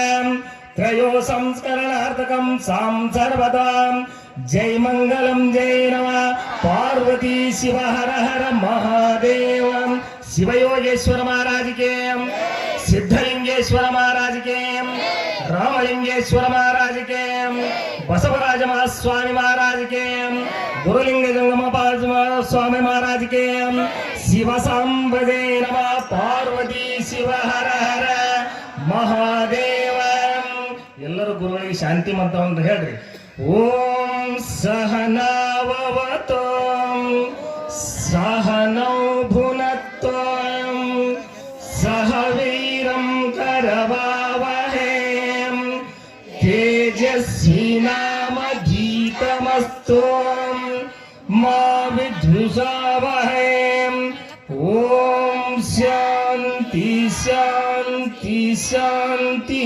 ತ್ರಯೋ ಸಂಸ್ಕರಣಾರ್ಥಕಂ ಸಾಂ ಸರ್ವದಾಂ. ಜೈ ಮಂಗಲಂ ಜೈ ನಮಃ ಪಾರ್ವತಿ ಶಿವ ಹರ ಹರ ಮಹಾದೇವ. ಶಿವಯೋಗೇಶ್ವರ ಮಹಾರಾಜ್ ಕೆ. ಸಿದ್ಧಲಿಂಗೇಶ್ವರ ಮಹಾರಾಜ್ ಕೆ. ರಾಮಲಿಂಗೇಶ್ವರ ಮಹಾರಾಜ್ ಕೆ. ಬಸವರಾಜ ಮಹಾಸ್ವಾಮಿ ಮಹಾರಾಜ್ ಕೆ. ಗುರುಲಿಂಗ ಜಂಗಮ ಸ್ವಾಮಿ ಮಹಾರಾಜ್ ಕೆ. ಶಿವ ಸಾಂಬಜೇ ನಮಃ ಪಾರ್ವತಿ ಶಿವ ಹರ ಹರ ಮಹಾದೇವ. ಎಲ್ಲರೂ ಗುರುಗಳಿಗೆ ಶಾಂತಿ ಮಂತ್ರವನ್ನು ಹೇಳ್ರಿ. ಓಂ ಸಹನಾವವತು ಸಹನೌ ಭುನಕ್ತು ಸಹ ವೀರಂ ಕರವಾವಹೈ. तेजस्विनामधीतमस्तु मा विद्विषावहै. ओम शांति शांति शांति.